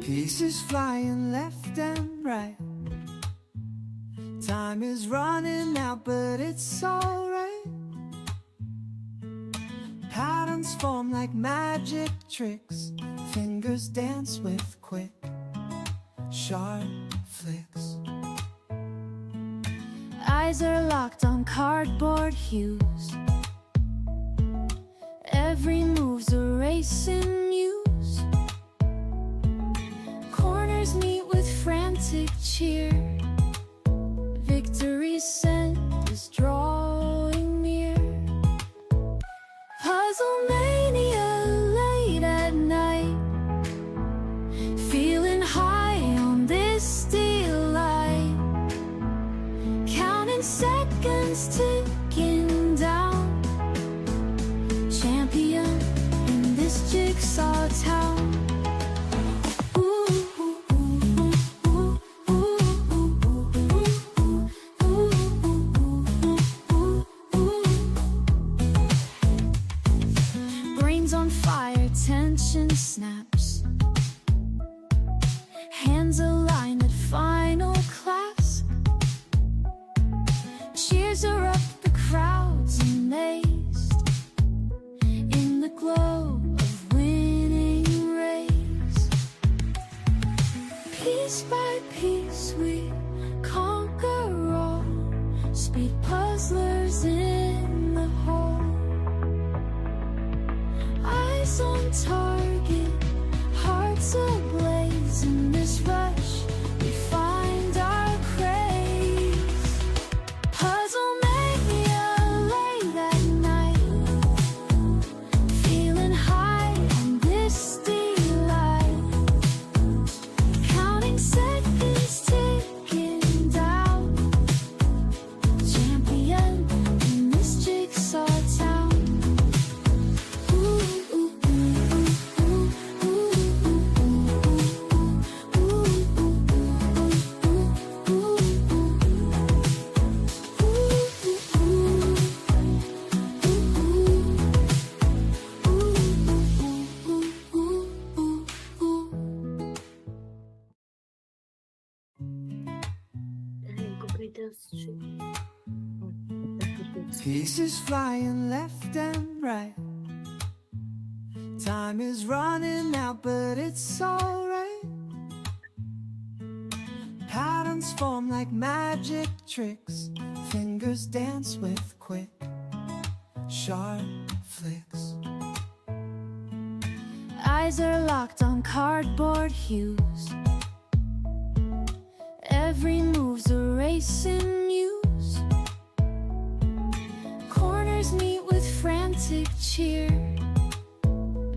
Pieces flying left and right. Time is running out, but it's alright. Patterns form like magic tricks. Fingers dance with quick, sharp flicks. Eyes are locked on cardboard hues. Every move's a race in muse. Corners meet with frantic cheer. Victory's scent is drawing near. Puzzle mania late at night. Feeling high on this steel light. Counting seconds ticking down. Champion in this jigsaw town. Brains on fire, tension snaps. Hands aligned at final class. Cheers are up, the crowd's amazed. In the glow of winning race. Piece by piece we conquer all. Speed puzzlers in the hall. Eyes on target, hearts ablaze. In this rush we find our craze. Puzzle mania late at night. Feeling high on this steel light. Counting seconds ticking down. Champion in this jigsaw town. Pieces flying left and right. Time is running out, but it's alright. Patterns form like magic tricks. Fingers dance with quick, sharp flicks. Eyes are locked on cardboard hues. Every move's a race in muse. Corners meet with frantic cheer.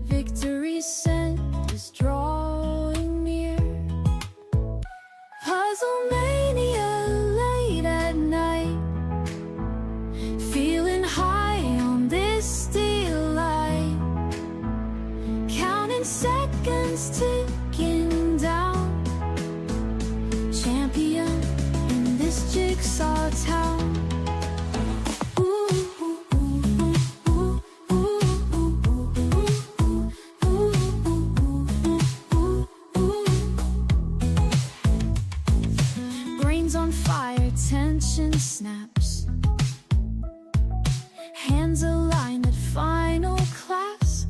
Victory's scent is drawing near. Puzzle mania late at night. Feeling high on this steel light. Counting seconds ticking down. Champion in this jigsaw town. Brains on fire, tension snaps. Hands aligned at final class.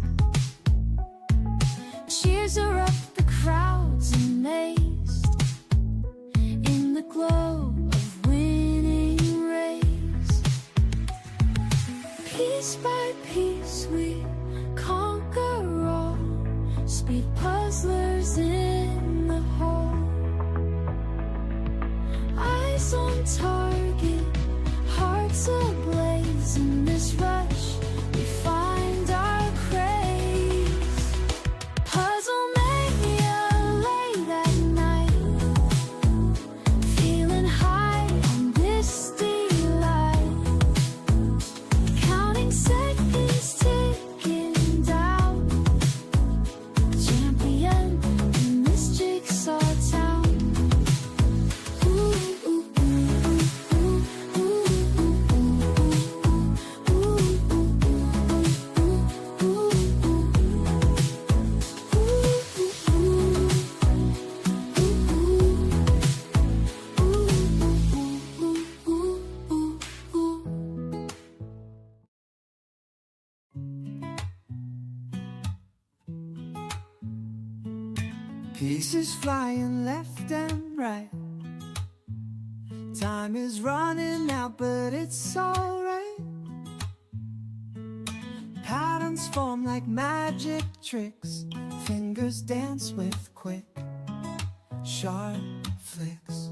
Cheers are up, the crowd's amazed. In the glow of winning race. Piece by piece we conquer all. Speed puzzlers in the hall. Eyes on target, hearts ablaze. In this rush we find our craze. Puzzle mania late at night. Feeling high on this steel light. Counting seconds Pieces flying left and right. Time is running out, but it's alright. Patterns form like magic tricks. Fingers dance with quick, sharp flicks.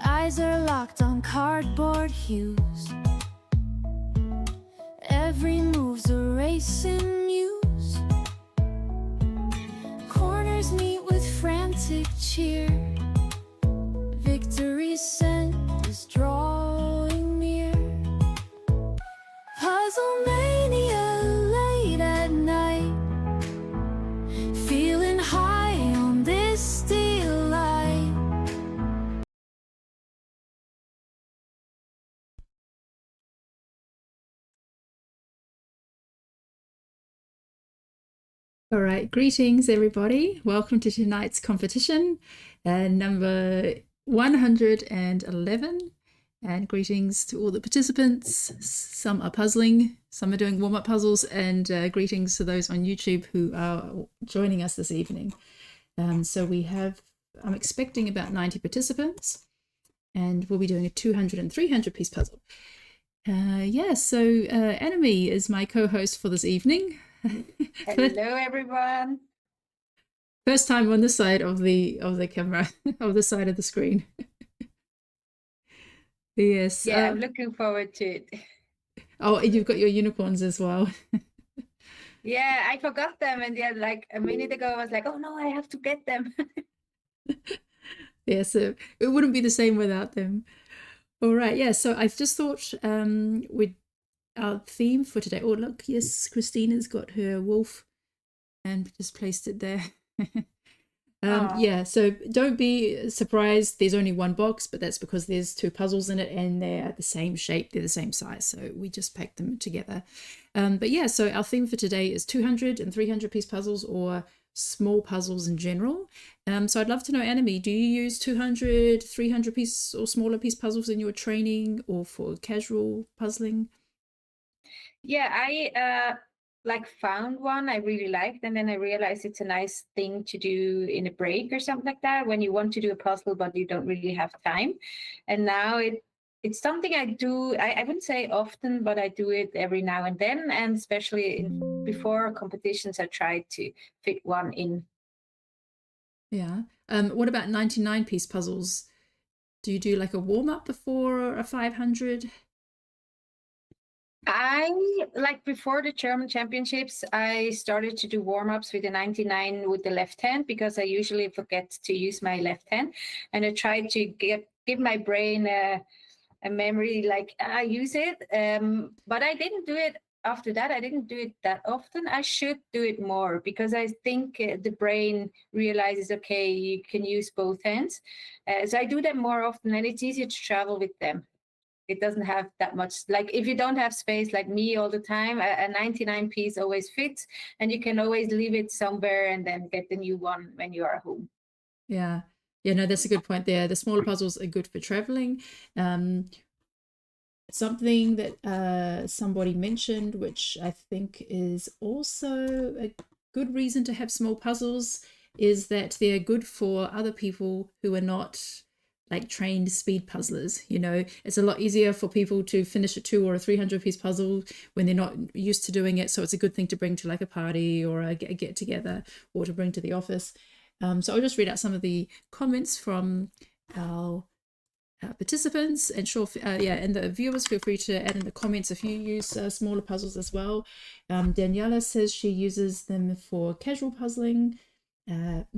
Eyes are locked on cardboard hues. Every move's a racing muse. Corners meet with frantic cheer. Victory's scent is drawing near. Puzzle mania late at night. Feeling high on this steel line. All right, greetings everybody. Welcome to tonight's competition, number 111. And greetings to all the participants. Some are puzzling, some are doing warm-up puzzles, and greetings to those on YouTube who are joining us this evening. So we have, I'm expecting about 90 participants, and we'll be doing a 200 and 300 piece puzzle. So Anime is my co-host for this evening. Hello, everyone. First time on this side of the camera, of the side of the screen. Yes. Yeah, I'm looking forward to it. Oh, you've got your unicorns as well. Yeah, I forgot them, and yeah, like a minute ago, I was like, "Oh no, I have to get them." Yeah, so it wouldn't be the same without them. All right, yeah. So I just thought we'd our theme for today. Oh, look, yes, Christina's got her wolf and just placed it there. Yeah, so don't be surprised there's only one box, but that's because there's two puzzles in it and they're the same shape, they're the same size, so we just packed them together. But yeah, so our theme for today is 200 and 300 piece puzzles, or small puzzles in general. So I'd love to know, Anime, do you use 200, 300 piece or smaller piece puzzles in your training or for casual puzzling? Yeah, I found one I really liked, and then I realized it's a nice thing to do in a break or something like that when you want to do a puzzle but you don't really have time. And now it's something I do. I wouldn't say often, but I do it every now and then, and especially before competitions, I try to fit one in. Yeah. What about 99 piece puzzles? Do you do like a warm up before a 500? I like before the German championships, I started to do warm-ups with the 99 with the left hand, because I usually forget to use my left hand, and I try to give my brain a memory, like I use it. But I didn't do it after that. I didn't do it that often. I should do it more, because I think the brain realizes, okay, you can use both hands. So I do that more often, and it's easier to travel with them. It doesn't have that much, like if you don't have space like me all the time, a 99 piece always fits, and you can always leave it somewhere and then get the new one when you are home. Yeah. Yeah, no, that's a good point there. The smaller puzzles are good for traveling. Something that somebody mentioned, which I think is also a good reason to have small puzzles, is that they're good for other people who are not like trained speed puzzlers. You know, it's a lot easier for people to finish a 200 or a 300 piece puzzle when they're not used to doing it. So it's a good thing to bring to like a party or a get together, or to bring to the office. So I'll just read out some of the comments from our participants, and sure, and the viewers, feel free to add in the comments if you use smaller puzzles as well. Daniela says she uses them for casual puzzling.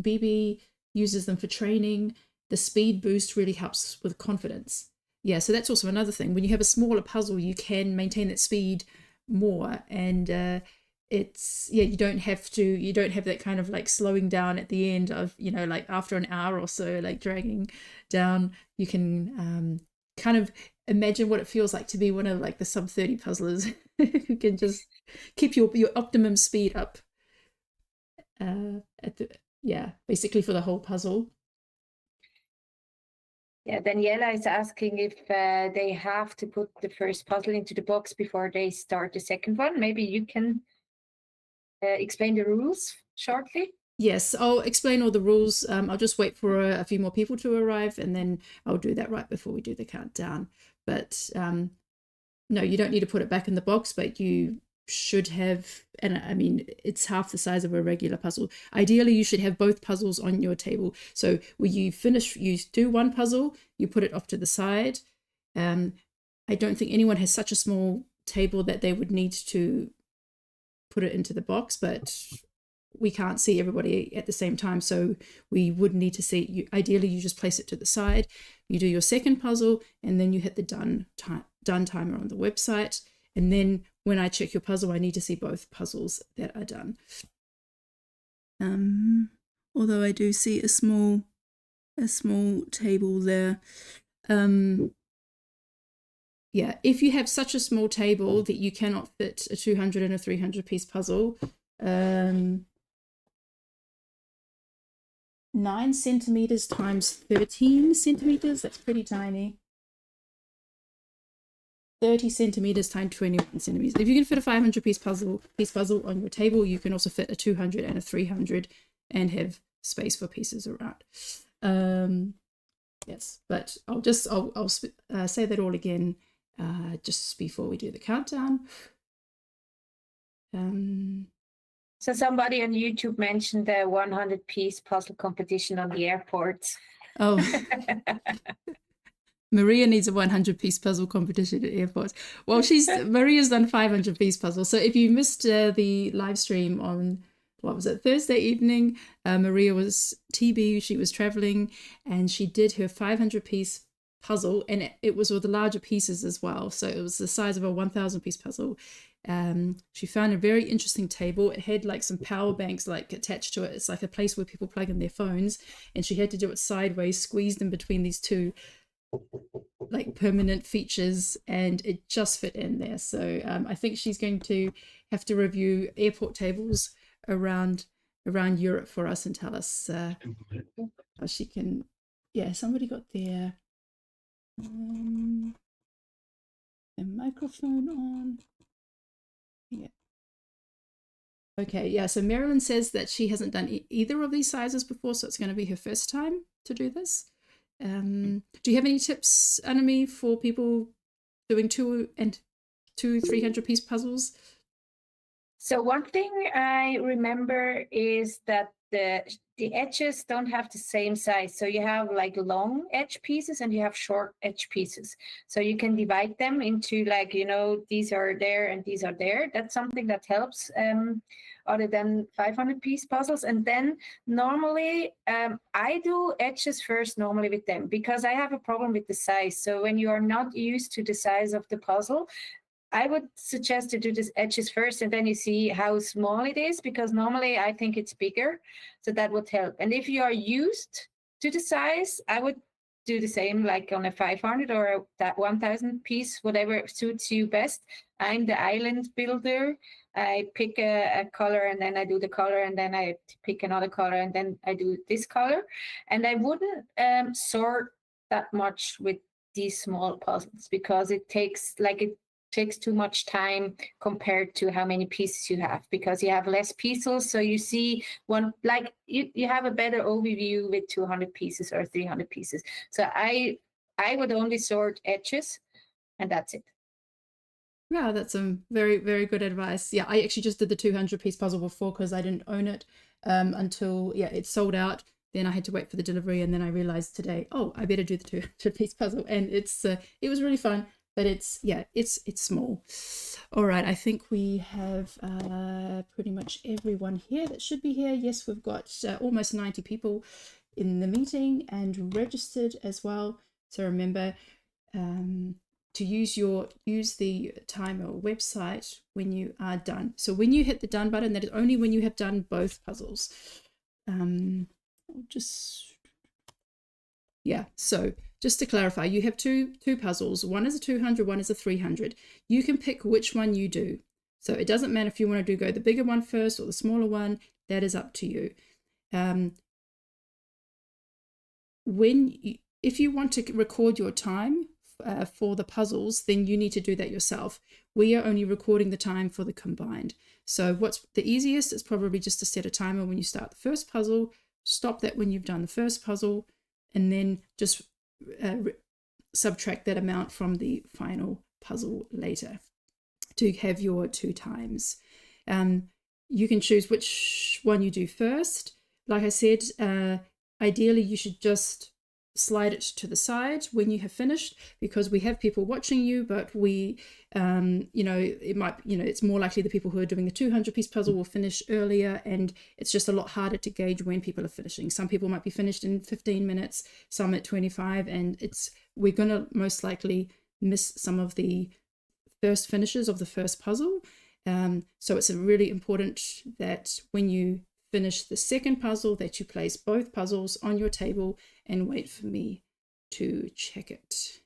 Bibi uses them for training. The speed boost really helps with confidence. Yeah, so that's also another thing. When you have a smaller puzzle, you can maintain that speed more, and it's, yeah, you don't have that kind of like slowing down at the end of, you know, like after an hour or so, like dragging down. You can kind of imagine what it feels like to be one of like the sub 30 puzzlers who can just keep your optimum speed up basically for the whole puzzle. Yeah, Daniela is asking if they have to put the first puzzle into the box before they start the second one. Maybe you can explain the rules shortly. Yes, I'll explain all the rules. I'll just wait for a few more people to arrive, and then I'll do that right before we do the countdown. But no, you don't need to put it back in the box, but you should have, and I mean, it's half the size of a regular puzzle. Ideally, you should have both puzzles on your table. So when you finish, you do one puzzle, you put it off to the side. I don't think anyone has such a small table that they would need to put it into the box, but we can't see everybody at the same time, so we would need to see you. Ideally, you just place it to the side, you do your second puzzle, and then you hit the done timer on the website. And then when I check your puzzle, I need to see both puzzles that are done. Although I do see a small table there. Yeah, if you have such a small table that you cannot fit a 200 and a 300 piece puzzle, 9 centimeters times 13 centimeters, that's pretty tiny. 30 centimeters times 21 centimeters. If you can fit a 500 piece puzzle on your table, you can also fit a 200 and a 300 and have space for pieces around. Yes, but I'll say that all again just before we do the countdown. So somebody on YouTube mentioned the 100-piece puzzle competition on the airports. Oh, Maria needs a 100-piece puzzle competition at airports. Well, Maria's done 500-piece puzzle. So if you missed the live stream on, what was it, Thursday evening, Maria was TB, she was traveling, and she did her 500-piece puzzle, and it was with the larger pieces as well. So it was the size of a 1,000-piece puzzle. She found a very interesting table. It had like some power banks like attached to it. It's like a place where people plug in their phones, and she had to do it sideways, squeezed in between these two like permanent features, and it just fit in there. So I think she's going to have to review airport tables around Europe for us and tell us how she can. Yeah, somebody got their microphone on. Yeah. Okay, yeah, so Marilyn says that she hasn't done either of these sizes before, so it's going to be her first time to do this. Do you have any tips, Anami, for people doing 300-piece puzzles? So one thing I remember is that the edges don't have the same size. So you have like long edge pieces and you have short edge pieces. So you can divide them into like, these are there and these are there. That's something that helps other than 500-piece puzzles. And then normally I do edges first normally with them because I have a problem with the size. So when you are not used to the size of the puzzle, I would suggest to do this edges first, and then you see how small it is, because normally I think it's bigger, so that would help. And if you are used to the size, I would do the same like on a 500 or that 1,000 piece, whatever suits you best. I'm the island builder. I pick a color and then I do the color, and then I pick another color and then I do this color. And I wouldn't sort that much with these small puzzles because it takes too much time compared to how many pieces you have, because you have less pieces. So you see you have a better overview with 200 pieces or 300 pieces. So I would only sort edges, and that's it. Yeah, that's some very, very good advice. Yeah, I actually just did the 200-piece puzzle before because I didn't own it until it sold out. Then I had to wait for the delivery, and then I realized today, I better do the 200-piece puzzle, and it was really fun. But it's small. All right, I think we have pretty much everyone here that should be here. Yes, we've got almost 90 people in the meeting and registered as well. So remember to use the timer website when you are done. So when you hit the done button, that is only when you have done both puzzles. So just to clarify, you have two puzzles. One is a 200, one is a 300. You can pick which one you do. So it doesn't matter if you want to go the bigger one first or the smaller one. That is up to you. If you want to record your time for the puzzles, then you need to do that yourself. We are only recording the time for the combined. So what's the easiest is probably just to set a timer when you start the first puzzle, stop that when you've done the first puzzle, and then just subtract that amount from the final puzzle later to have your 2 times. You can choose which one you do first. Like I said, ideally you should just slide it to the side when you have finished, because we have people watching you, but we it might, it's more likely the people who are doing the 200 piece puzzle will finish earlier, and it's just a lot harder to gauge when people are finishing. Some people might be finished in 15 minutes, some at 25, and we're going to most likely miss some of the first finishes of the first puzzle. So it's really important that when you finish the second puzzle that you place both puzzles on your table and wait for me to check it.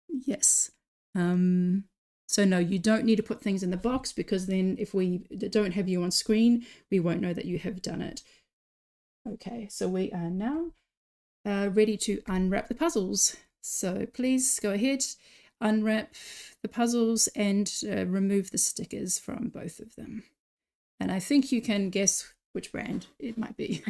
Yes. So no, you don't need to put things in the box, because then if we don't have you on screen, we won't know that you have done it. Okay, so we are now ready to unwrap the puzzles. So please go ahead, unwrap the puzzles and remove the stickers from both of them. And I think you can guess which brand it might be.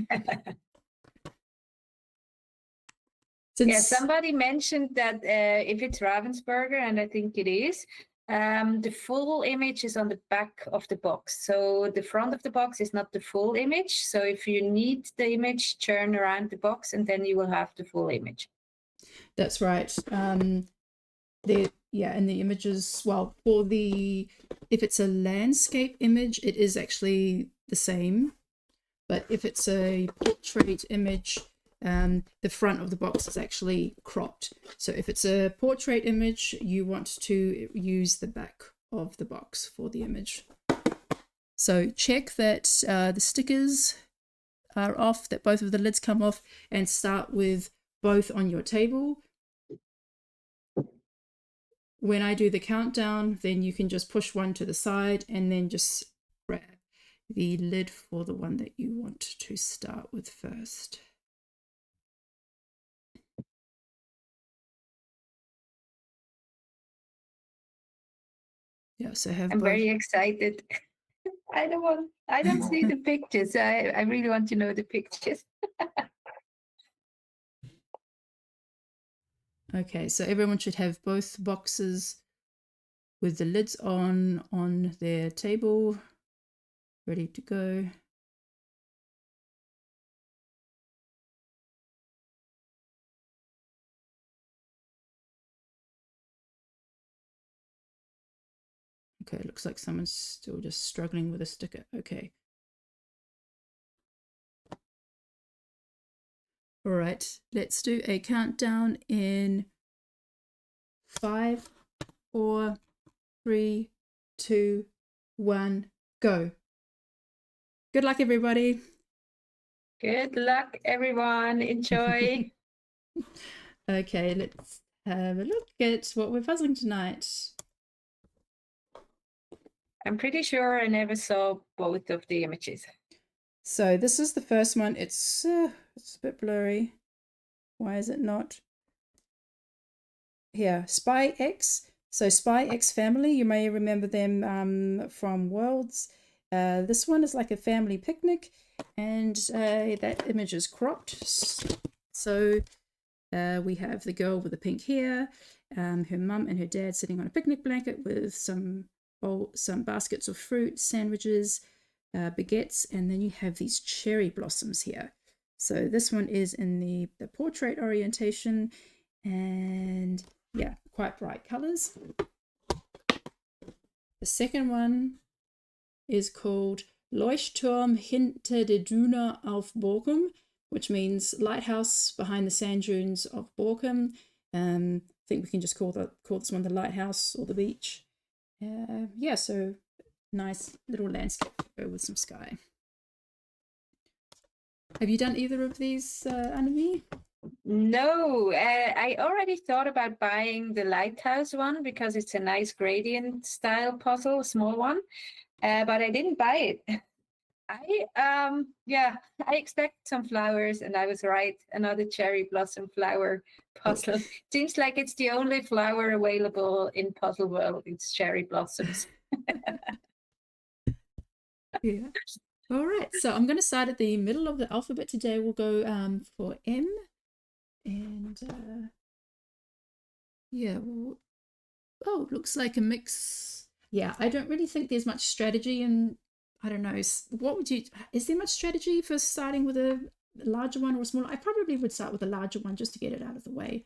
Yeah, somebody mentioned that if it's Ravensburger, and I think it is, the full image is on the back of the box. So the front of the box is not the full image. So if you need the image, turn around the box and then you will have the full image. That's right. And the images, well, if it's a landscape image, it is actually the same. But if it's a portrait image, the front of the box is actually cropped. So if it's a portrait image, you want to use the back of the box for the image. So check that the stickers are off, that both of the lids come off, and start with both on your table. When I do the countdown, then you can just push one to the side and then just grab the lid for the one that you want to start with first. Yeah, so I'm very excited. I don't see the pictures. I really want to know the pictures. Okay, so everyone should have both boxes with the lids on their table, ready to go. Okay, looks like someone's still just struggling with a sticker. Okay. All right, let's do a countdown in 5, 4, 3, 2, 1, go. Good luck, everybody. Good luck, everyone. Enjoy. Okay, let's have a look at what we're puzzling tonight. I'm pretty sure I never saw both of the images. So this is the first one. It's a bit blurry. Why is it not? Here, Spy X. So Spy X family, you may remember them from Worlds. This one is like a family picnic, and that image is cropped. So we have the girl with the pink hair, her mum and her dad sitting on a picnic blanket with some baskets of fruit, sandwiches, baguettes, and then you have these cherry blossoms here. So this one is in the portrait orientation, and yeah, quite bright colors. The second one is called Leuchtturm hinter der Dune auf Borkum, which means lighthouse behind the sand dunes of Borkum. I think we can just call this one the lighthouse or the beach. Yeah, so nice little landscape with some sky. Have you done either of these, Annemie? No, I already thought about buying the lighthouse one because it's a nice gradient style puzzle, a small one, but I didn't buy it. Yeah, I expect some flowers, and I was right. Another cherry blossom flower Oh, puzzle. Seems like it's the only flower available in Puzzle World. It's cherry blossoms. yeah. All right. So I'm going to start at the middle of the alphabet today. We'll go for M. And yeah, oh, looks like a mix. Yeah, I don't really think there's much strategy in, I don't know, what would you, is there much strategy for starting with a larger one or a smaller? I probably would start with a larger one just to get it out of the way.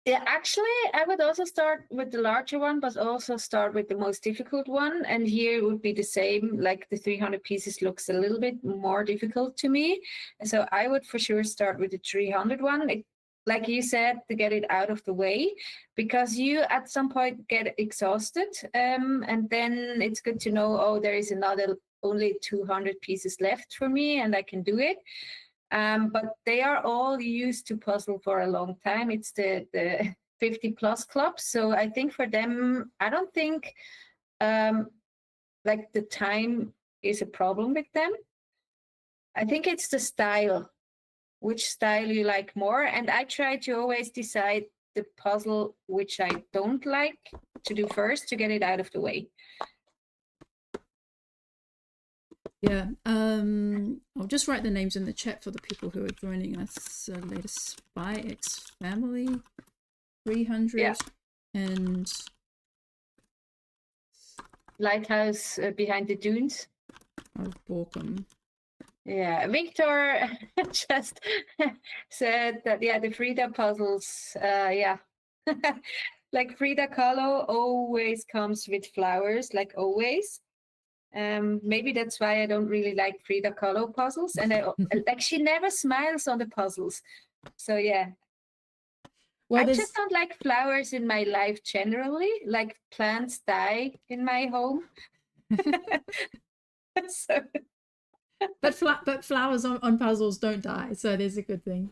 Yeah, actually, I would also start with the larger one, but also start with the most difficult one. And here it would be the same, like the 300 pieces looks a little bit more difficult to me. So I would for sure start with the 300 one. Like you said, to get it out of the way, because you at some point get exhausted. And then it's good to know, oh, there is another only 200 pieces left for me and I can do it. But they are all used to puzzle for a long time. It's the 50 plus club. So I think for them, I don't think like the time is a problem with them. I think it's the style, which style you like more. And I try to always decide the puzzle which I don't like to do first to get it out of the way. Yeah, I'll just write the names in the chat for the people who are joining us later. Spy X Family, 300, Yeah. and Lighthouse behind the dunes. of Borkum. Yeah, Victor just said that, yeah, the Frida puzzles, yeah. Like Frida Kahlo always comes with flowers, like always. Maybe that's why I don't really like Frida Kahlo puzzles. And like she never smiles on the puzzles. So yeah. Well, I just don't like flowers in my life generally. Like plants die in my home. So but flowers on puzzles don't die, so there's a good thing.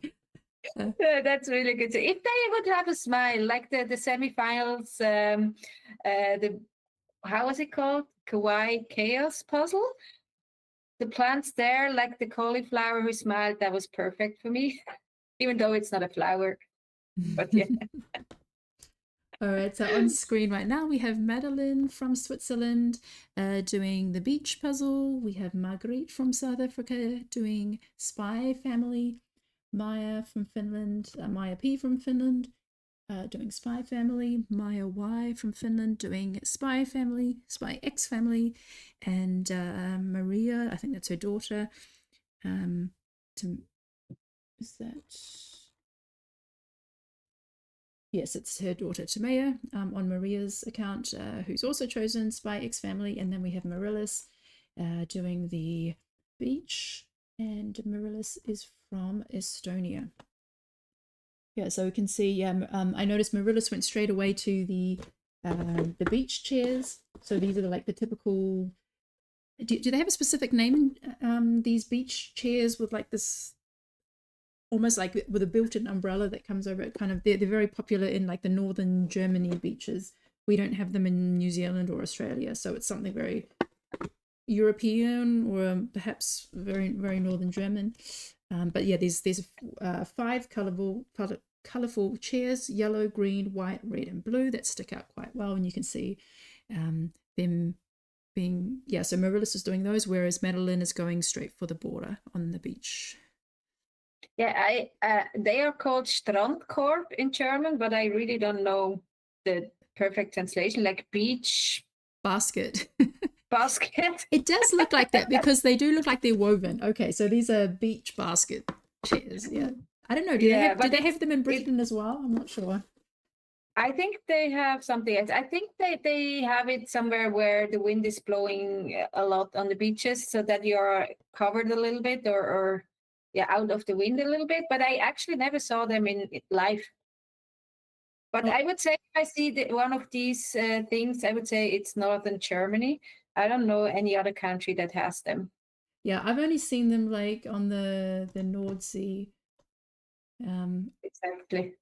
That's really good. So if they would have a smile, like the semifinals, the how was it called? Kawaii Chaos puzzle. The plants there, like the cauliflower who smiled, that was perfect for me, even though it's not a flower. But yeah. All right, so on screen right now we have Madeline from Switzerland doing the beach puzzle. We have Marguerite from South Africa doing Spy Family. Maya from Finland, Maya P from Finland doing Spy Family. Maya Y from Finland doing Spy Family, Spy X Family. And Maria, I think that's her daughter. Is that... Yes, it's her daughter Tamaya on Maria's account, who's also chosen Spy X Family. And then we have Marillis doing the beach, and Marillis is from Estonia. Yeah, so we can see, I noticed Marillis went straight away to the beach chairs. So these are like the typical, do they have a specific name, these beach chairs with like this, almost like with a built-in umbrella that comes over it, kind of, they're very popular in like the northern Germany beaches. We don't have them in New Zealand or Australia, so it's something very European or perhaps very northern German. But yeah, there's 5 colorful chairs: yellow, green, white, red, and blue, that stick out quite well, and you can see them being, yeah. So Marillis is doing those, whereas Madeline is going straight for the border on the beach. Yeah, they are called Strandkorb in German, but I really don't know the perfect translation, like beach basket. Basket. It does look like that because they do look like they're woven. Okay, so these are beach basket chairs. Yeah, I don't know. Do they have them in Britain as well? I'm not sure. I think they have something else. I think they have it somewhere where the wind is blowing a lot on the beaches, so that you're covered a little bit, or yeah, out of the wind a little bit. But I actually never saw them in live. But I would say if I see one of these things, I would say it's northern Germany. I don't know any other country that has them. Yeah, I've only seen them like on the North Sea. Exactly.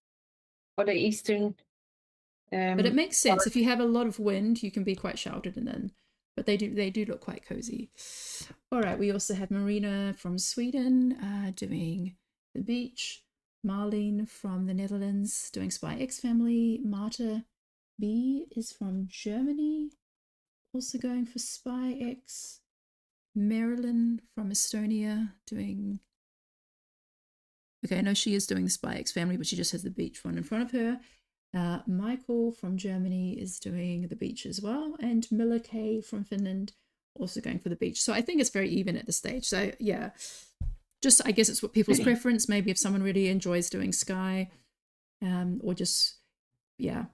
Or the eastern. But it makes sense. If you have a lot of wind, you can be quite sheltered, and then but they do look quite cozy. All right, we also have Marina from Sweden doing the beach. Marlene from the Netherlands doing Spy X Family. Marta B is from Germany, also going for Spy X. Marilyn from Estonia doing... Okay, I know she is doing the Spy X Family, but she just has the beach one in front of her. Michael from Germany is doing the beach as well. And Miller K from Finland also going for the beach. So I think it's very even at this stage. So yeah, just I guess it's what people's preference. Maybe if someone really enjoys doing sky, or just, yeah.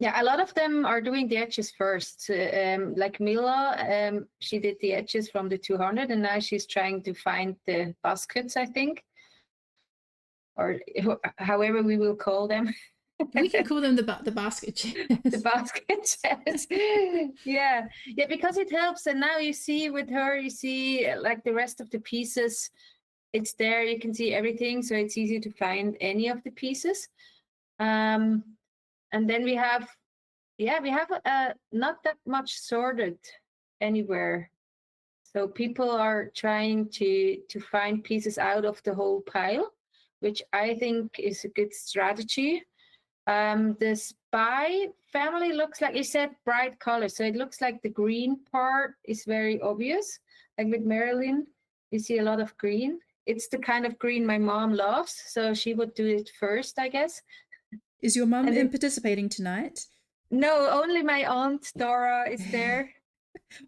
Yeah, a lot of them are doing the edges first. Like Mila, she did the edges from the 200, and now she's trying to find the baskets, I think, or however we will call them. We can call them the basket chairs. The basket chairs. Yeah, because it helps. And now you see with her, you see like the rest of the pieces, it's there. You can see everything, so it's easy to find any of the pieces. And then we have not that much sorted anywhere. So people are trying to find pieces out of the whole pile, which I think is a good strategy. The Spy Family looks like you said bright colors. So it looks like the green part is very obvious. Like with Marilyn, you see a lot of green. It's the kind of green my mom loves. So she would do it first, I guess. Is your mum participating tonight? No, only my aunt Dora is there.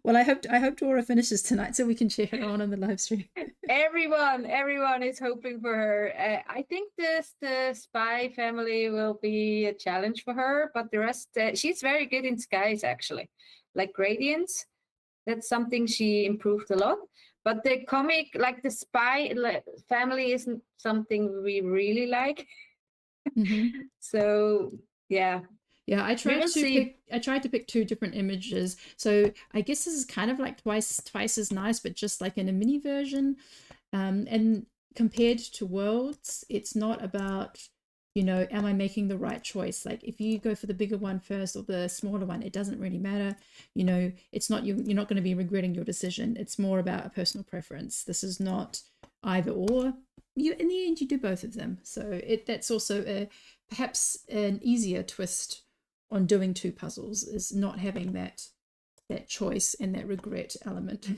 Well, I hope Dora finishes tonight so we can cheer her on the live stream. Everyone is hoping for her. I think the Spy Family will be a challenge for her, but the rest, she's very good in skies actually, like gradients. That's something she improved a lot. But the comic, like the Spy Family, isn't something we really like. Mm-hmm. So yeah. Yeah, I tried to pick two different images. So I guess this is kind of like twice as nice, but just like in a mini version. And compared to Worlds, it's not about, am I making the right choice? Like if you go for the bigger one first or the smaller one, it doesn't really matter. It's not you're not going to be regretting your decision. It's more about a personal preference. This is not either or. In the end, you do both of them. So that's also perhaps an easier twist on doing two puzzles, is not having that choice and that regret element.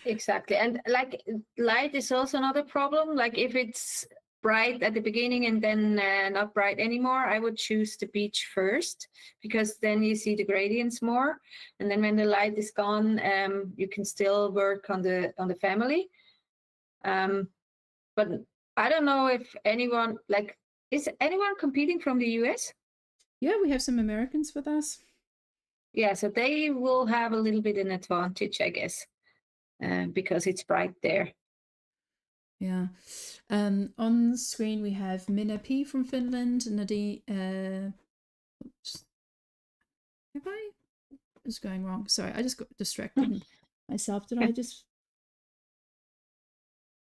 Exactly. And like light is also another problem. Like if it's bright at the beginning and then not bright anymore, I would choose the beach first, because then you see the gradients more. And then when the light is gone, you can still work on the family. But I don't know if anyone, is anyone competing from the US? Yeah, we have some Americans with us. Yeah, so they will have a little bit an advantage, I guess, because it's bright there. Yeah. On screen we have Minna P from Finland, Nadine. Oops. Have I? It's going wrong. Sorry, I just got distracted myself. Did I just?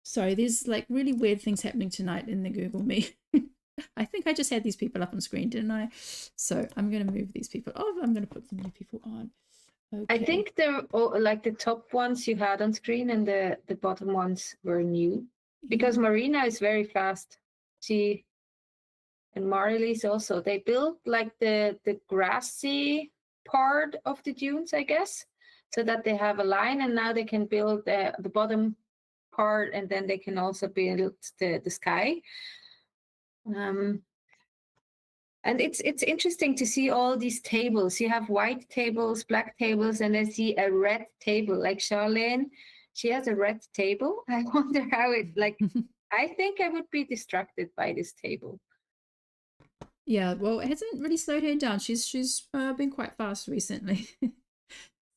Sorry, there's like really weird things happening tonight in the Google Meet. I think I just had these people up on screen, didn't I? So I'm going to move these people off. I'm going to put some new people on. Okay. I think the top ones you had on screen and the bottom ones were new, because Marina is very fast. She and Marily's also. They built like the grassy part of the dunes, I guess, so that they have a line, and now they can build the bottom part, and then they can also build the sky. And it's interesting to see all these tables. You have white tables, black tables, and I see a red table. Like Charlene, she has a red table. I wonder how it, like, I think I would be distracted by this table. Yeah, well, it hasn't really slowed her down. She's been quite fast recently. So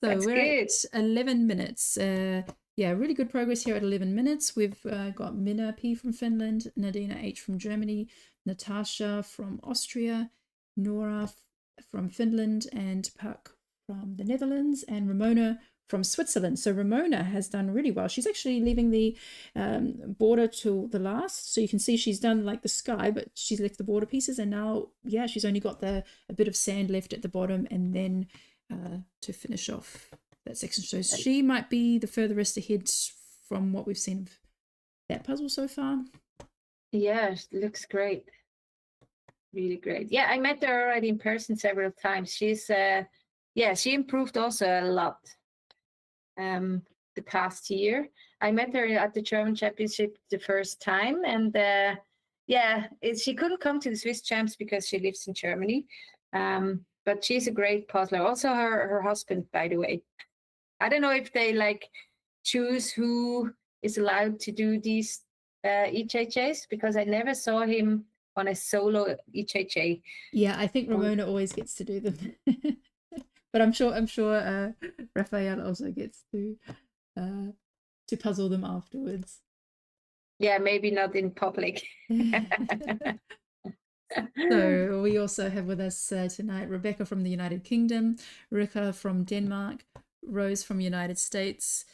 That's we're good. at 11 minutes. Yeah, really good progress here at 11 minutes. We've got Minna P from Finland, Nadina H from Germany, Natasha from Austria, Nora from Finland, and Puck from the Netherlands, and Ramona from Switzerland. So Ramona has done really well. She's actually leaving the border till the last. So you can see she's done like the sky, but she's left the border pieces. And now, yeah, she's only got a bit of sand left at the bottom, and then to finish off that section. So she might be the furthest ahead from what we've seen of that puzzle so far. Yeah, it looks great. Really great. Yeah, I met her already in person several times. She's she improved also a lot the past year. I met her at the German Championship the first time, and she couldn't come to the Swiss Champs because she lives in Germany. But she's a great puzzler. Also, her husband, by the way. I don't know if they like choose who is allowed to do these EJJs, because I never saw him on a solo EJJ. Yeah, I think Ramona always gets to do them. But I'm sure Raphael also gets to puzzle them afterwards. Yeah, maybe not in public. So we also have with us tonight Rebecca from the United Kingdom, Rika from Denmark, Rose from United States,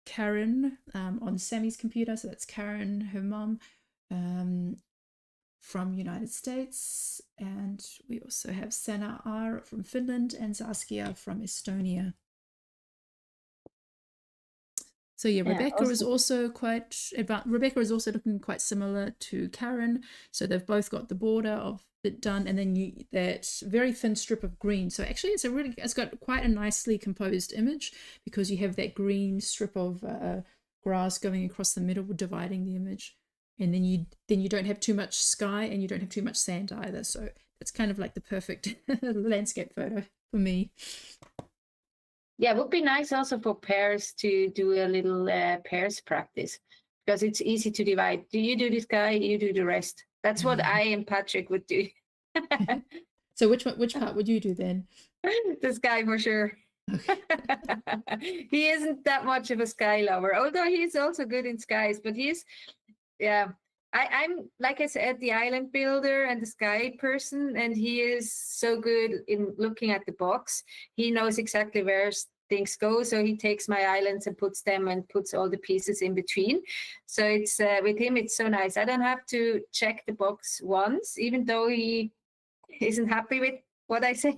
Karen on Sammy's computer, so that's Karen, her mom, from United States, and we also have Sana R from Finland and Saskia from Estonia. So yeah, Rebecca is also Rebecca is also looking quite similar to Karen. So they've both got the border of it done, and then that very thin strip of green. So actually, it's got quite a nicely composed image, because you have that green strip of grass going across the middle, dividing the image, and then you don't have too much sky and you don't have too much sand either. So it's kind of like the perfect landscape photo for me. Yeah, it would be nice also for pairs to do a little pairs practice, because it's easy to divide. Do you do this guy? You do the rest. That's what I and Patrick would do. So which part would you do then? This guy for sure. Okay. He isn't that much of a sky lover, although he's also good in skies. But I'm like I said, the island builder and the sky person, and he is so good in looking at the box. He knows exactly where things go, so he takes my islands and puts all the pieces in between. So it's with him, it's so nice. I don't have to check the box once, even though he isn't happy with what I say.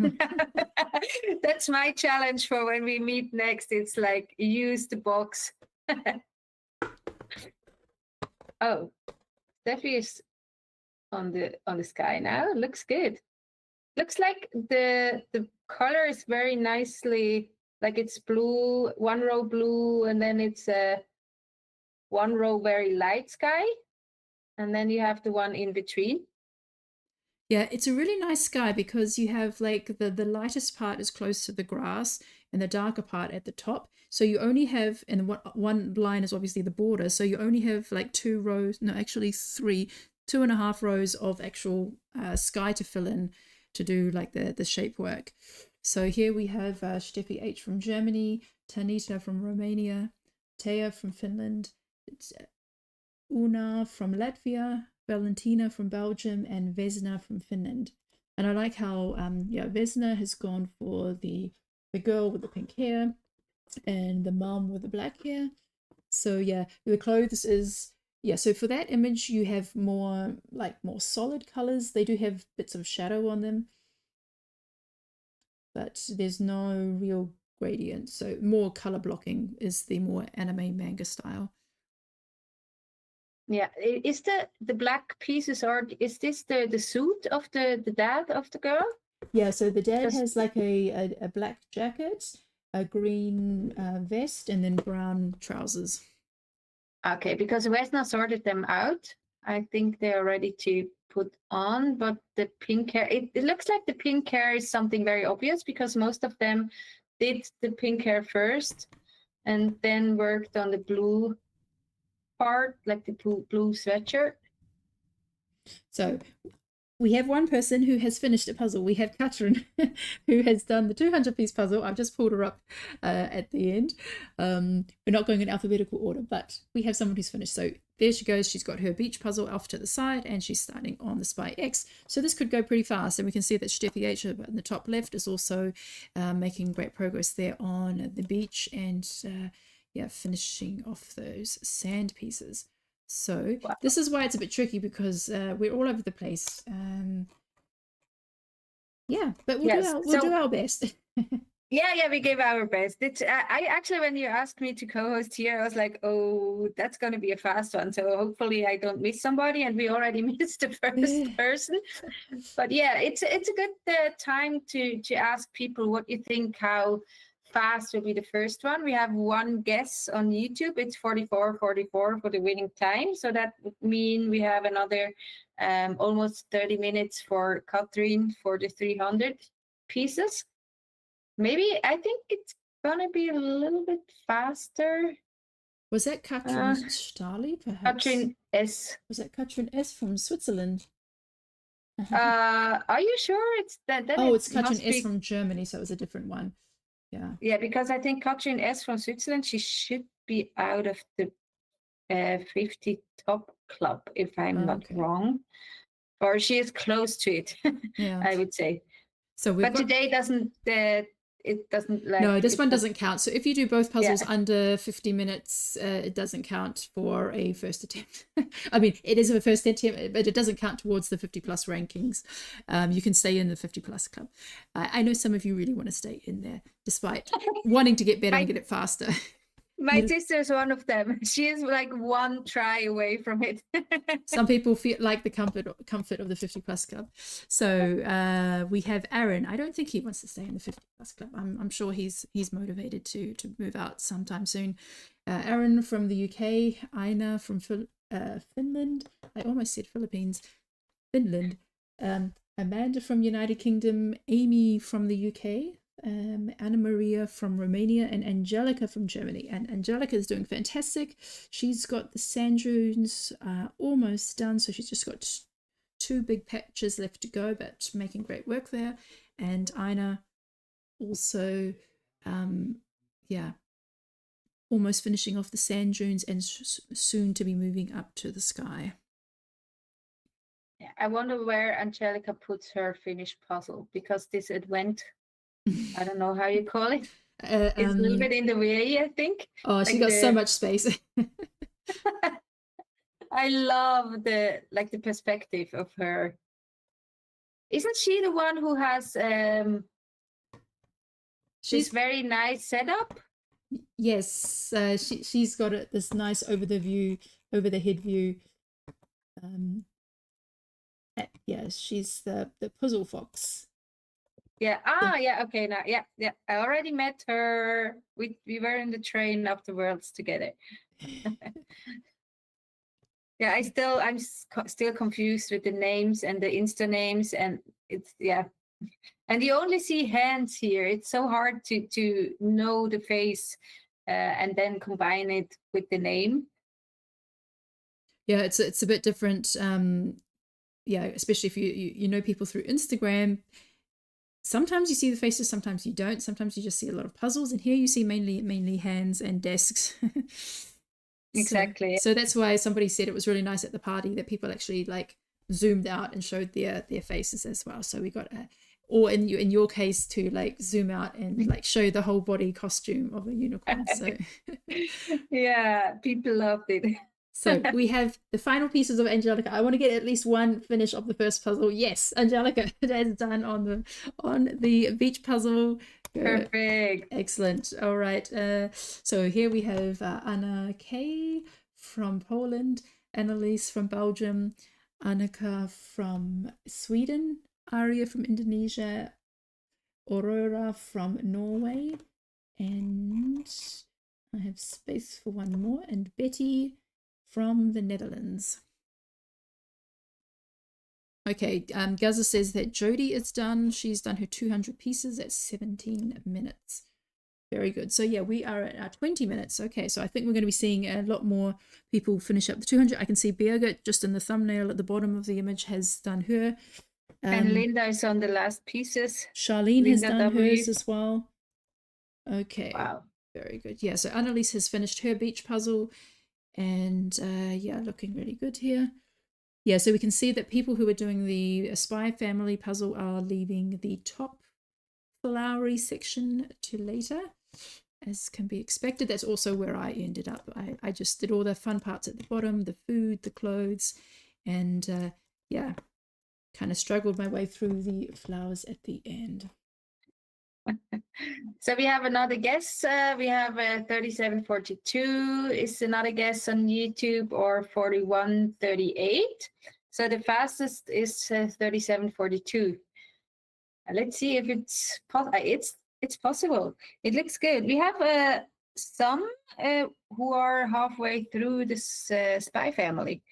That's my challenge for when we meet next. It's like, use the box. Oh, Steffi is on the sky now. Looks good. Looks like the color is very nicely, like it's blue, one row blue, and then it's one row very light sky, and then you have the one in between. Yeah, it's a really nice sky, because you have like the lightest part is close to the grass and the darker part at the top. So you only have, and one line is obviously the border. So you only have like 2 rows, no, actually 2.5 rows of actual sky to fill in to do like the shape work. So here we have Steffi H from Germany, Tanita from Romania, Taya from Finland, Una from Latvia, Valentina from Belgium, and Vesna from Finland. And I like how Vesna has gone for the girl with the pink hair and the mom with the black hair. So yeah, the clothes is, so for that image you have more solid colors. They do have bits of shadow on them, but there's no real gradient. So more color blocking is the more anime manga style. Yeah, is the black pieces, or is this the suit of the dad of the girl? Yeah, so the dad has like a black jacket, a green vest, and then brown trousers. Okay, because Vesna sorted them out. I think they are ready to put on, but the pink hair, it looks like the pink hair is something very obvious, because most of them did the pink hair first and then worked on the blue part, like the blue sweatshirt. So we have one person who has finished a puzzle. We have Katrin, who has done the 200-piece puzzle. I've just pulled her up at the end. We're not going in alphabetical order, but we have someone who's finished. So there she goes. She's got her beach puzzle off to the side, and she's starting on the Spy X. So this could go pretty fast, and we can see that Steffi H in the top left is also making great progress there on the beach, and finishing off those sand pieces. So wow. This is why it's a bit tricky, because we're all over the place. But we'll do our best. Yeah, we gave our best. I actually, when you asked me to co-host here, I was like, oh, that's going to be a fast one. So hopefully I don't miss somebody, and we already missed the first person. But yeah, it's a good time to ask people what you think, how fast will be the first one. We have one guess on YouTube. It's 44:44 for the winning time. So that would mean we have another almost 30 minutes for Catherine for the 300 pieces. Maybe I think it's gonna be a little bit faster. Was that Katrin Stahli, perhaps? Katrin S. Was that Katrin S from Switzerland? Are you sure it's that? Then Oh, it's Katrin must S be, from Germany, so it was a different one. Yeah. yeah, because I think Katrin S from Switzerland, she should be out of the 50 top club, if I'm not Okay. wrong, or she is close to it. Yeah. I would say. So But today doesn't. It doesn't like. No, this it one does- doesn't count. So if you do both puzzles Yeah. under 50 minutes, it doesn't count for a first attempt. I mean, it is a first attempt, but it doesn't count towards the 50 plus rankings. You can stay in the 50 plus club. I know some of you really want to stay in there, despite wanting to get better and get it faster. My sister's one of them. She is like one try away from it. Some people feel like the comfort of the 50 plus club. So we have Aaron. I don't think he wants to stay in the 50 plus club. I'm sure he's motivated to move out sometime soon. Aaron from the UK, Ina from Finland. I almost said Philippines. Finland. Amanda from United Kingdom, Amy from the UK, Anna Maria from Romania, and Angelica from Germany. And Angelica is doing fantastic. She's got the sand dunes almost done, so she's just got 2 big patches left to go, but making great work there. And Ina also, almost finishing off the sand dunes and soon to be moving up to the sky. Yeah, I wonder where Angelica puts her finished puzzle, because this advent, I don't know how you call it. It's a little bit in the way, I think. Oh, she got so much space. I love the perspective of her. Isn't she the one who has this very nice setup? Yes, she's got this nice over the head view. Yeah, she's the puzzle fox. Yeah. Yeah. Okay. Now, yeah. I already met her. We were in the train of the worlds together. Yeah. I'm still confused with the names and the Insta names, and it's and you only see hands here. It's so hard to know the face and then combine it with the name. Yeah, it's a bit different. Yeah, especially if you know people through Instagram. Sometimes you see the faces, sometimes you don't. Sometimes you just see a lot of puzzles, and here you see mainly hands and desks. Exactly. So that's why somebody said it was really nice at the party that people actually like zoomed out and showed their faces as well. So we got or in your case to like zoom out and like show the whole body costume of a unicorn. So yeah, people loved it. So we have the final pieces of Angelica. I want to get at least one finish of the first puzzle. Yes, Angelica has done on the beach puzzle. Perfect. Excellent. All right. So here we have Anna K from Poland, Annalise from Belgium, Annika from Sweden, Aria from Indonesia, Aurora from Norway, and I have space for one more, and Betty from the Netherlands. Okay, Gaza says that Jody is done. She's done her 200 pieces at 17 minutes. Very good. So yeah, we are at 20 minutes. Okay, so I think we're going to be seeing a lot more people finish up the 200. I can see Birgit just in the thumbnail at the bottom of the image has done her. And Linda is on the last pieces. Charlene Linda has done W. hers as well. Okay. Wow. Very good. Yeah, so Annalise has finished her beach puzzle. And yeah, looking really good here. Yeah, so we can see that people who are doing the Spy Family puzzle are leaving the top flowery section to later, as can be expected. That's also where I ended up. I just did all the fun parts at the bottom, the food, the clothes, and yeah, kind of struggled my way through the flowers at the end. So we have another guess. We have 3742 is another guess on YouTube, or 4138. So the fastest is 3742. Let's see if it's possible. It looks good. We have some who are halfway through this Spy Family,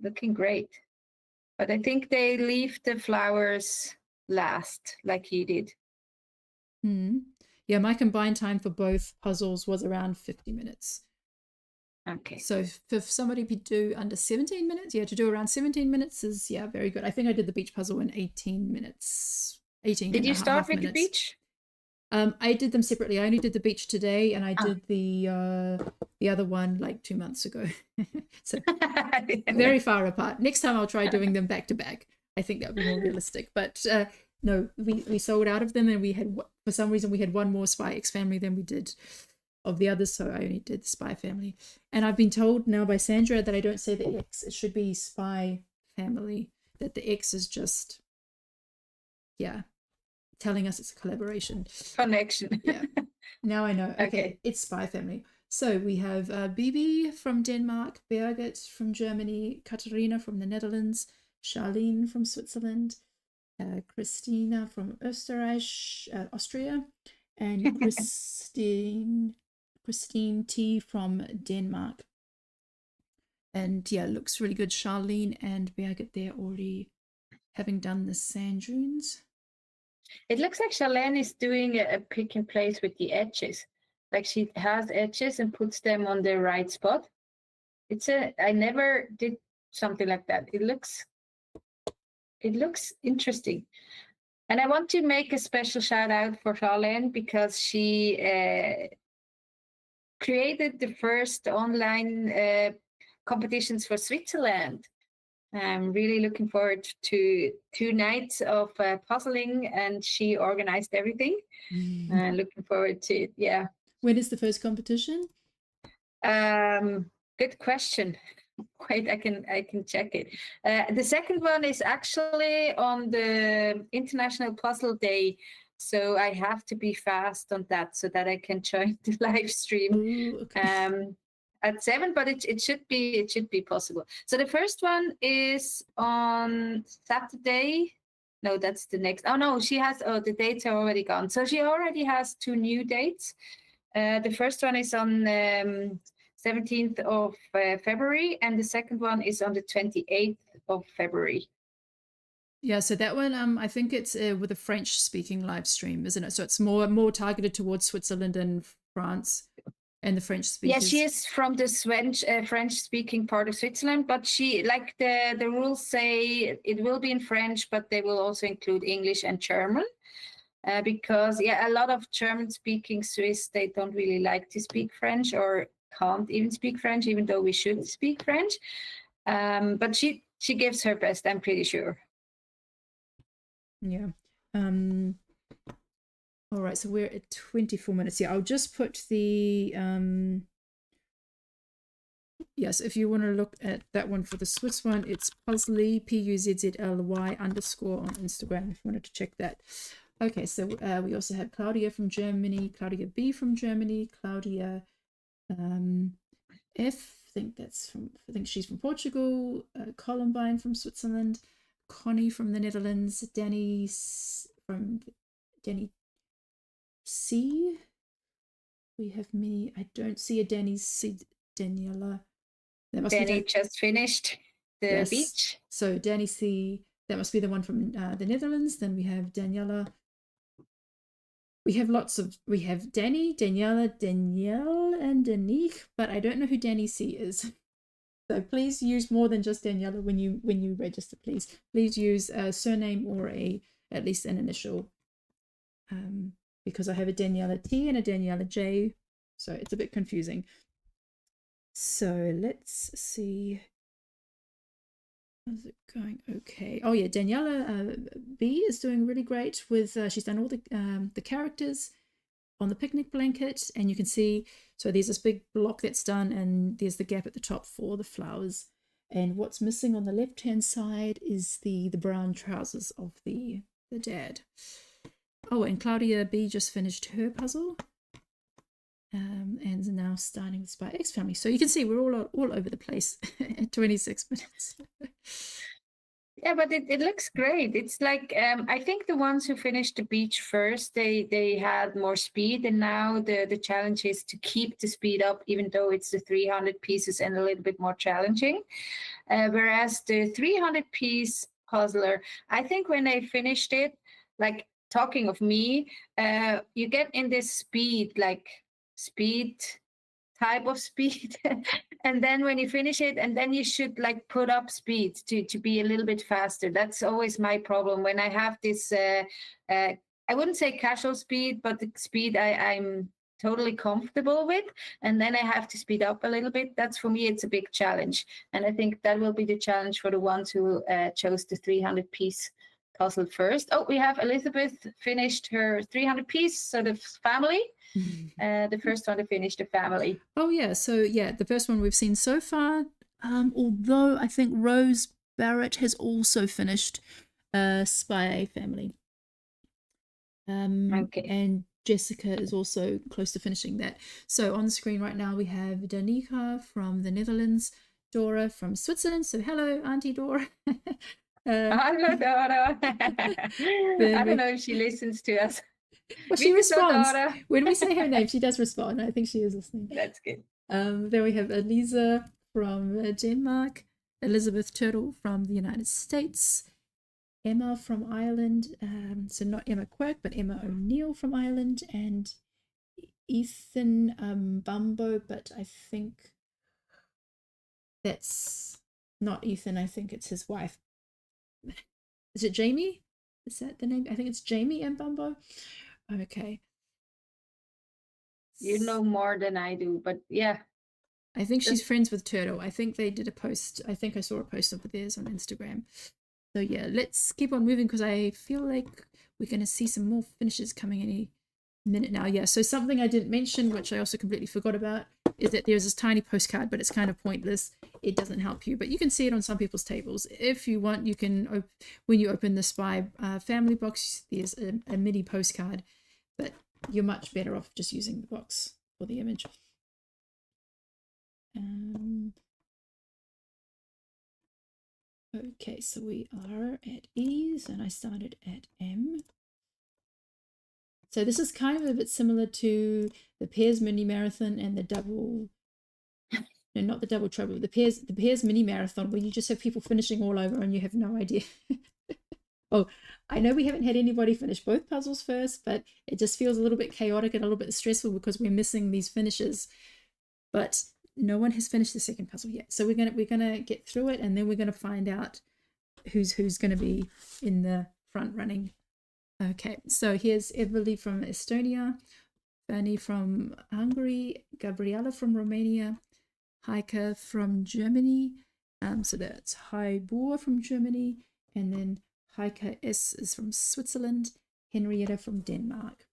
looking great. But I think they leave the flowers last, like you did. Yeah, my combined time for both puzzles was around 50 minutes. Okay. So for somebody to do under 17 minutes, to do around 17 minutes is, very good. I think I did the beach puzzle in 18 minutes. 18 Did you start with minutes. the beach? I did them separately. I only did the beach today, and I did the other one like 2 months ago. So very far apart. Next time I'll try doing them back to back. I think that would be more realistic. But no, we sold out of them, and we had, for some reason, we had one more Spy X Family than we did of the others, so I only did the Spy Family. And I've been told now by Sandra that I don't say the X. It should be Spy Family. That the X is just, telling us it's a collaboration. Connection. Yeah. Now I know. Okay. It's Spy Family. So we have Bibi from Denmark, Birgit from Germany, Katarina from the Netherlands, Charlene from Switzerland, Christina from Austria, and Christine T from Denmark. And yeah, it looks really good. Charlene and Birgit, they're already having done the sand dunes. It looks like Charlene is doing a pick and place with the edges. Like she has edges and puts them on the right spot. I never did something like that. It looks interesting. And I want to make a special shout out for Charlene because she created the first online competitions for Switzerland. I'm really looking forward to 2 nights of puzzling, and she organized everything. Looking forward to it. Yeah. When is the first competition? Good question. Wait, I can check it. The second one is actually on the International Puzzle Day, so I have to be fast on that so that I can join the live stream. Ooh, okay. At 7, but it should be possible. So the first one is on Saturday. No, that's the next. Oh no, she has. Oh, the dates are already gone. So she already has 2 new dates. The first one is on 17th of February, and the second one is on the 28th of February. Yeah, so that one, I think it's with a French-speaking live stream, isn't it? So it's more targeted towards Switzerland and France. And the French speakers. Yeah, she is from the French-speaking part of Switzerland, but she, like the rules say, it will be in French, but they will also include English and German, because a lot of German-speaking Swiss, they don't really like to speak French or can't even speak French, even though we should speak French. But she gives her best, I'm pretty sure. Yeah. All right, so we're at 24 minutes. Yeah, I'll just put the yes, if you want to look at that one for the Swiss one, it's Puzzly, Puzzly _ on Instagram if you wanted to check that. Okay, so we also have Claudia from Germany, Claudia B from Germany, Claudia F, I think she's from Portugal, Columbine from Switzerland, Connie from the Netherlands, Danny C. We have many. I don't see a Danny C. Daniela. Danny just finished the beach. So Danny C. That must be the one from the Netherlands. Then we have Daniela. We have Danny, Daniela, Danielle, and Danique, but I don't know who Danny C. is. So please use more than just Daniela when you register. Please use a surname or at least an initial. Because I have a Daniela T and a Daniela J, so it's a bit confusing. So let's see. How's it going? Okay. Oh yeah, Daniela B is doing really great with. She's done all the characters on the picnic blanket, and you can see. So there's this big block that's done, and there's the gap at the top for the flowers. And what's missing on the left-hand side is the brown trousers of the dad. Oh, and Claudia B just finished her puzzle. And is now starting the Spy X Family. So you can see we're all over the place at 26 minutes. Yeah, but it looks great. It's like I think the ones who finished the beach first, they had more speed, and now the challenge is to keep the speed up, even though it's the 300 pieces and a little bit more challenging. Whereas the 300 piece puzzler, I think when I finished it, like talking of me, you get in this speed, like speed type of speed and then when you finish it and then you should like put up speed to be a little bit faster. That's always my problem when I have this I wouldn't say casual speed, but the speed I'm totally comfortable with, and then I have to speed up a little bit. That's for me, it's a big challenge, and I think that will be the challenge for the ones who chose the 300 piece puzzle first. Oh, we have Elizabeth finished her 300 piece, so the family. The first one to finish, the family. Oh yeah, so yeah, the first one we've seen so far. Although I think Rose Barrett has also finished Spy Family. Okay. And Jessica is also close to finishing that. So on the screen right now we have Danica from the Netherlands, Dora from Switzerland. So hello, Auntie Dora. Hello, Dora. I don't know if she listens to us. Well, she responds. When we say her name, she does respond. I think she is listening. That's good. Then we have Elisa from Denmark, Elizabeth Turtle from the United States, Emma from Ireland, so not Emma Quirk, but Emma O'Neill from Ireland, and Ethan Bumbo, but I think that's not Ethan, I think it's his wife. Is it Jamie? Is that the name? I think it's Jamie and Bumbo. Okay. You know more than I do, but yeah. I think she's friends with Turtle. I think they did a post. I think I saw a post of theirs on Instagram. So yeah, let's keep on moving because I feel like we're going to see some more finishes coming any minute now. Yeah, so something I didn't mention, which I also completely forgot about, is that there's this tiny postcard, but it's kind of pointless. It doesn't help you, but you can see it on some people's tables. If you want, you can, when you open the Spy family box, there's a mini postcard, but you're much better off just using the box for the image. Okay, so we are at E's and I started at M. So this is kind of a bit similar to the Pairs Mini Marathon and the double, no, not the double trouble, the Pairs Mini Marathon, where you just have people finishing all over and you have no idea. Oh, I know we haven't had anybody finish both puzzles first, but it just feels a little bit chaotic and a little bit stressful because we're missing these finishes. But no one has finished the second puzzle yet, so we're gonna get through it, and then we're gonna find out who's gonna be in the front running. Okay, so here's Everly from Estonia, Fanny from Hungary, Gabriela from Romania, Heike from Germany. So that's Haibor from Germany, and then Heike S is from Switzerland, Henrietta from Denmark.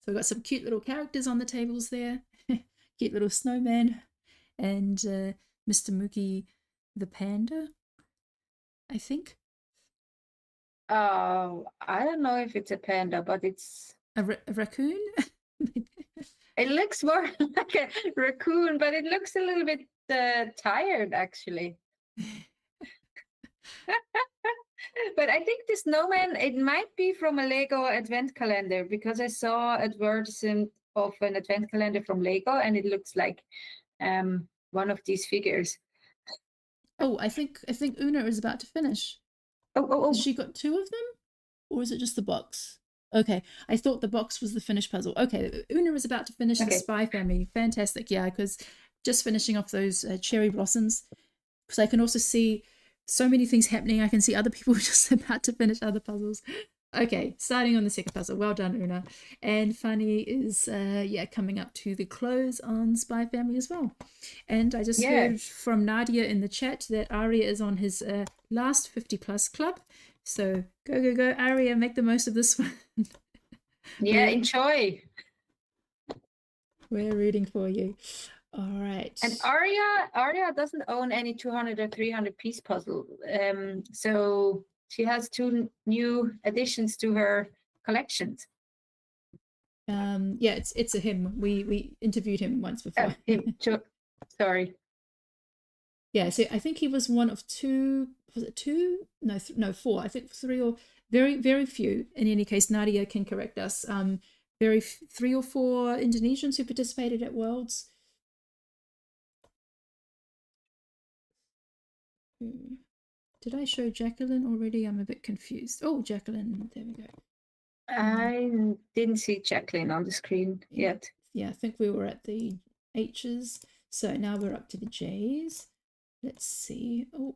So we've got some cute little characters on the tables there. Cute little snowman, and Mr. Mookie the panda, I think. Oh, I don't know if it's a panda, but it's a raccoon. It looks more like a raccoon, but it looks a little bit tired, actually. But I think the snowman, it might be from a Lego advent calendar, because I saw advertisement of an advent calendar from Lego, and it looks like one of these figures. Oh, I think Una is about to finish. Oh. Has she got two of them? Or is it just the box? Okay, I thought the box was the finished puzzle. Okay, Una is about to finish the Spy Family. Fantastic, yeah, because just finishing off those cherry blossoms, because I can also see so many things happening. I can see other people just about to finish other puzzles. Okay, starting on the second puzzle. Well done, Una. And Fanny is, coming up to the close on Spy Family as well. And I just heard from Nadia in the chat that Aria is on his last 50 plus club. So go, Aria, make the most of this one. Yeah, enjoy. We're rooting for you. All right. And Aria doesn't own any 200 or 300 piece puzzle. So she has two new additions to her collections. Yeah, it's a him. We interviewed him once before. Sorry. Yeah, so I think he was one of two. Was it two? No, no, four. I think three or very few. In any case, Nadia can correct us. Three or four Indonesians who participated at Worlds. Did I show Jacqueline already? I'm a bit confused. Oh, Jacqueline, there we go. I didn't see Jacqueline on the screen yet. Yeah, I think we were at the H's. So now we're up to the J's. Let's see. Oh,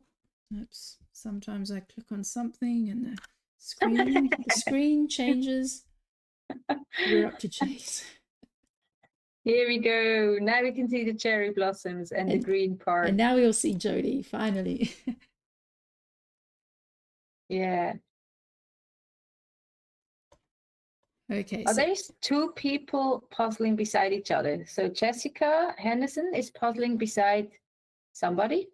oops. Sometimes I click on something and the screen changes. We're up to J's. Here we go. Now we can see the cherry blossoms and the green part. And now we'll see Jody, finally. Yeah. Okay. So there's two people puzzling beside each other. So Jessica Henderson is puzzling beside somebody.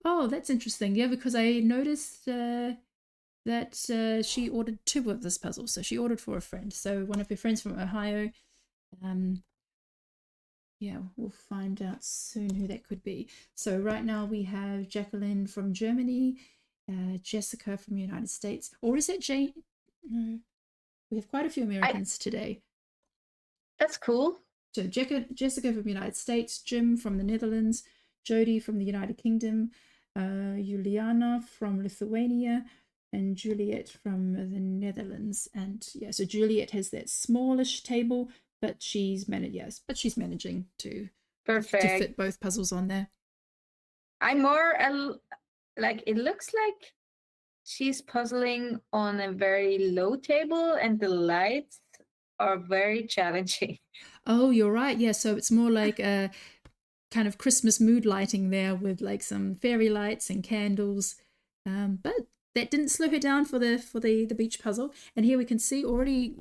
Oh, that's interesting. Yeah, because I noticed that she ordered two of this puzzle. So she ordered for a friend. So one of her friends from Ohio. Yeah, we'll find out soon who that could be. So right now we have Jacqueline from Germany, Jessica from the United States. Or is it Jane? No. We have quite a few Americans today. That's cool. So Jessica from the United States, Jim from the Netherlands, Jody from the United Kingdom, Juliana from Lithuania, and Juliet from the Netherlands. And yeah, so Juliet has that smallish table, but she's managing to fit both puzzles on there. I'm more like, it looks like she's puzzling on a very low table and the lights are very challenging. Oh, you're right. Yeah, so it's more like a kind of Christmas mood lighting there with like some fairy lights and candles. But that didn't slow her down for the beach puzzle. And here we can see already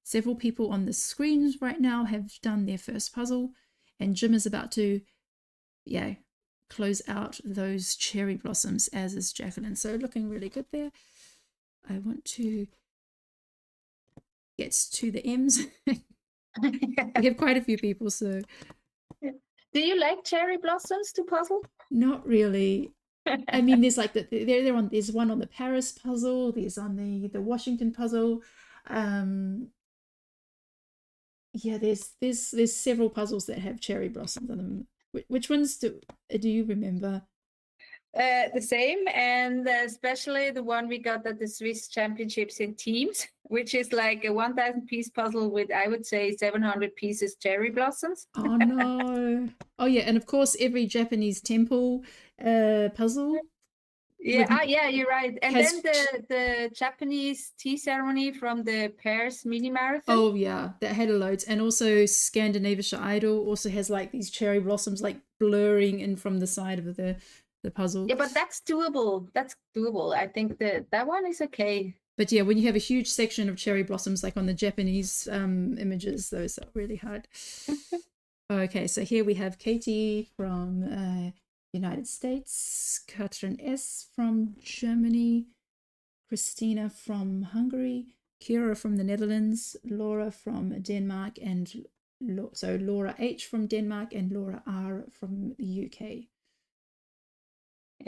several people on the screens right now have done their first puzzle, and Jim is about to close out those cherry blossoms, as is Jacqueline. So looking really good there. I want to get to the M's. We have quite a few people, so. Do you like cherry blossoms to puzzle? Not really. I mean, there's like there's one on the Paris puzzle, there's on the Washington puzzle. Yeah, there's several puzzles that have cherry blossoms on them. Which ones do you remember? The same, and especially the one we got at the Swiss Championships in teams, which is like a 1,000 piece puzzle with, I would say, 700 pieces cherry blossoms. Oh no! Oh yeah, and of course every Japanese temple puzzle. Yeah, you're right. And then the Japanese tea ceremony from the Paris mini marathon. Oh yeah, that had loads. And also Scandinavische Idol also has like these cherry blossoms like blurring in from the side of the puzzle. Yeah, but that's doable. I think that one is okay. But yeah, when you have a huge section of cherry blossoms like on the Japanese images, those are really hard. Okay, so here we have Katie from United States, Katrin S. from Germany, Christina from Hungary, Kira from the Netherlands, Laura from Denmark, and so Laura H. from Denmark and Laura R. from the UK.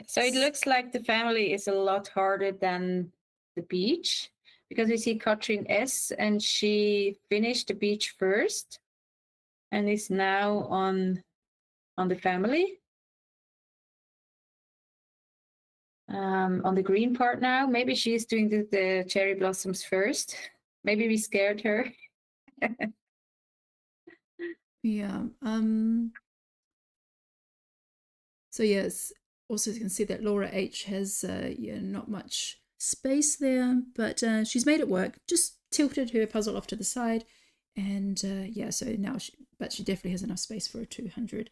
So it looks like the family is a lot harder than the beach, because we see Katrin S. and she finished the beach first and is now on the family. On the green part now. Maybe she's doing the cherry blossoms first. Maybe we scared her. Yeah. So yes, also you can see that Laura H has not much space there, but she's made it work. Just tilted her puzzle off to the side, and so now she definitely has enough space for a 200.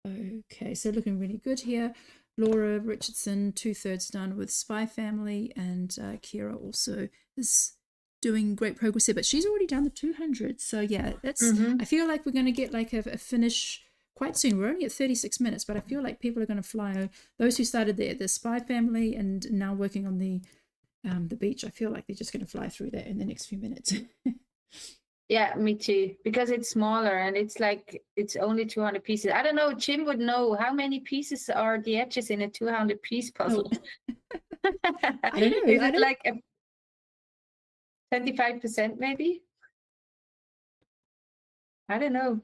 Okay, so looking really good here. Laura Richardson 2/3 done with Spy Family, and Kira also is doing great progress here, but she's already done the 200. So yeah, that's I feel like we're going to get like a finish quite soon. We're only at 36 minutes, but I feel like people are going to fly. Those who started the Spy Family and now working on the the beach. I feel like they're just going to fly through that in the next few minutes. Yeah, me too. Because it's smaller and it's like it's only 200 pieces. I don't know. Jim would know how many pieces are the edges in a 200-piece puzzle. I don't know. Is it like a 25% maybe? I don't know.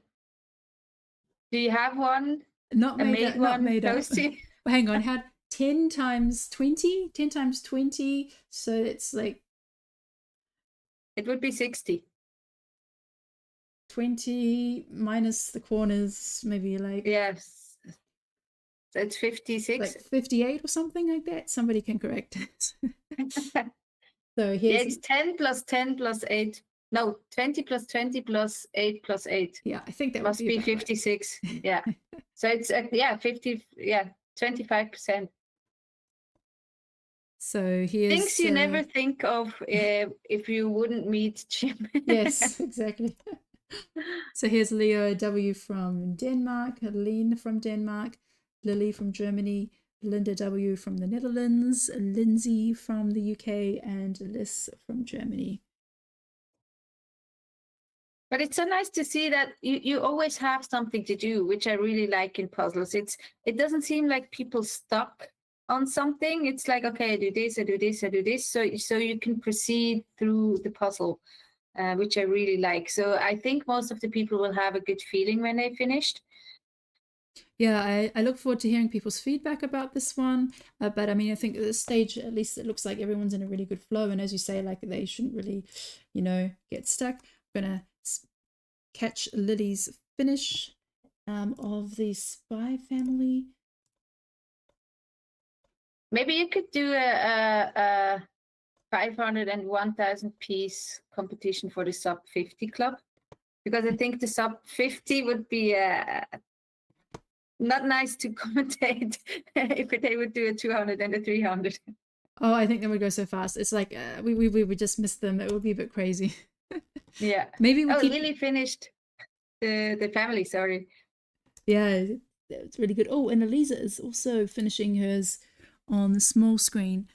Do you have one? Not A made made up. Not one made up. close to? Well, hang on. How 10 times 20? 10 times 20. So it's like It would be 60. 20 minus the corners, maybe like Yes. So it's 56. like 58 or something like that. Somebody can correct it. So Yeah, here's it's 10 plus 10 plus 8. No, 20 plus 20 plus 8 plus 8. yeah, I think that Must would be be about right. 56. Yeah. So it's yeah, 50, yeah, 25%. So here's Things you never think of if you wouldn't meet Jim. yes, exactly. So here's Leo W from Denmark, Helene from Denmark, Lily from Germany, Linda W from the Netherlands, Lindsay from the UK, and Liz from Germany. But it's so nice to see that you always have something to do, which I really like in puzzles. It doesn't seem like people stuck on something. It's like, okay, I do this, I do this, I do this. So you can proceed through the puzzle, which I really like. So I think most of the people will have a good feeling when they finished. Yeah, I look forward to hearing people's feedback about this one. But I mean, I think at this stage, at least it looks like everyone's in a really good flow. And as you say, like they shouldn't really, get stuck. I'm going to catch Lily's finish of the Spy Family. Maybe you could do a 500 and 1,000 piece competition for the sub 50 club, because I think the sub 50 would be not nice to commentate if they would do a 200 and a 300. Oh, I think they would go so fast. It's like we would just miss them. It would be a bit crazy. Yeah. Maybe we keep... Lily finished the family, sorry. Yeah, it's really good. Oh, and Eliza is also finishing hers on the small screen.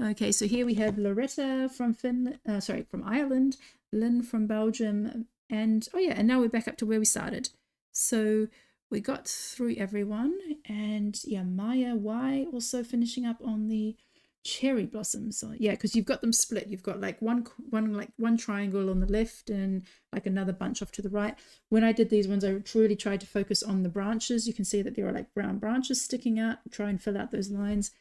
Okay, so here we have Loretta from from Ireland, Lynn from Belgium, and oh yeah, and now we're back up to where we started. So we got through everyone, and yeah, Maya Y also finishing up on the cherry blossoms. So yeah, because you've got them split. You've got like one triangle on the left and like another bunch off to the right. When I did these ones, I really tried to focus on the branches. You can see that there are like brown branches sticking out. Try and fill out those lines,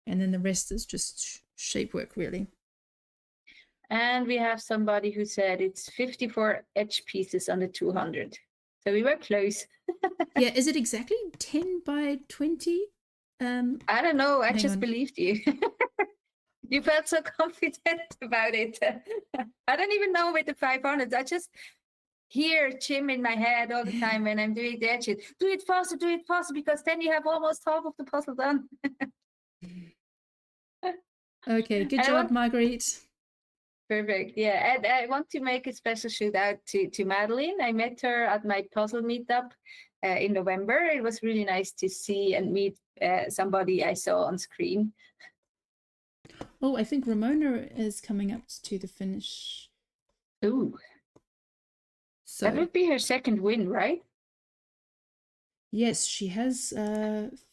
and then the rest is just shape work, really. And we have somebody who said it's 54 edge pieces on the 200. So we were close. Yeah, is it exactly 10 by 20? I don't know. I just believed you. You felt so confident about it. I don't even know with the 500. I just hear Jim in my head all the time when I'm doing the edges. Do it faster, because then you have almost half of the puzzle done. Okay, good job, Marguerite. Perfect. Yeah, and I want to make a special shout out to Madeline. I met her at my puzzle meetup in November. It was really nice to see and meet somebody I saw on screen. Oh, I think Ramona is coming up to the finish. Ooh. So that would be her second win, right? Yes, she has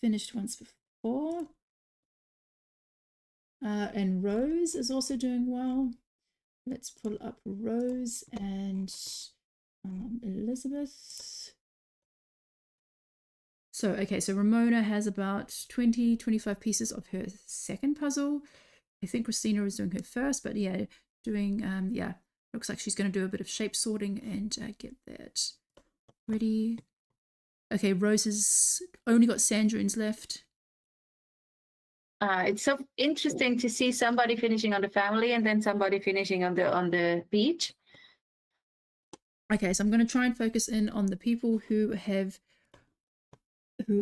finished once before. And Rose is also doing well. Let's pull up Rose and Elizabeth. So, okay, so Ramona has about 25 pieces of her second puzzle. I think Christina is doing her first, but yeah, doing, yeah, looks like she's going to do a bit of shape sorting and get that ready. Okay, Rose has only got sand dunes left. It's so interesting to see somebody finishing on the family and then somebody finishing on the beach. Okay, so I'm going to try and focus in on the people who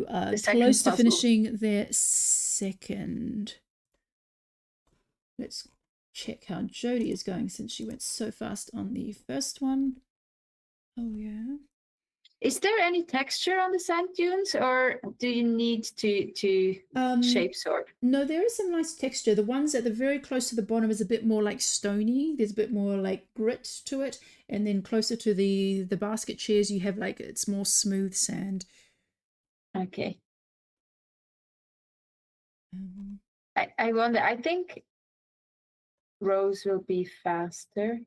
are close to finishing their second. Let's check how Jodie is going since she went so fast on the first one. Oh yeah. Is there any texture on the sand dunes, or do you need to shape sort? No, there is some nice texture. The ones at the very close to the bottom is a bit more like stony. There's a bit more like grit to it, and then closer to the basket chairs, you have like it's more smooth sand. Okay. Um, I wonder. I think Rose will be faster.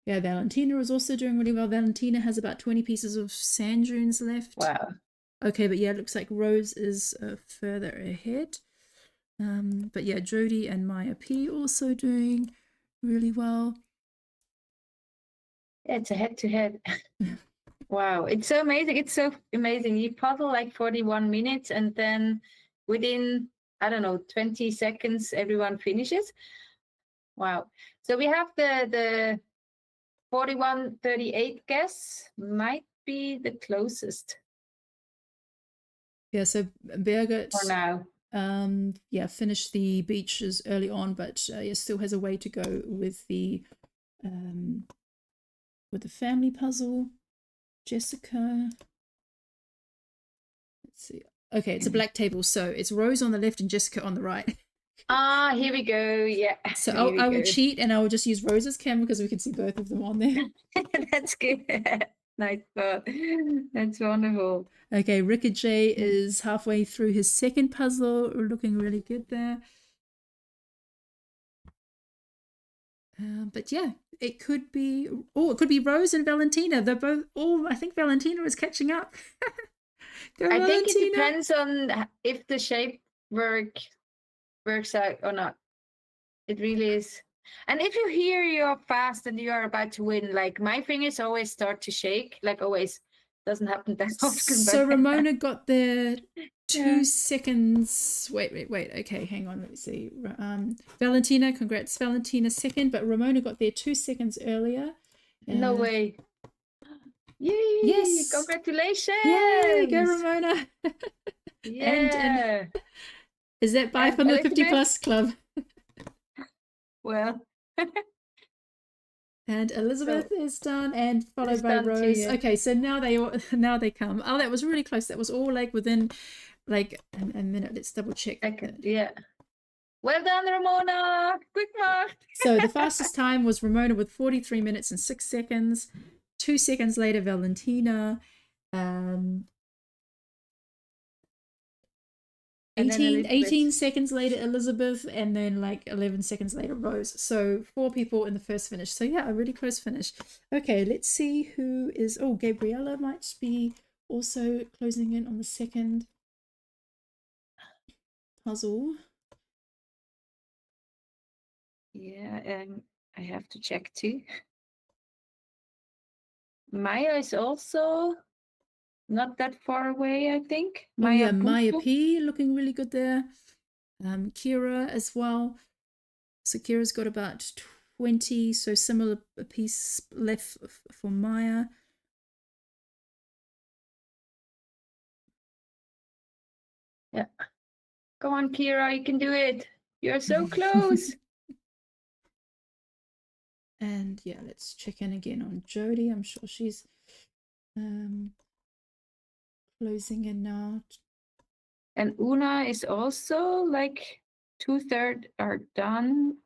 yeah, Valentina is also doing really well. Valentina has about 20 pieces of sand dunes left. Wow. Okay, but yeah, it looks like Rose is further ahead. But yeah, Jody and Maya P also doing really well. Yeah, it's a head-to-head. Wow, it's so amazing. It's so amazing. You puzzle like 41 minutes, and then within, I don't know, 20 seconds, everyone finishes. Wow. So we have the 41:38 guess might be the closest Yeah, so Birgit for now. yeah, finished the beaches early on, but yeah, still has a way to go with the family puzzle. Jessica, let's see. Okay, it's a black table, so it's Rose on the left and Jessica on the right. Ah, here we go. Yeah. So I will cheat and I will just use Rose's camera because we can see both of them on there. That's good. Nice thought. That's wonderful. Okay, Ricky J is halfway through his second puzzle, looking really good there. But yeah, it could be Rose and Valentina. They're both. Oh, I think Valentina is catching up. Go, I Valentina. think it depends on if the shape works out or not. It really is. And if you hear you're fast and you are about to win, like my fingers always start to shake, like always. Doesn't happen that often. So but Ramona got there 2 Yeah. seconds. Wait. Okay, hang on. Let me see. Valentina, congrats, Valentina second, but Ramona got there 2 seconds earlier. No way. Yay! Yes. Congratulations! Yay, go Ramona. Yeah. And is that bye And from the 50 Elizabeth? plus club? Well, And Elizabeth is done, and followed Is by done too, Rose. yeah. Okay, so now they come. Oh, that was really close. That was all like within like a minute. Let's double check. yeah. Well done, Ramona. Quick mark. So the fastest time was Ramona with 43 minutes and 6 seconds. 2 seconds later, Valentina. 18 seconds later, Elizabeth, and then like 11 seconds later, Rose. So 4 people in the first finish. So yeah, a really close finish. Okay, let's see who is. Oh, Gabriella might be also closing in on the second puzzle. Yeah, I have to check too. Maya is also not that far away, I think. Oh yeah, Maya Bufu. P looking really good there. Kira as well. So Kira's got about 20, so similar piece left for Maya. Yeah. Go on, Kira, you can do it. You're so close. And yeah, let's check in again on Jody. I'm sure she's closing in now. And Una is also like 2/3 are done.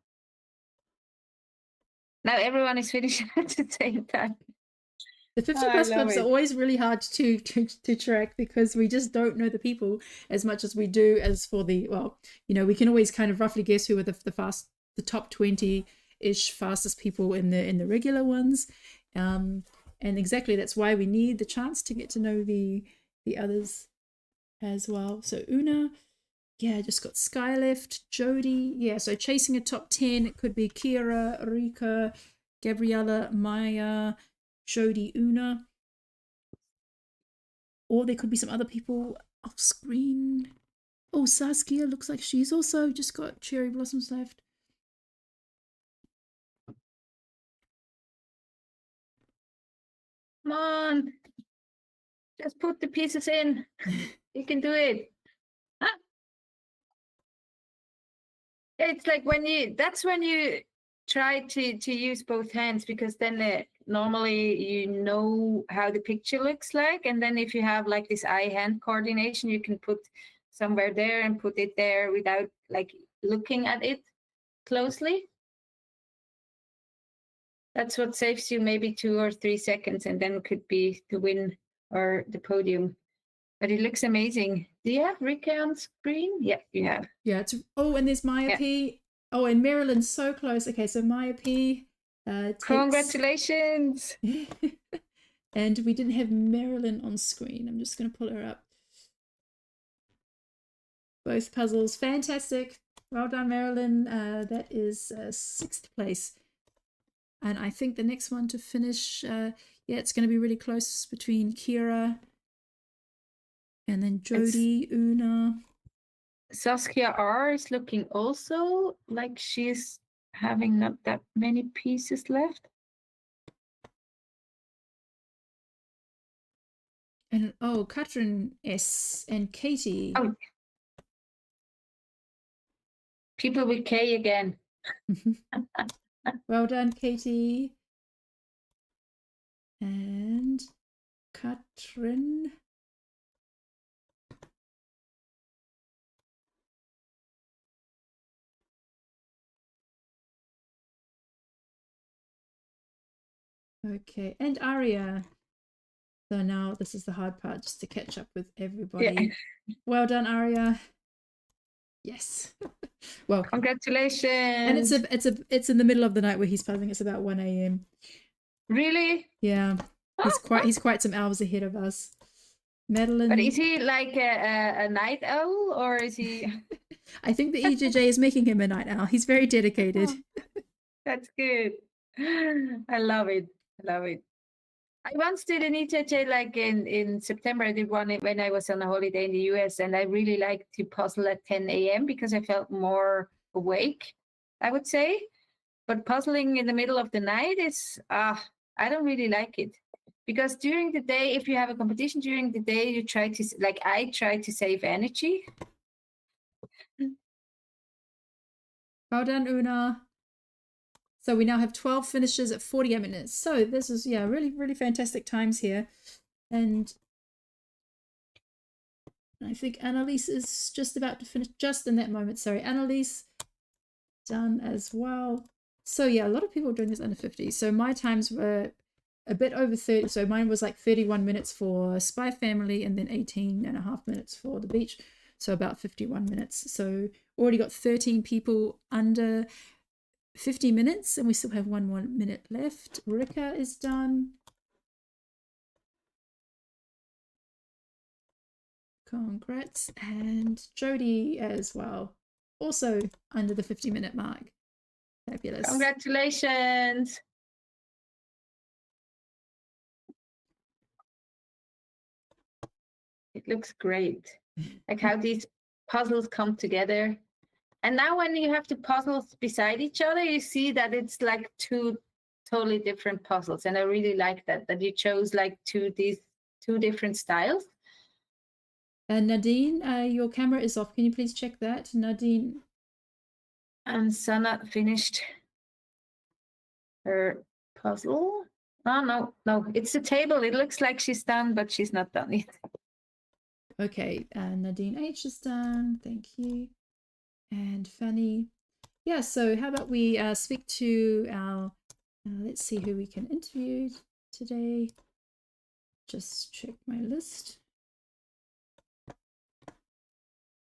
Now everyone is finishing at the same time. The 50 plus clubs are always really hard to track because we just don't know the people as much as we do as for the, well, you know, we can always kind of roughly guess who are the top 20-ish fastest people in the regular ones. And exactly that's why we need the chance to get to know the others as well. So Una, yeah, just got Sky left. Jody, yeah, so chasing a top 10, it could be Kira, Rika, Gabriella, Maya, Jody, Una, or there could be some other people off screen. Oh, Saskia looks like she's also just got cherry blossoms left. Come on, just put the pieces in. You can do it. Huh? It's like that's when you try to use both hands, because then normally you know how the picture looks like, and then if you have like this eye-hand coordination, you can put somewhere there and put it there without like looking at it closely. That's what saves you maybe 2 or 3 seconds, and then could be the win or the podium. But it looks amazing. Do you have Rika on screen? Yeah, you have. Yeah, it's and there's Maya Yeah. P. Oh, and Marilyn's so close. Okay, so Maya P. Takes... Congratulations. And we didn't have Marilyn on screen. I'm just going to pull her up. Both puzzles, fantastic. Well done, Marilyn. That is 6th place. And I think the next one to finish, yeah, it's going to be really close between Kira and then Jody, Una. Saskia R is looking also like she's having not that many pieces left. And Katrin S and Katie. Oh. People with K again. Well done, Katie. And Katrin. Okay, and Aria. So now this is the hard part, just to catch up with everybody. Yeah. Well done, Aria. Yes. Well, congratulations. And it's in the middle of the night where he's puzzling. It's about 1 a.m. Really? Yeah. He's quite some hours ahead of us. Madeline. But is he like a night owl, or is he? I think the EJJ is making him a night owl. He's very dedicated. Oh, that's good. I love it. I love it. I once did an EJJ like in September. I did one when I was on a holiday in the US, and I really liked to puzzle at 10 a.m. because I felt more awake, I would say. But puzzling in the middle of the night is, I don't really like it. Because during the day, if you have a competition during the day, you try to, like I try to save energy. Well done, Una. So we now have 12 finishes at 48 minutes. So this is, yeah, really, really fantastic times here. And I think Annalise is just about to finish, just in that moment. Sorry, Annalise done as well. So yeah, a lot of people are doing this under 50. So my times were a bit over 30. So mine was like 31 minutes for Spy Family and then 18.5 minutes for the beach. So about 51 minutes. So already got 13 people under 50 minutes, and we still have 1 more minute left. Rika is done. Congrats. And Jody as well. Also under the 50-minute mark. Fabulous. Congratulations. It looks great. Like how these puzzles come together. And now when you have the puzzles beside each other, you see that it's like 2 totally different puzzles. And I really like that you chose like these two different styles. Nadine, your camera is off. Can you please check that? Nadine. And Sana finished her puzzle. Oh, no, it's a table. It looks like she's done, but she's not done yet. Okay, Nadine H is done. Thank you. And Fanny. Yeah, so how about we speak to our, let's see who we can interview today. Just check my list.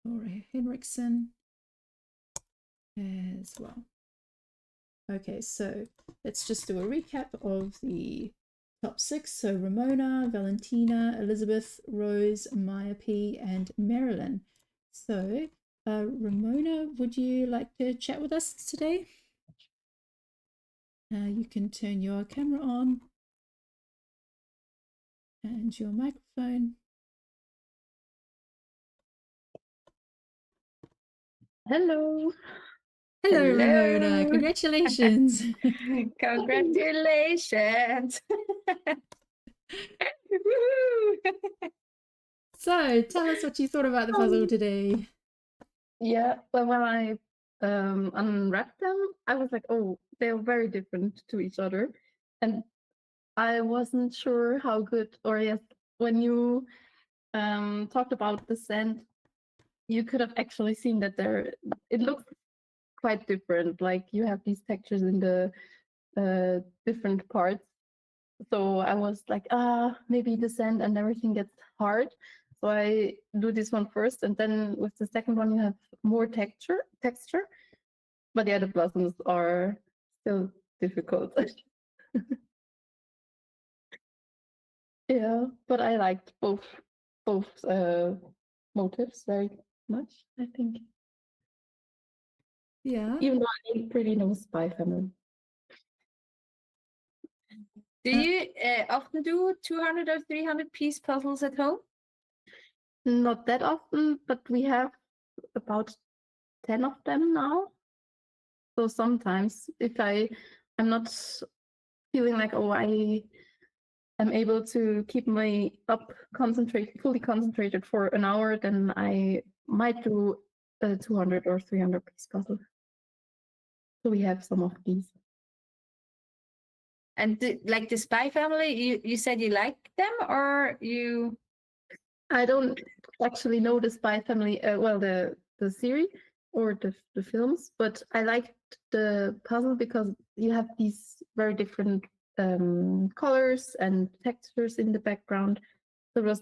Laura Henriksen as well. Okay, so let's just do a recap of the top 6. So Ramona, Valentina, Elizabeth, Rose, Maya P, and Marilyn. So Ramona, would you like to chat with us today? You can turn your camera on and your microphone. Hello. Hello, Ramona. Congratulations. Congratulations. So tell us what you thought about the puzzle today. Yeah, well, when I unwrapped them, I was like, oh, they're very different to each other. And I wasn't sure how good, or yes, when you talked about the sand, you could have actually seen that it looks quite different. Like you have these textures in the different parts. So I was like, maybe the sand and everything gets hard. So I do this one first, and then with the second one, you have more texture. But yeah, the blossoms are still difficult. Yeah, but I liked both motives very much, I think. Yeah. Even though I didn't really know Spy Family. Do you often do 200 or 300 piece puzzles at home? Not that often, but we have about 10 of them now. So sometimes if I'm not feeling like, oh, I am able to keep my fully concentrated for an hour, then I might do a 200 or 300 piece puzzle. So we have some of these. And like the Spy Family, you said you like them, or you? I don't actually know the Spy Family, well, the series or the films, but I liked the puzzle because you have these very different colors and textures in the background. So it was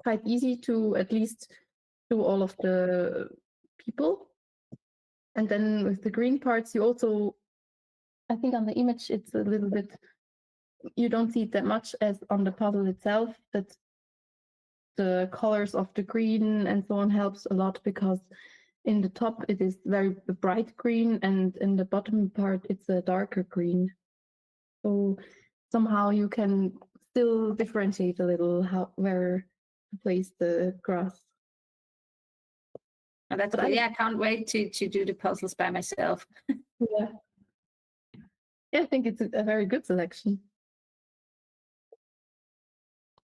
quite easy to at least do all of the people. And then with the green parts, you also, I think on the image, it's a little bit, you don't see it that much as on the puzzle itself, that the colors of the green and so on helps a lot, because in the top it is very bright green and in the bottom part it's a darker green. So somehow you can still differentiate a little where to place the grass. Oh, that's But cool. Yeah, I can't wait to do the puzzles by myself. Yeah, I think it's a very good selection.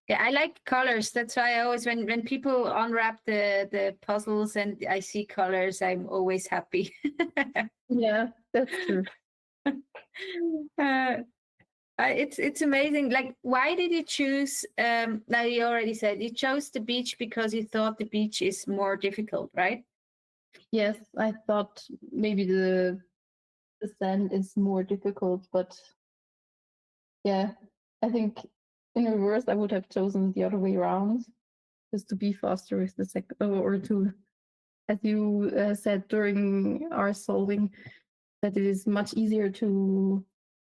Yeah, I like colors. That's why I always, when people unwrap the puzzles and I see colors, I'm always happy. Yeah, that's true. It's amazing. Like, why did you choose? Now you already said you chose the beach because you thought the beach is more difficult, right? Yes, I thought maybe the sand is more difficult, but yeah, I think in reverse I would have chosen the other way around, just to be faster with the second, or to, as you said during our solving, that it is much easier to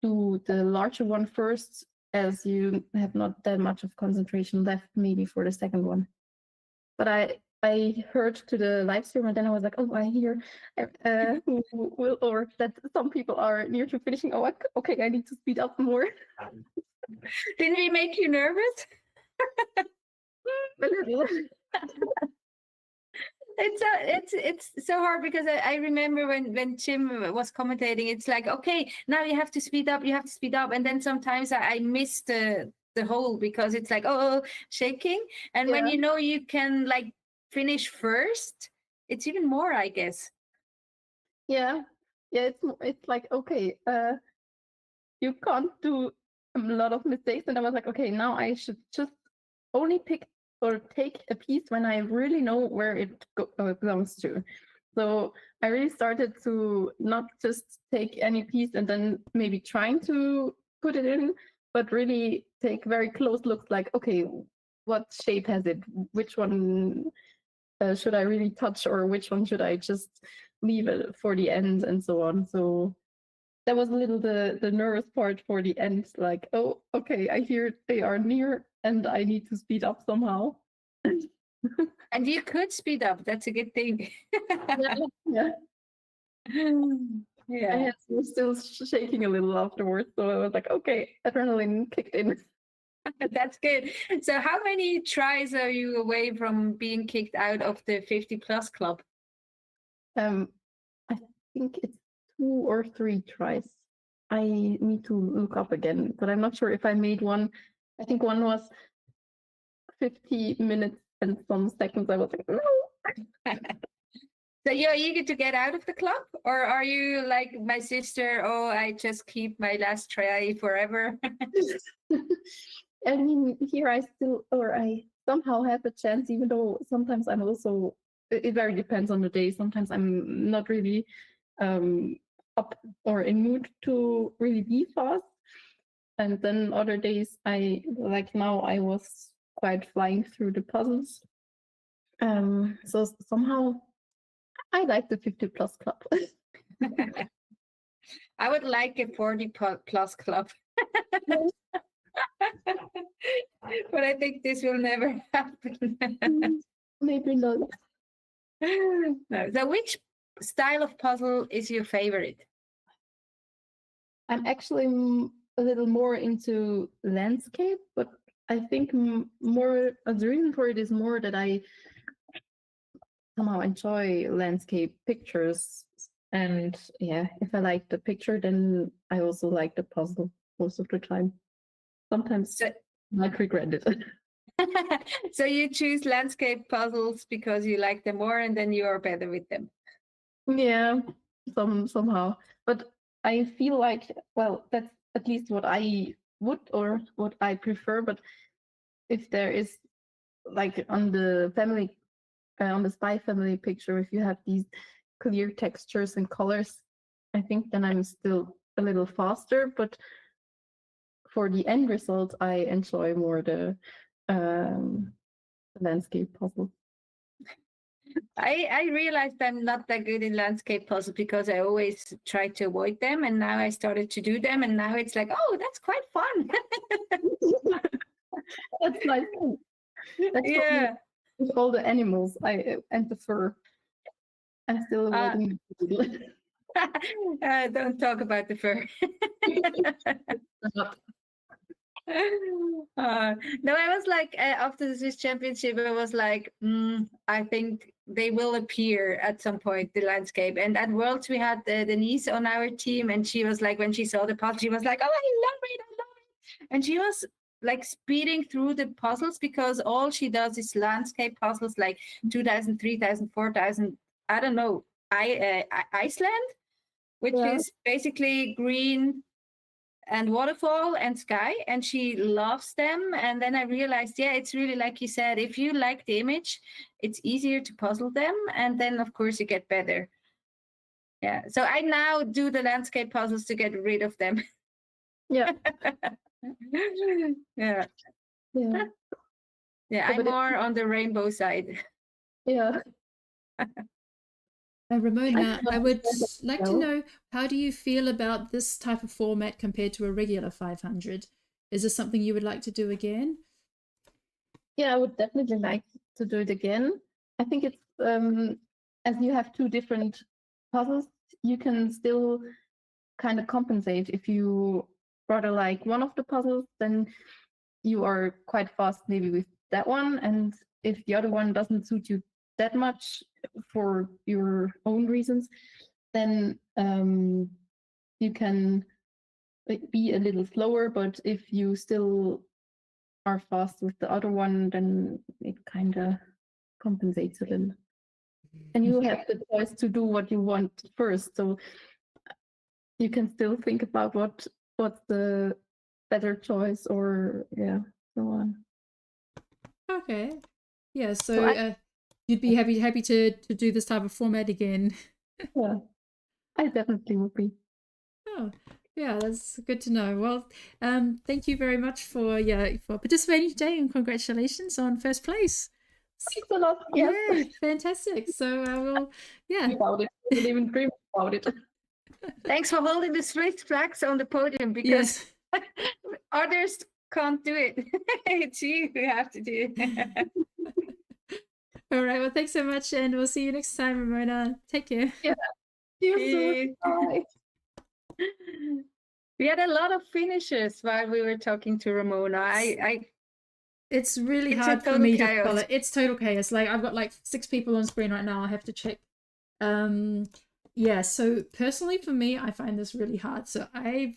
do the larger one first, as you have not that much of concentration left maybe for the second one. But I heard to the live stream, and then I was like, oh, I hear who will, or that some people are near to finishing. Oh, okay, I need to speed up more. Didn't we make you nervous? A little. It's so hard because I remember when Tim was commentating, it's like, okay, now you have to speed up, and then sometimes I miss the whole, because it's like, oh, shaking, and when Yeah. you know you can like finish first, it's even more, I guess. Yeah, it's like, okay, you can't do a lot of mistakes, and I was like, okay, now I should just only pick or take a piece when I really know where it belongs to. So I really started to not just take any piece and then maybe trying to put it in, but really take very close looks, like, okay, what shape has it? Which one should I really touch, or which one should I just leave it for the end, and so on. So that was a little the nervous part for the end, like, oh, okay, I hear they are near and I need to speed up somehow. And you could speed up, that's a good thing. Yeah. Yeah. My hands were still shaking a little afterwards, so I was like, okay, adrenaline kicked in. That's good. So how many tries are you away from being kicked out of the 50+ club? I think it's 2 or 3 tries. I need to look up again, but I'm not sure if I made one. I think one was 50 minutes and some seconds. I was like, no. So you're eager to get out of the club, or are you like my sister? Oh, I just keep my last try forever. I mean, here I still, or I somehow have a chance, even though sometimes I'm also, it very depends on the day. Sometimes I'm not really up or in mood to really be fast. And then other days, like now, I was quite flying through the puzzles. So somehow I like the 50 plus club. I would like a 40 plus club. But I think this will never happen. Maybe not. No. So which style of puzzle is your favorite? I'm actually a little more into landscape, but I think more the reason for it is more that I somehow enjoy landscape pictures. And yeah, if I like the picture, then I also like the puzzle most of the time. Sometimes I might regret it. So you choose landscape puzzles because you like them more and then you are better with them. Yeah, somehow. But I feel like, well, that's at least what I would or what I prefer. But if there is like on the family, on the spy family picture, if you have these clear textures and colors, I think then I'm still a little faster. But for the end result, I enjoy more the landscape puzzle. I realized I'm not that good in landscape puzzles because I always try to avoid them, and now I started to do them, and now it's like, oh, that's quite fun. That's nice. That's Yeah. with all the animals and the fur. I'm still avoiding the don't talk about the fur. No, I was like, after the Swiss Championship, I was like, I think they will appear at some point, the landscape. And at Worlds, we had Denise on our team, and she was like, when she saw the puzzle, she was like, oh, I love it, I love it. And she was like speeding through the puzzles because all she does is landscape puzzles, like 2,000, 3,000, 4,000, I don't know, Iceland, which is basically green and waterfall and sky, and she loves them. And then I realized, yeah, it's really like you said, if you like the image, it's easier to puzzle them, and then of course you get better. Yeah, so I now do the landscape puzzles to get rid of them. Yeah. Yeah, I'm more on the rainbow side. Yeah. Ramona, I would like to know, how do you feel about this type of format compared to a regular 500? Is this something you would like to do again? Yeah, I would definitely like to do it again. I think it's, as you have two different puzzles, you can still kind of compensate. If you rather like one of the puzzles, then you are quite fast maybe with that one. And if the other one doesn't suit you that much for your own reasons, then you can be a little slower. But if you still are fast with the other one, then it kind of compensates a little. And you have the choice to do what you want first, so you can still think about what's the better choice, or so on. Okay, yeah. So you'd be happy to do this type of format again. Yeah, I definitely would be. Oh, yeah, that's good to know. Well, thank you very much for participating today, and congratulations on first place. Thanks a lot. Yes. Yeah, fantastic. So I will, About it. I didn't even dream about it. Thanks for holding the Swiss flags on the podium, because others can't do it. It's you who have to do it. All right. Well, thanks so much, and we'll see you next time, Ramona. Take care. Yeah. See you soon. Bye. We had a lot of finishes while we were talking to Ramona. It's really hard for me to follow. It's total chaos. Like, I've got like 6 people on screen right now. I have to check. Yeah. So personally, for me, I find this really hard. So I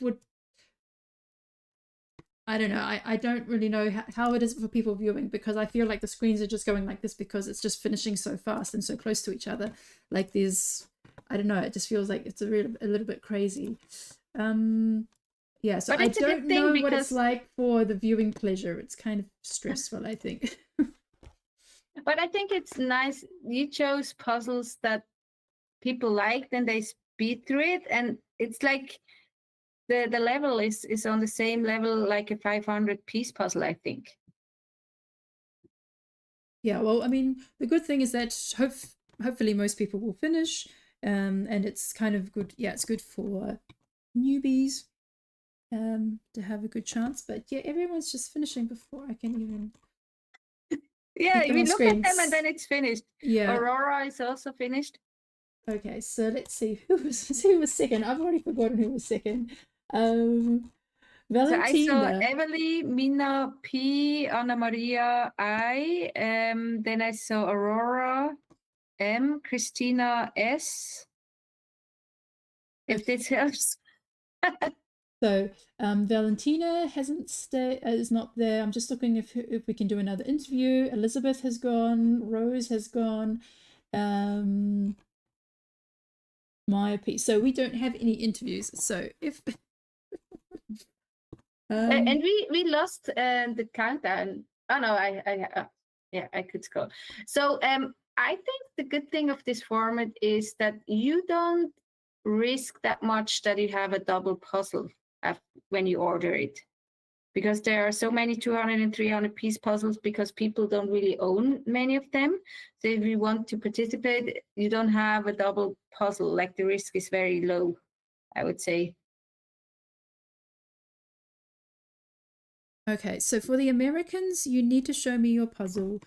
I don't know. I don't really know how it is for people viewing, because I feel like the screens are just going like this because it's just finishing so fast and so close to each other. Like there's, I don't know. It just feels like it's a little bit crazy. Yeah. So But I it's a good don't thing know what it's because- like for the viewing pleasure. It's kind of stressful, I think. But I think it's nice you chose puzzles that people liked and they speed through it, and it's like the level is on the same level like a 500 piece puzzle, I think. Yeah, well, I mean, the good thing is that hopefully most people will finish, and it's kind of good. Yeah, it's good for newbies, to have a good chance. But yeah, everyone's just finishing before I can even. Yeah, Get them we on look at them screens. and then it's finished. Yeah. Aurora is also finished. Okay, so let's see who was second. I've already forgotten who was second. So I saw Valentina. Emily, Mina P, Anna Maria I, then I saw Aurora M, Christina S. If this helps. So Valentina is not there. I'm just looking if we can do another interview. Elizabeth has gone. Rose has gone. Maya P. So we don't have any interviews. So if And we lost the countdown. Oh no, yeah, I could scroll. So I think the good thing of this format is that you don't risk that much that you have a double puzzle when you order it, because there are so many 200 and 300 piece puzzles because people don't really own many of them. So if you want to participate, you don't have a double puzzle. Like the risk is very low, I would say. Okay, so for the Americans, you need to show me your puzzle.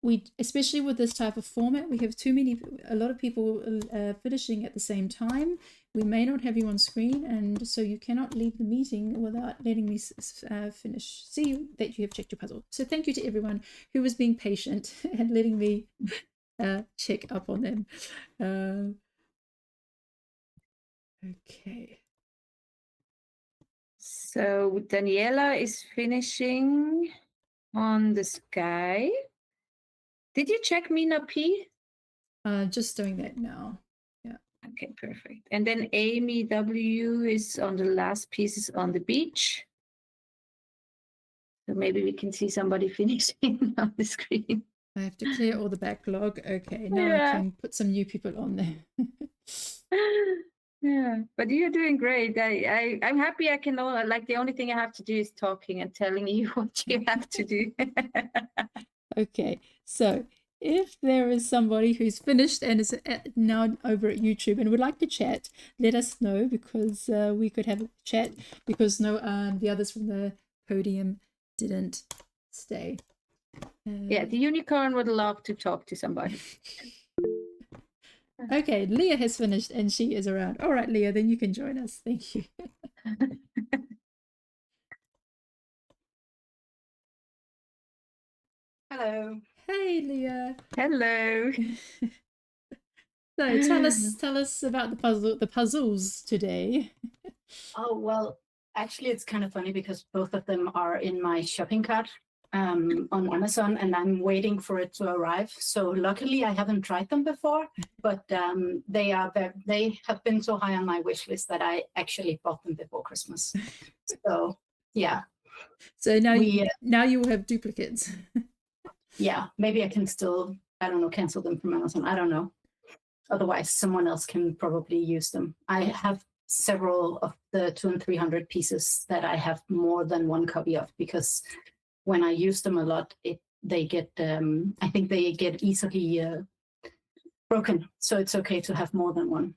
We, especially with this type of format, we have a lot of people finishing at the same time. We may not have you on screen, and so you cannot leave the meeting without letting me finish. See that you have checked your puzzle. So thank you to everyone who was being patient and letting me check up on them. Okay. So Daniela is finishing on the sky. Did you check Mina P? Just doing that now. Yeah. Okay, perfect. And then Amy W is on the last pieces on the beach. So maybe we can see somebody finishing on the screen. I have to clear all the backlog. Okay, now I can put some new people on there. Yeah, but you're doing great. I'm happy I can know, like the only thing I have to do is talking and telling you what you have to do. Okay, so if there is somebody who's finished and is now over at YouTube and would like to chat, let us know, because we could have a chat, because the others from the podium didn't stay. Yeah, the unicorn would love to talk to somebody. Okay, Leah has finished and she is around. All right, Leah, then you can join us. Thank you. Hello. Hey, Leah. Hello. So tell us about the puzzles today. Oh, well, actually, it's kind of funny because both of them are in my shopping cart on Amazon, and I'm waiting for it to arrive. So luckily, I haven't tried them before, but they have been so high on my wish list that I actually bought them before Christmas. So yeah. So now you will have duplicates. Yeah, maybe I can still, I don't know, cancel them from Amazon. I don't know. Otherwise, someone else can probably use them. I have several of the 200 and 300 pieces that I have more than one copy of, because when I use them a lot, they get, I think they get easily broken. So it's okay to have more than one.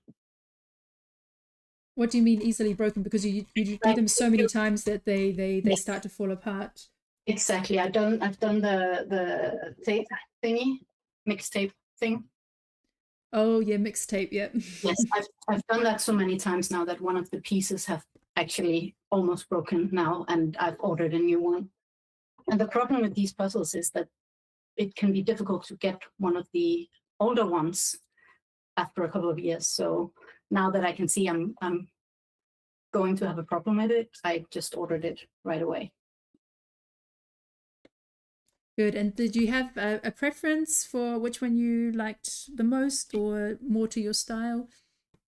What do you mean easily broken? Because you do them so many times that they Yes. start to fall apart. Exactly. I've done the tape thingy, mixtape thing. Oh yeah, mixtape. Yeah. Yes, I've done that so many times now that one of the pieces have actually almost broken now, and I've ordered a new one. And the problem with these puzzles is that it can be difficult to get one of the older ones after a couple of years. So now that I can see I'm going to have a problem with it, I just ordered it right away. Good. And did you have a preference for which one you liked the most, or more to your style?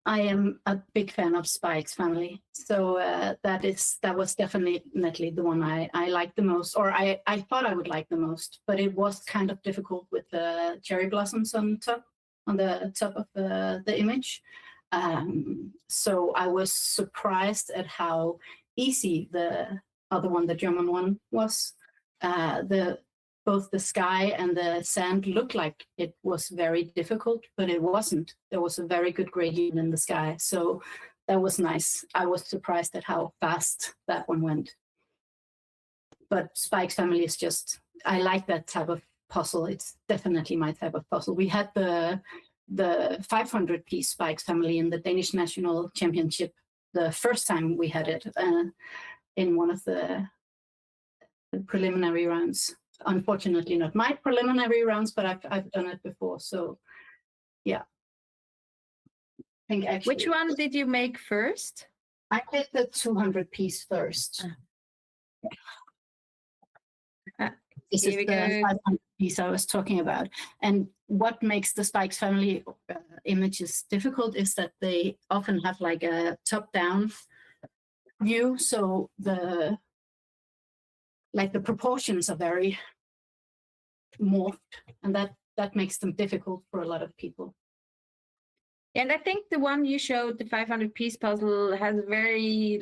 I am a big fan of Spike's family, so that was definitely the one I liked the most, or I thought I would like the most, but it was kind of difficult with the cherry blossoms on the top of the image. So I was surprised at how easy the other one, the German one, was. Both the sky and the sand looked like it was very difficult, but it wasn't. There was a very good gradient in the sky, so that was nice. I was surprised at how fast that one went. But Spike's family is just, I like that type of puzzle. It's definitely my type of puzzle. We had the 500-piece Spike's family in the Danish National Championship the first time we had it in one of the preliminary rounds. Unfortunately, not my preliminary rounds, but I've done it before. So, yeah. I think actually, Which one did you make first? I did the 200-piece first. This is the 500-piece I was talking about. And what makes the Spike's family images difficult is that they often have like a top-down view. So the proportions are very morphed, and that makes them difficult for a lot of people. And I think the one you showed, the 500-piece puzzle, has very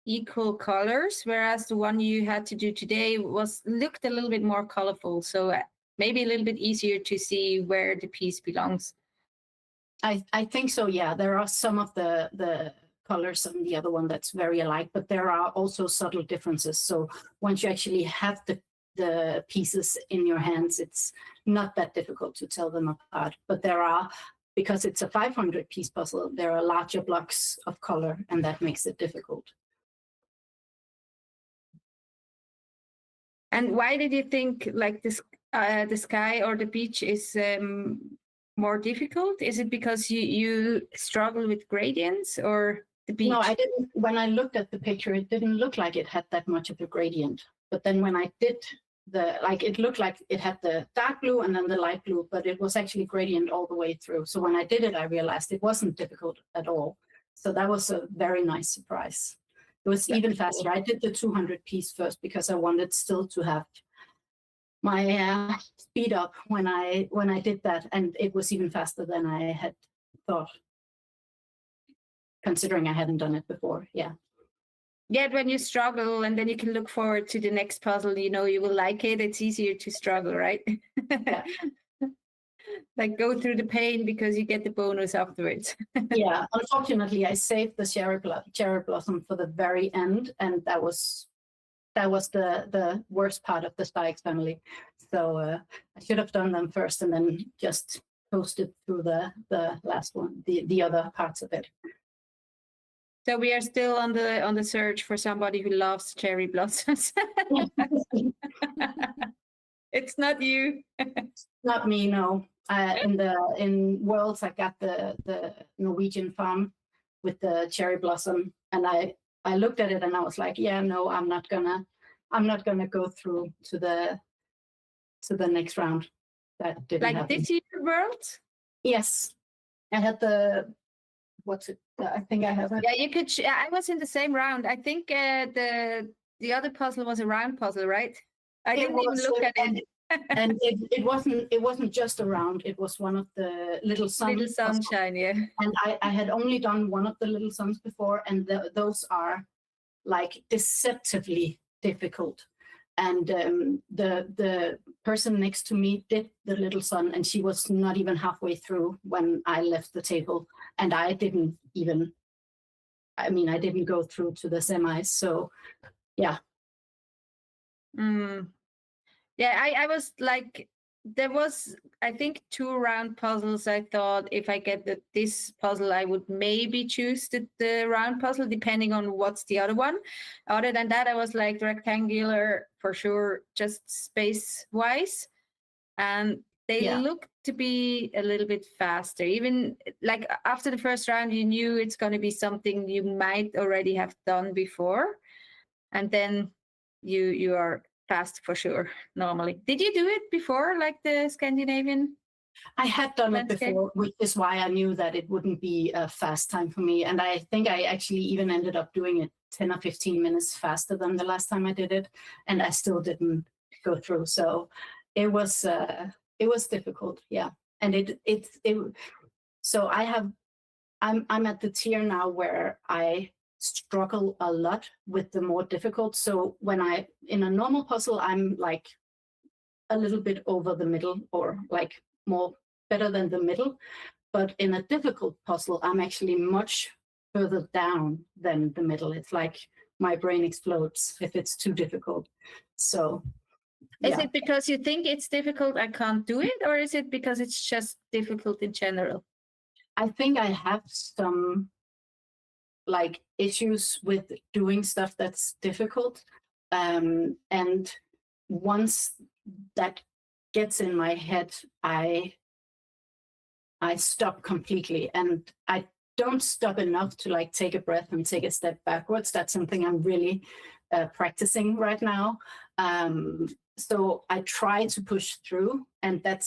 equal colors, whereas the one you had to do today looked a little bit more colorful. So maybe a little bit easier to see where the piece belongs. I think so. Yeah, there are some of the colors on the other one that's very alike, but there are also subtle differences. So once you actually have the pieces in your hands, it's not that difficult to tell them apart. But there are, because it's a 500-piece puzzle, there are larger blocks of color, and that makes it difficult. And why did you think this, the sky or the beach is more difficult? Is it because you struggle with gradients, or the beach? No, I didn't. When I looked at the picture, it didn't look like it had that much of a gradient. But then when I did it looked like it had the dark blue and then the light blue, but it was actually gradient all the way through. So when I did it, I realized it wasn't difficult at all. So that was a very nice surprise. It was even faster. I did the 200-piece first because I wanted still to have my speed up when I did that, and it was even faster than I had thought, considering I hadn't done it before. Yeah. Yeah, when you struggle and then you can look forward to the next puzzle, you will like it. It's easier to struggle, right? Yeah. Go through the pain because you get the bonus afterwards. Yeah, unfortunately, I saved the cherry blossom for the very end, and that was the worst part of the Spike's family. So I should have done them first and then just coasted through the last one, the other parts of it. So we are still on the search for somebody who loves cherry blossoms. It's not you. Not me, no. In Worlds, I got the Norwegian farm with the cherry blossom, and I looked at it and I was like, yeah, no, I'm not gonna go through to the next round. That didn't happen. This year Worlds? Yes, I had the. What's it? I think I have it. Yeah, you could. I was in the same round. I think the other puzzle was a round puzzle, right? I didn't even look at it. And it wasn't just a round. It was one of the little suns. Little sunshine, yeah. And I had only done one of the little suns before, and those are deceptively difficult. And the person next to me did the little sun, and she was not even halfway through when I left the table, and I didn't go through to the semis. So, yeah. Yeah, I was there was, I think, 2 round puzzles. I thought if I get this puzzle, I would maybe choose the round puzzle, depending on what's the other one. Other than that, I was rectangular for sure, just space-wise. And they looked to be a little bit faster. Even like after the first round, you knew it's going to be something you might already have done before, and then you are fast for sure normally. Did you do it before, like the Scandinavian? I had done it landscape? before, which is why I knew that it wouldn't be a fast time for me. And I think I actually even ended up doing it 10 or 15 minutes faster than the last time I did it, and I still didn't go through. So it was difficult, yeah. And so I'm at the tier now where I struggle a lot with the more difficult. So when in a normal puzzle, I'm like a little bit over the middle, or like more better than the middle. But in a difficult puzzle, I'm actually much further down than the middle. It's like my brain explodes if it's too difficult. So Is it because you think it's difficult, I can't do it, or is it because it's just difficult in general? I think I have some like issues with doing stuff that's difficult. And once that gets in my head, I stop completely, and I don't stop enough to like take a breath and take a step backwards. That's something I'm really practicing right now. So I try to push through, and that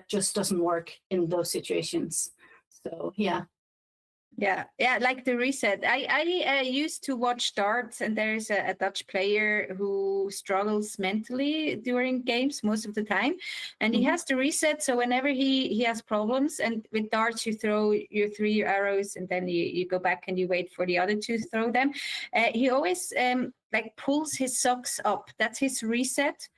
just doesn't work in those situations. So yeah. Yeah, like the reset. I used to watch darts, and there's a Dutch player who struggles mentally during games most of the time, and he has to reset. So whenever he has problems, and with darts you throw your 3 arrows, and then you go back and you wait for the other to throw them. He always like pulls his socks up. That's his reset.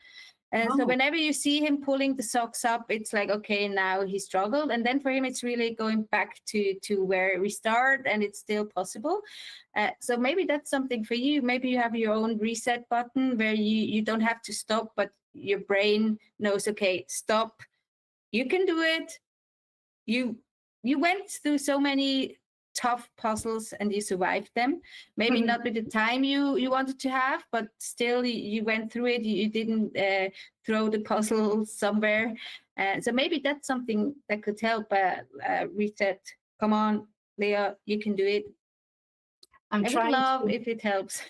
So whenever you see him pulling the socks up, it's like, okay, now he struggled. And then for him, it's really going back to where we start, and it's still possible. So maybe that's something for you. Maybe you have your own reset button where you don't have to stop, but your brain knows, okay, stop. You can do it. You went through so many tough puzzles and you survived them. Maybe not with the time you wanted to have, but still you went through it. You didn't throw the puzzle somewhere. So maybe that's something that could help reset. Come on, Leah, you can do it. I would love if it helps.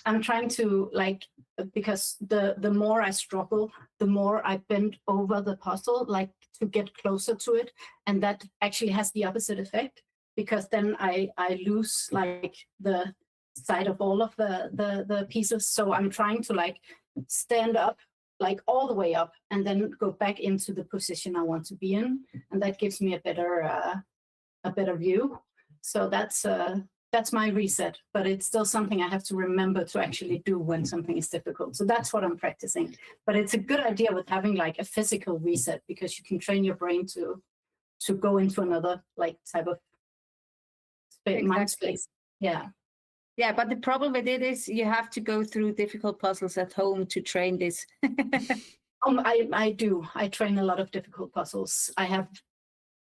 I'm trying to like, because the more I struggle, the more I bend over the puzzle, like to get closer to it. And that actually has the opposite effect, because then I lose like the sight of all of the pieces. So I'm trying to like stand up, like all the way up, and then go back into the position I want to be in, and that gives me a better view. So that's my reset, but it's still something I have to remember to actually do when something is difficult. So that's what I'm practicing. But it's a good idea with having like a physical reset, because you can train your brain to go into another like type of mind space. Yeah. Yeah, but the problem with it is you have to go through difficult puzzles at home to train this. I do. I train a lot of difficult puzzles. I have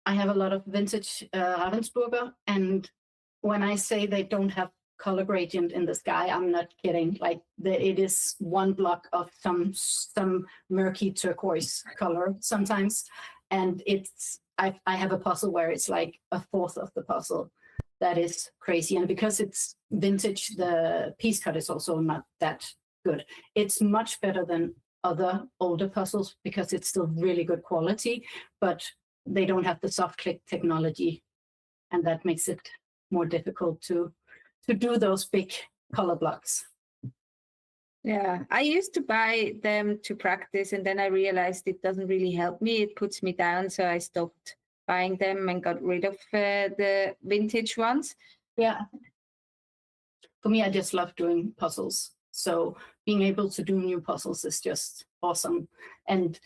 a lot of vintage Ravensburger, and when I say they don't have color gradient in the sky, I'm not kidding. Like it is one block of some murky turquoise color sometimes, and I have a puzzle where it's like a fourth of the puzzle. That is crazy. And because it's vintage, the piece cut is also not that good. It's much better than other older puzzles because it's still really good quality, but they don't have the soft click technology, and that makes it more difficult to do those big color blocks. Yeah, I used to buy them to practice, and then I realized it doesn't really help me. It puts me down, so I stopped buying them and got rid of the vintage ones. Yeah. For me, I just love doing puzzles. So being able to do new puzzles is just awesome. And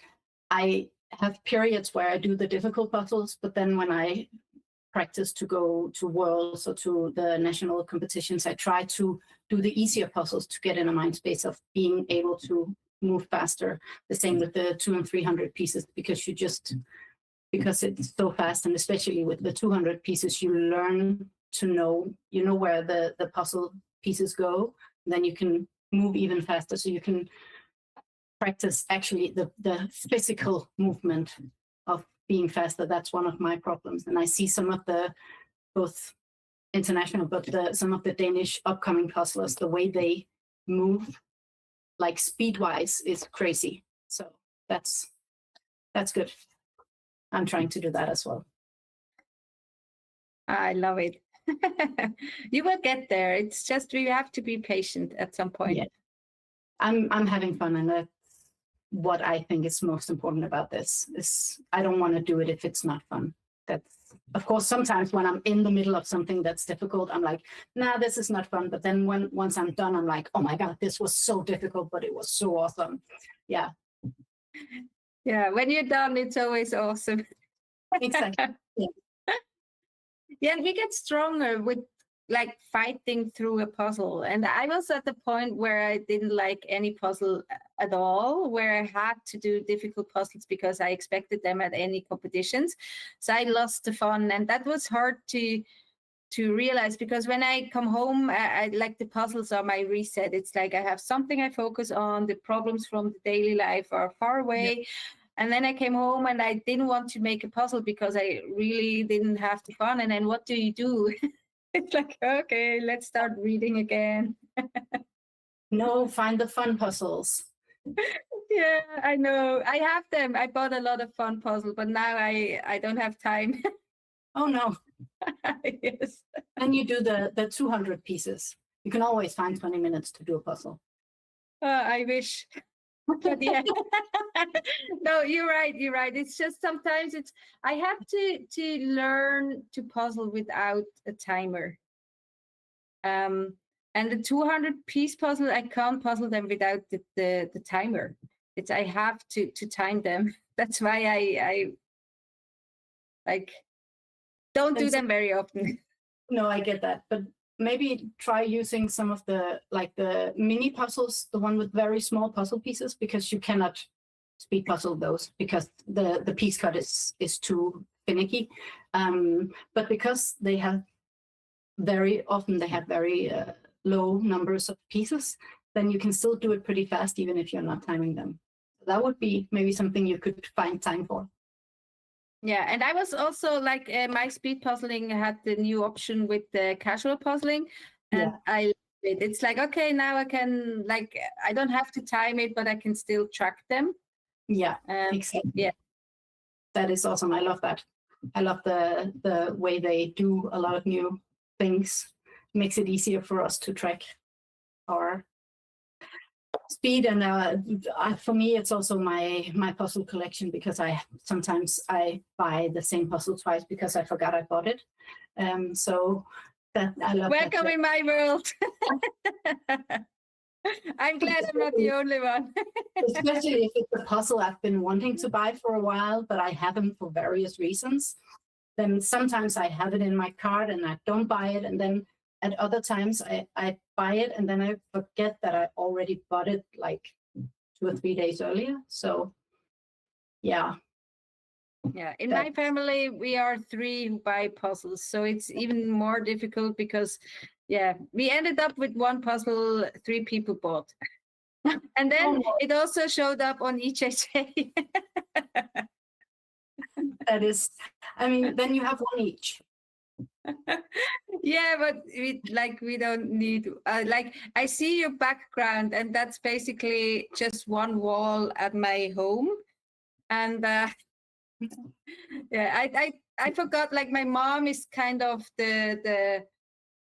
I have periods where I do the difficult puzzles, but then when I practice to go to worlds or to the national competitions, I try to do the easier puzzles to get in a mind space of being able to move faster. The same with the 200 and 300 pieces, because because it's so fast, and especially with the 200 pieces, you learn to know where the puzzle pieces go, and then you can move even faster. So you can practice actually the physical movement of being faster. That's one of my problems. And I see some of the both international, but some of the Danish upcoming puzzlers, the way they move, like speed-wise, is crazy. So that's good. I'm trying to do that as well. I love it. You will get there. It's just we have to be patient at some point. Yeah. I'm having fun, and that's what I think is most important about this. Is I don't want to do it if it's not fun. That's, of course, sometimes when I'm in the middle of something that's difficult, I'm like, nah, this is not fun. But then once I'm done, I'm like, oh my God, this was so difficult, but it was so awesome. Yeah. Yeah, when you're done, it's always awesome. Exactly. Yeah. Yeah, and we get stronger with like fighting through a puzzle. And I was at the point where I didn't like any puzzle at all, where I had to do difficult puzzles because I expected them at any competitions. So I lost the fun, and that was hard to realize, because when I come home, I like the puzzles are my reset. It's like I have something I focus on. The problems from the daily life are far away. Yeah. And then I came home and I didn't want to make a puzzle because I really didn't have the fun. And then what do? It's like, okay, let's start reading again. No, find the fun puzzles. Yeah, I know. I have them. I bought a lot of fun puzzles, but now I don't have time. Oh, no. Yes. And you do the 200 pieces. You can always find 20 minutes to do a puzzle. I wish. But yeah. No, you're right. It's just sometimes I have to learn to puzzle without a timer. And the 200-piece puzzle, I can't puzzle them without the timer. I have to time them. That's why I like don't do them very often. No, I get that, but maybe try using some of the mini puzzles, the one with very small puzzle pieces, because you cannot speed puzzle those because the piece cut is too finicky. But because they have very low numbers of pieces, then you can still do it pretty fast even if you're not timing them. That would be maybe something you could find time for. Yeah, and I was also like my speed puzzling had the new option with the casual puzzling, and yeah. I love it. It's like, okay, now I can I don't have to time it, but I can still track them. Yeah, exactly. Yeah, that is awesome. I love that. I love the way they do a lot of new things. Makes it easier for us to track our speed, and for me it's also my puzzle collection, because sometimes I buy the same puzzle twice because I forgot I bought it. So that I love. Welcome in my world. I'm glad I'm not the only one. Especially if it's a puzzle I've been wanting to buy for a while, but I haven't for various reasons. Then sometimes I have it in my cart and I don't buy it, and then at other times I buy it and then I forget that I already bought it like 2 or 3 days earlier. So yeah. Yeah, in my family we are 3 who buy puzzles, so it's even more difficult because we ended up with one puzzle 3 people bought. And then it also showed up on EJJ. That is, I mean, then you have one each. Yeah, but we don't need I see your background, and that's basically just one wall at my home, and yeah, I forgot, like my mom is kind of the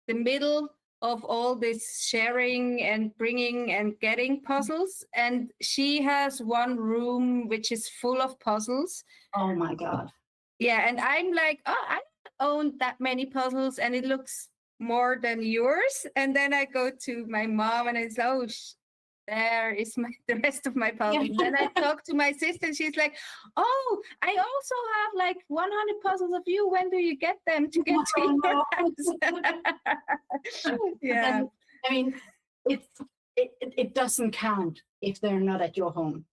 middle of all this sharing and bringing and getting puzzles, and she has one room which is full of puzzles. Oh my God. Yeah, and I'm like, oh, I own that many puzzles and it looks more than yours. And then I go to my mom and it's there is the rest of my puzzles. Then I talk to my sister and she's like, oh, I also have like 100 puzzles of you. When do you get them to get to your house? Yeah. I mean, it doesn't count if they're not at your home.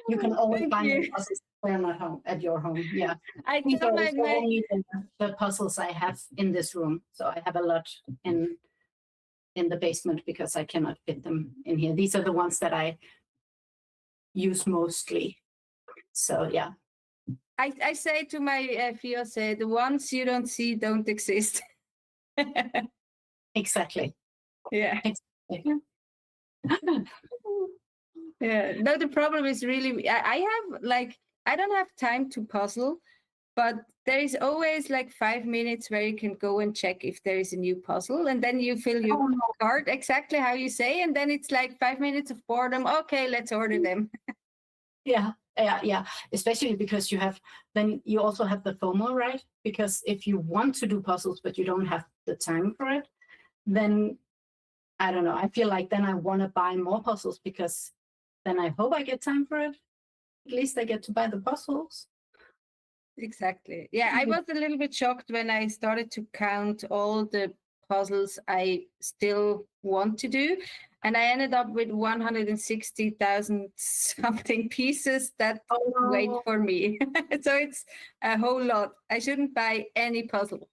You can always find the puzzles they're not home at your home. Yeah, I tell only the puzzles I have in this room. So I have a lot in the basement because I cannot fit them in here. These are the ones that I use mostly. So yeah. I say to my fiance, the ones you don't see don't exist. Exactly. Yeah. Exactly. Yeah. No, the problem is really I have like I don't have time to puzzle, but there is always like 5 minutes where you can go and check if there is a new puzzle, and then you fill your Oh, no. cart exactly how you say, and then it's like 5 minutes of boredom. Okay, let's order them. Yeah, yeah. Especially because then you also have the FOMO, right? Because if you want to do puzzles but you don't have the time for it, then I don't know. I feel like then I want to buy more puzzles because then I hope I get time for it. At least I get to buy the puzzles. Exactly. Yeah, I was a little bit shocked when I started to count all the puzzles I still want to do. And I ended up with 160,000 something pieces that wait Oh, for me. So it's a whole lot. I shouldn't buy any puzzle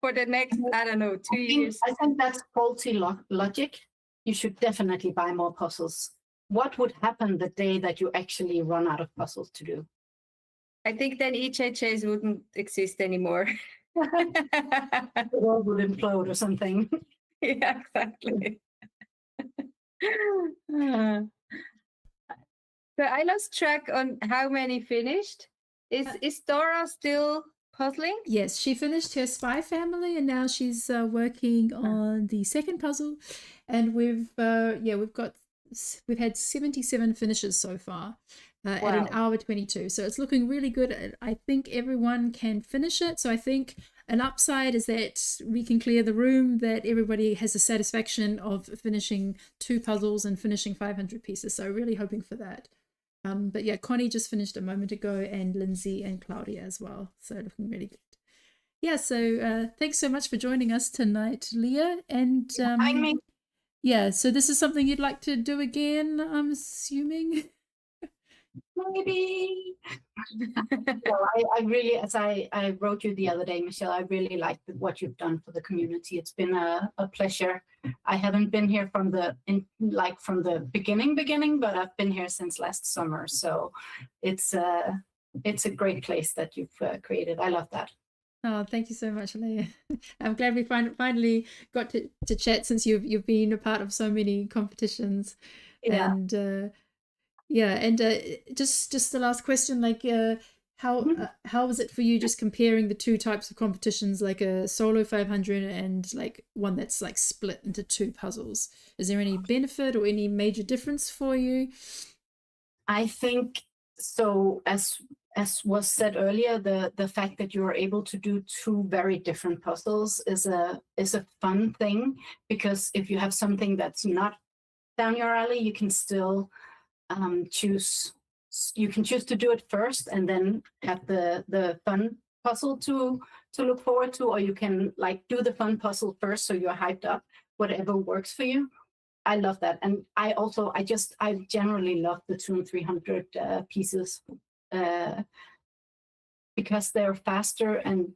for the next, I don't know, 2 years. I think that's faulty logic. You should definitely buy more puzzles. What would happen the day that you actually run out of puzzles to do? I think then EJJs wouldn't exist anymore. The world would implode or something. Yeah, exactly. Uh, So I lost track on how many finished. Is Dora still puzzling? Yes, she finished her Spy Family, and now she's working on the second puzzle. And we've had 77 finishes so far at an hour 22. So it's looking really good. I think everyone can finish it. So I think an upside is that we can clear the room, that everybody has the satisfaction of finishing 2 puzzles and finishing 500 pieces. So really hoping for that. But yeah, Connie just finished a moment ago, and Lindsay and Claudia as well. So looking really good. Yeah, so thanks so much for joining us tonight, Leah. And yeah, so this is something you'd like to do again, I'm assuming? Maybe. Well, I really, as I wrote you the other day, Michelle, I really like what you've done for the community. It's been a pleasure. I haven't been here from the beginning, but I've been here since last summer. So it's a great place that you've created. I love that. Oh, thank you so much, Leah. I'm glad we finally got to chat since you've been a part of so many competitions. Yeah. And just the last question, like how was it for you just comparing the 2 types of competitions, like a solo 500 and like one that's like split into 2 puzzles? Is there any benefit or any major difference for you? I think so. As was said earlier, the fact that you are able to do 2 very different puzzles is a fun thing, because if you have something that's not down your alley, you can still choose to do it first and then have the fun puzzle to look forward to, or you can like do the fun puzzle first so you're hyped up, whatever works for you. I love that. And I generally love the 200 and 300 pieces because they're faster, and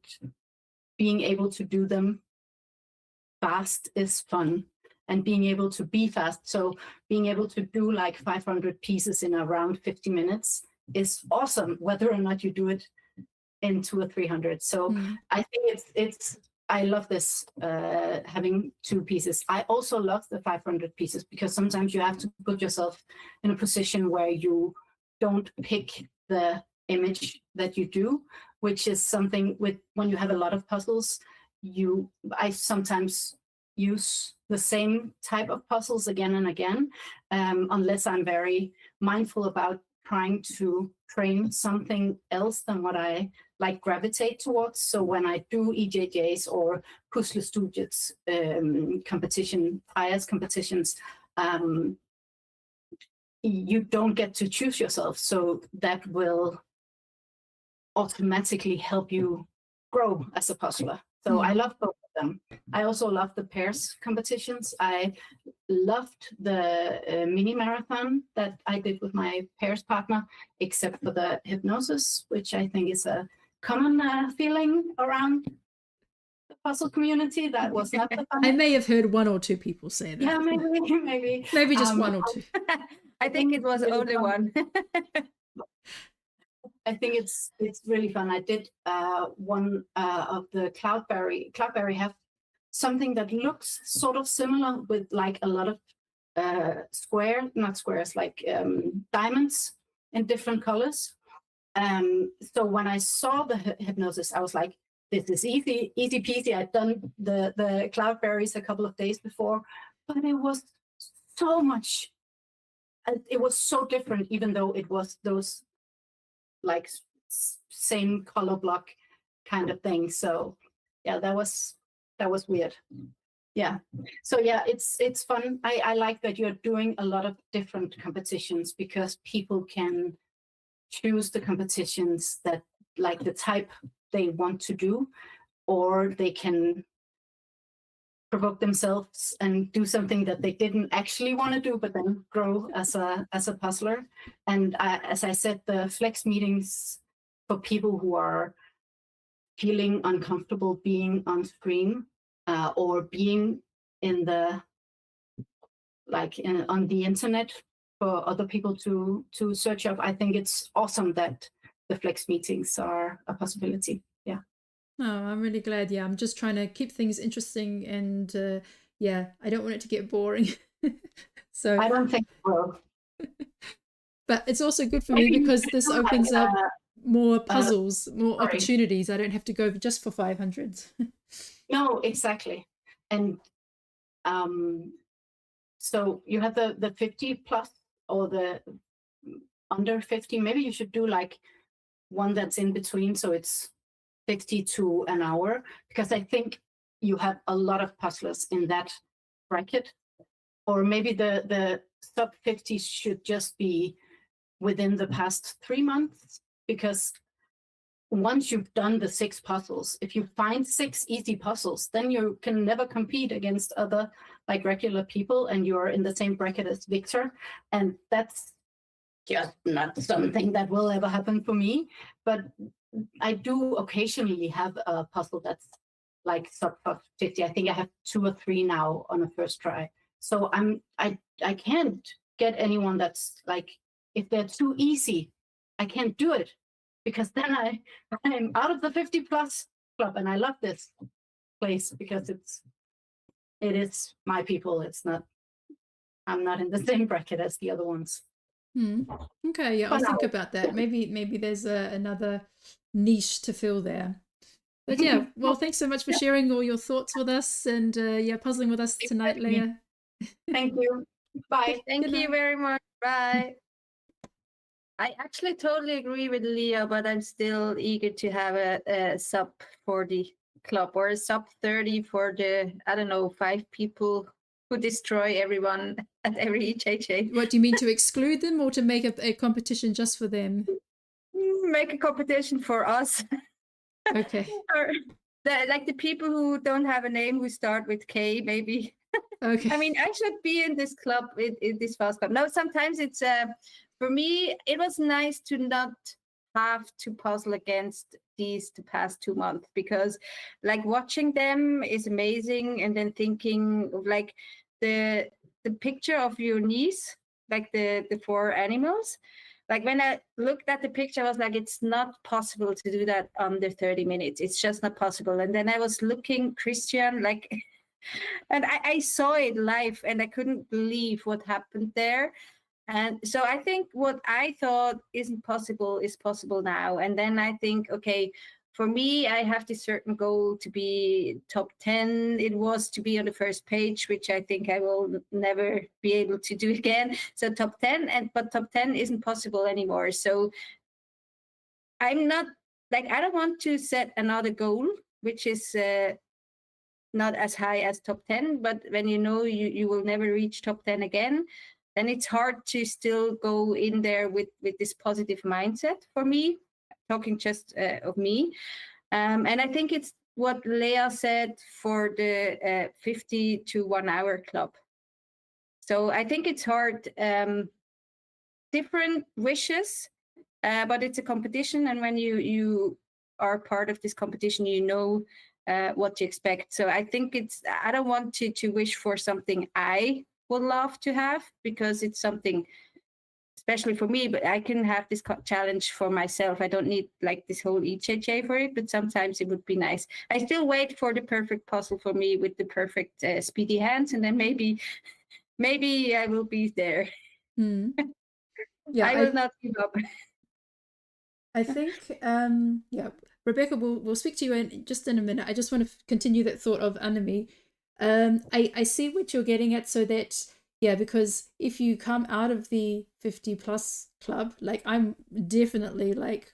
being able to do them fast is fun. And being able to be fast, so being able to do like 500 pieces in around 50 minutes is awesome, whether or not you do it in 200 or 300. So I think I love this, having 2 pieces. I also love the 500 pieces because sometimes you have to put yourself in a position where you don't pick the image that you do, which is something when you have a lot of puzzles, I sometimes use the same type of puzzles again and again, unless I'm very mindful about trying to train something else than what I like gravitate towards. So when I do EJJs or Puzzlestudiets competitions, you don't get to choose yourself. So that will automatically help you grow as a puzzler. So I love both of them. I also love the pairs competitions. I loved the mini marathon that I did with my pairs partner, except for the hypnosis, which I think is a common feeling around the puzzle community. That was not the fun. I may have heard 1 or 2 people say that. Yeah, maybe just 1 or 2. I think it was only one. I think it's really fun. I did one of the Cloudberry. Cloudberry have something that looks sort of similar with like a lot of not squares, like diamonds in different colors. So when I saw the hypnosis, I was like, this is easy peasy. I'd done the Cloudberries a couple of days before, but it was so much. It was so different, even though it was those like same color block kind of thing. So yeah, that was weird. Yeah. So yeah, it's fun. I like that you're doing a lot of different competitions because people can choose the competitions that like the type they want to do, or they can provoke themselves and do something that they didn't actually want to do, but then grow as a puzzler. And as I said, the flex meetings for people who are feeling uncomfortable being on screen or being in the on the internet for other people to search up. I think it's awesome that the flex meetings are a possibility. Yeah. Oh, I'm really glad. Yeah, I'm just trying to keep things interesting, and yeah, I don't want it to get boring. So I don't think so. But it's also good for me because this opens up more puzzles, more sorry. opportunities. I don't have to go just for 500s. No, exactly. And so you have the 50 plus or the under 50. Maybe you should do like one that's in between, so it's 60 to an hour, because I think you have a lot of puzzlers in that bracket. Or maybe the sub 50 should just be within the past 3 months, because once you've done the 6 puzzles, if you find 6 easy puzzles, then you can never compete against other like regular people, and you're in the same bracket as Victor. And that's just not something that will ever happen for me. But I do occasionally have a puzzle that's like sub 50. I think I have 2 or 3 now on a first try. So I can't get anyone that's like, if they're too easy, I can't do it, because then I'm out of the 50 plus club. And I love this place because it is my people. It's not, I'm not in the same bracket as the other ones. Okay, yeah, I'll think about that. Maybe there's another niche to fill there. But yeah, well, thanks so much for sharing all your thoughts with us, and yeah, puzzling with us tonight, Leah. Thank you. Bye. Thank you very much. Bye. I actually totally agree with Leah, but I'm still eager to have a sub 40 club or a sub 30 for the, I don't know, 5 people who destroy everyone at every HHA. What do you mean, to exclude them or to make a competition just for them? Make a competition for us. Okay. Or like the people who don't have a name who start with K, maybe. Okay. I mean, I should be in this club, in this fast club. No, sometimes it's for me, it was nice to not have to puzzle against these the past 2 months, because like watching them is amazing, and then thinking of like the picture of your niece, like the 4 animals. Like when I looked at the picture, I was like, it's not possible to do that under 30 minutes. It's just not possible. And then I was looking, Christian, like, and I saw it live, and I couldn't believe what happened there. And so I think what I thought isn't possible is possible now. And then I think, okay, for me, I have this certain goal to be top 10. It was to be on the first page, which I think I will never be able to do again. So top 10, but top 10 isn't possible anymore. So I'm not like, I don't want to set another goal, which is not as high as top 10. But when you know you will never reach top 10 again, then it's hard to still go in there with this positive mindset for me, talking just of me. And I think it's what Leah said for the 50 to 1 hour club. So I think it's hard, different wishes, but it's a competition. And when you are part of this competition, you know what to expect. So I think I don't want to wish for something I would love to have, because it's something especially for me, but I can have this challenge for myself. I don't need like this whole EJJ for it, but sometimes it would be nice. I still wait for the perfect puzzle for me with the perfect speedy hands, and then maybe I will be there. Hmm. Yeah, I will not give up. I think, yeah, Rebecca, we'll speak to you just in a minute. I just want to continue that thought of enemy. I see what you're getting at, so that, yeah, because if you come out of the 50 plus club, like I'm definitely like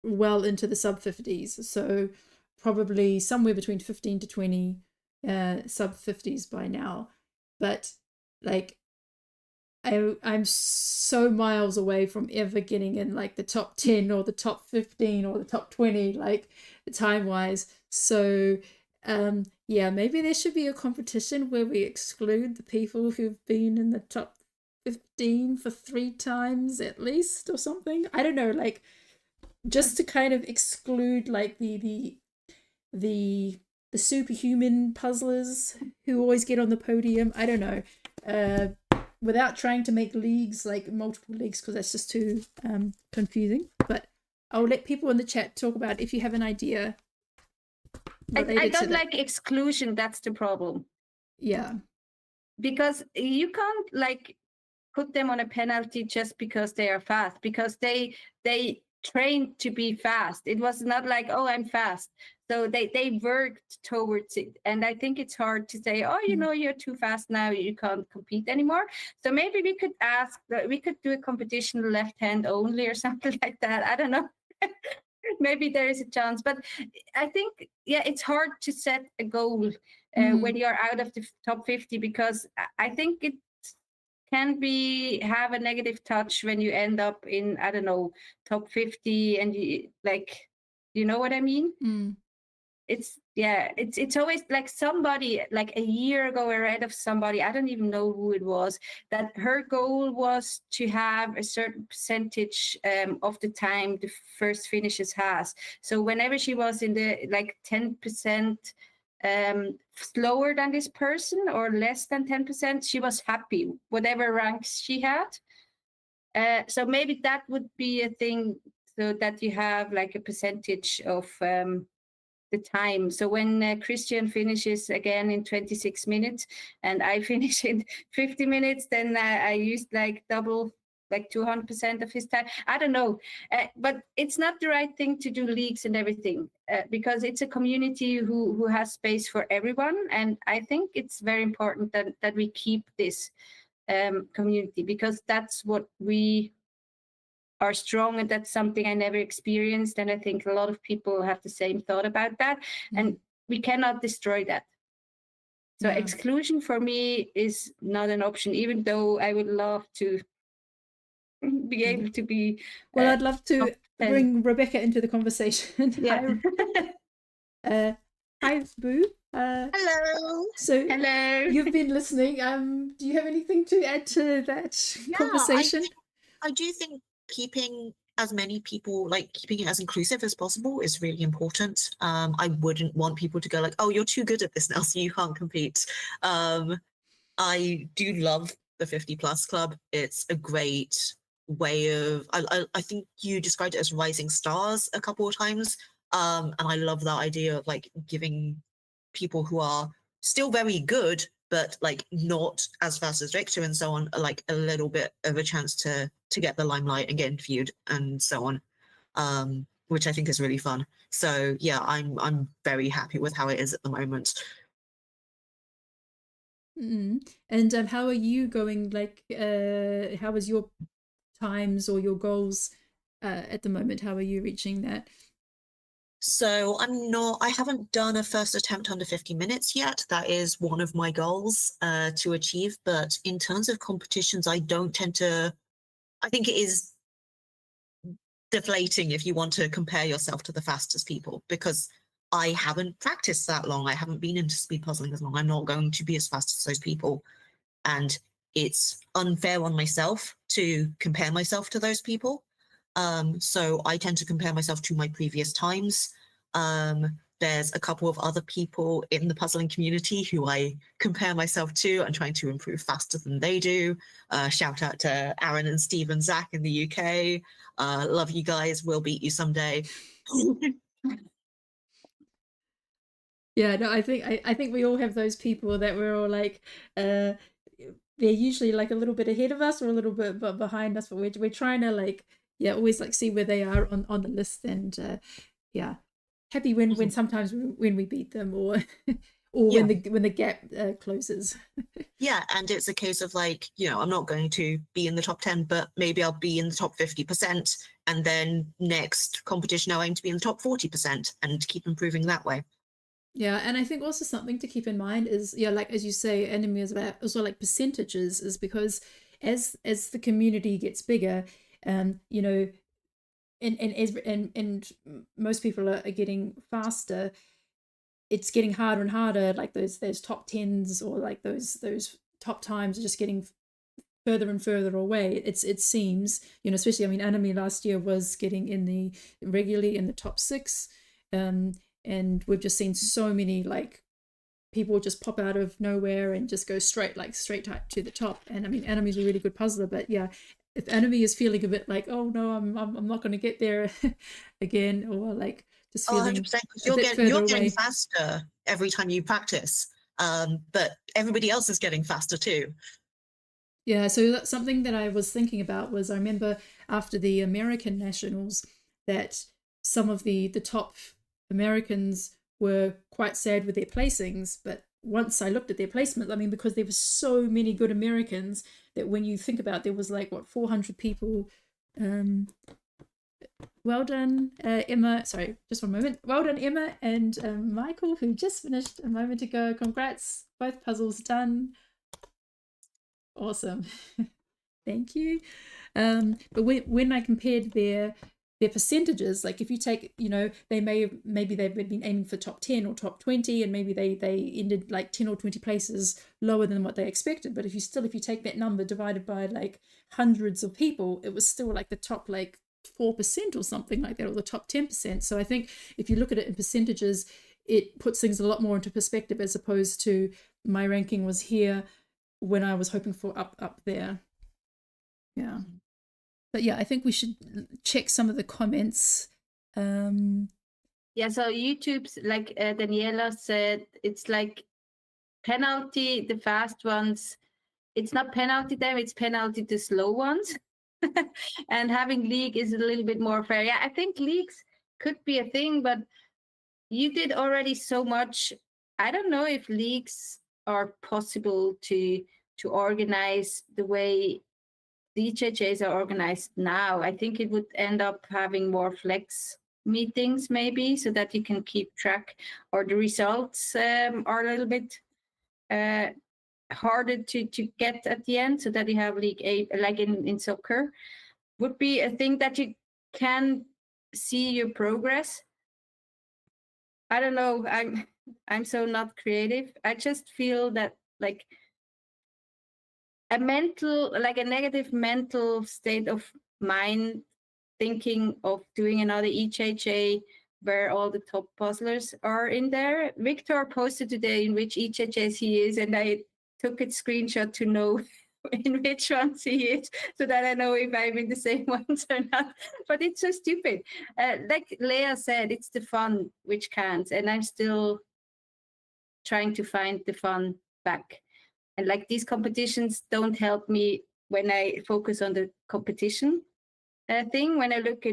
well into the sub 50s, so probably somewhere between 15 to 20 sub 50s by now. But like I'm so miles away from ever getting in like the top 10 or the top 15 or the top 20, like time wise. So yeah, maybe there should be a competition where we exclude the people who've been in the top 15 for 3 times at least or something. I don't know, like just to kind of exclude like the superhuman puzzlers who always get on the podium. I don't know. Without trying to make leagues, like multiple leagues, because that's just too confusing. But I'll let people in the chat talk about if you have an idea. I don't like exclusion. That's the problem. Yeah. Because you can't like put them on a penalty just because they are fast, because they trained to be fast. It was not like, oh, I'm fast. So they worked towards it. And I think it's hard to say, oh, you know, you're too fast now, you can't compete anymore. So maybe we could do a competition left hand only or something like that. I don't know. Maybe there is a chance. But I think, yeah, it's hard to set a goal when you're out of the top 50, because I think it can have a negative touch when you end up in, I don't know, top 50, and you know what I mean? It's always like somebody like a year ago I read of somebody, I don't even know who it was, that her goal was to have a certain percentage of the time the first finishes has. So whenever she was in the like 10% slower than this person or less than 10%, she was happy, whatever ranks she had. So maybe that would be a thing, so that you have like a percentage of the time. So when Christian finishes again in 26 minutes and I finish in 50 minutes, then I used like double, like 200% of his time. I don't know. But it's not the right thing to do leagues and everything, because it's a community who has space for everyone. And I think it's very important that we keep this community, because that's what we are strong, and that's something I never experienced, and I think a lot of people have the same thought about that. And we cannot destroy that. So exclusion for me is not an option, even though I would love to be able to be well, I'd love to bring Rebecca into the conversation. Yeah. Hi Boo. Hello. So Hello. you've been listening. Do you have anything to add to that conversation? I do think keeping as many people, like keeping it as inclusive as possible, is really important. I wouldn't want people to go like, oh, you're too good at this now, so you can't compete. I do love the 50 plus club. It's a great way of, I think you described it as rising stars a couple of times. And I love that idea of like giving people who are still very good, but like not as fast as Victor and so on, like a little bit of a chance to get the limelight and get interviewed and so on, which I think is really fun. So yeah, I'm very happy with how it is at the moment. And how are you going? Like, how is your times or your goals at the moment? How are you reaching that? So I haven't done a first attempt under 50 minutes yet. That is one of my goals to achieve. But in terms of competitions, I don't tend to, I think it is deflating if you want to compare yourself to the fastest people, because I haven't practiced that long. I haven't been into speed puzzling as long. I'm not going to be as fast as those people. And it's unfair on myself to compare myself to those people. So I tend to compare myself to my previous times. there's a couple of other people in the puzzling community who I compare myself to and trying to improve faster than they do. Shout out to Aaron and Steve and Zach in the UK. Love you guys. We'll beat you someday. Yeah, no, I think we all have those people that we're all like, they're usually like a little bit ahead of us or a little bit behind us, but we're trying to like, yeah, always like see where they are on the list, and yeah, happy when sometimes when we beat them, or Yeah. when the gap closes. Yeah, and it's a case of like, I'm not going to be in the top 10, but maybe I'll be in the top 50%, and then next competition I'll aim to be in the top 40% and keep improving that way. Yeah, and I think also something to keep in mind is, yeah, like as you say, enemy is about also like percentages, is because as the community gets bigger, you know, and most people are getting faster, it's getting harder and harder. Like those top tens or like those top times are just getting further and further away. It seems, especially, I mean, Enemy last year was getting regularly in the top 6. And we've just seen so many like people just pop out of nowhere and just go straight to the top. And I mean, Enemy's a really good puzzler, but yeah, if Enemy is feeling a bit like, oh no, I'm not going to get there again, or like just feeling 100%, because you're getting faster every time you practice, but everybody else is getting faster too. Yeah, so that's something that I was thinking about. Was I remember after the American Nationals that some of the top Americans were quite sad with their placings, but once I looked at their placement, I mean, because there were so many good Americans that when you think about, there was like 400 people. Well done, Emma. Sorry, just one moment. Well done, Emma and Michael, who just finished a moment ago. Congrats, both puzzles done. Awesome. Thank you. But when I compared their percentages, like if you take, maybe they've been aiming for top 10 or top 20, and maybe they ended like 10 or 20 places lower than what they expected. But if you take that number divided by like hundreds of people, it was still like the top like 4% or something like that, or the top 10%. So I think if you look at it in percentages, it puts things a lot more into perspective, as opposed to my ranking was here when I was hoping for up there. Yeah. But yeah, I think we should check some of the comments. Yeah, so YouTube's like Daniela said, it's like penalty, the fast ones. It's not penalty them, it's penalty the slow ones. And having league is a little bit more fair. Yeah, I think leagues could be a thing, but you did already so much. I don't know if leagues are possible to organize the way the EJJs are organized now. I think it would end up having more flex meetings maybe, so that you can keep track, or the results are a little bit harder to get at the end, so that you have League A, like in soccer, would be a thing that you can see your progress. I don't know. I'm so not creative. I just feel that like a negative mental state of mind, thinking of doing another EJJ where all the top puzzlers are in there. Victor posted today in which EJJs he is, and I took a screenshot to know in which ones he is, so that I know if I'm in the same ones or not. But it's so stupid. Like Leah said, it's the fun which counts, and I'm still trying to find the fun back. And like these competitions don't help me when I focus on the competition thing. When I look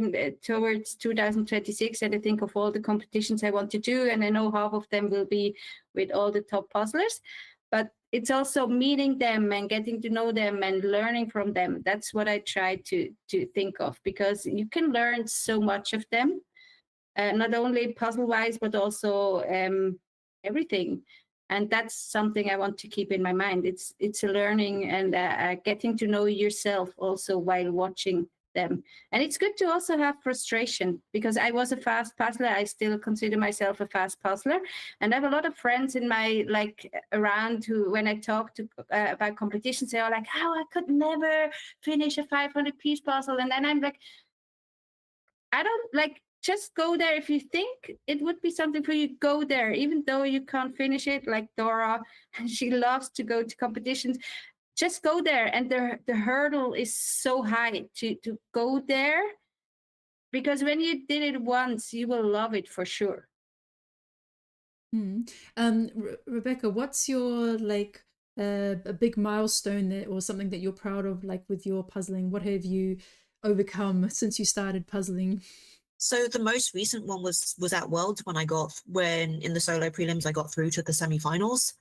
towards 2026 and I think of all the competitions I want to do, and I know half of them will be with all the top puzzlers, but it's also meeting them and getting to know them and learning from them. That's what I try to think of, because you can learn so much of them, not only puzzle-wise, but also everything. And that's something I want to keep in my mind. It's a learning and getting to know yourself also while watching them. And it's good to also have frustration, because I was a fast puzzler. I still consider myself a fast puzzler, and I have a lot of friends in my around who, when I talk to about competitions, they are like, "Oh, I could never finish a 500-piece puzzle," and then I'm like, I don't just go there. If you think it would be something for you, go there, even though you can't finish it. Like Dora, she loves to go to competitions. Just go there, and the hurdle is so high to go there, because when you did it once, you will love it for sure. Rebecca, what's your like a big milestone that, or something that you're proud of, like with your puzzling? What have you overcome since you started puzzling? So the most recent one was at Worlds when in the solo prelims I got through to the semi-finals.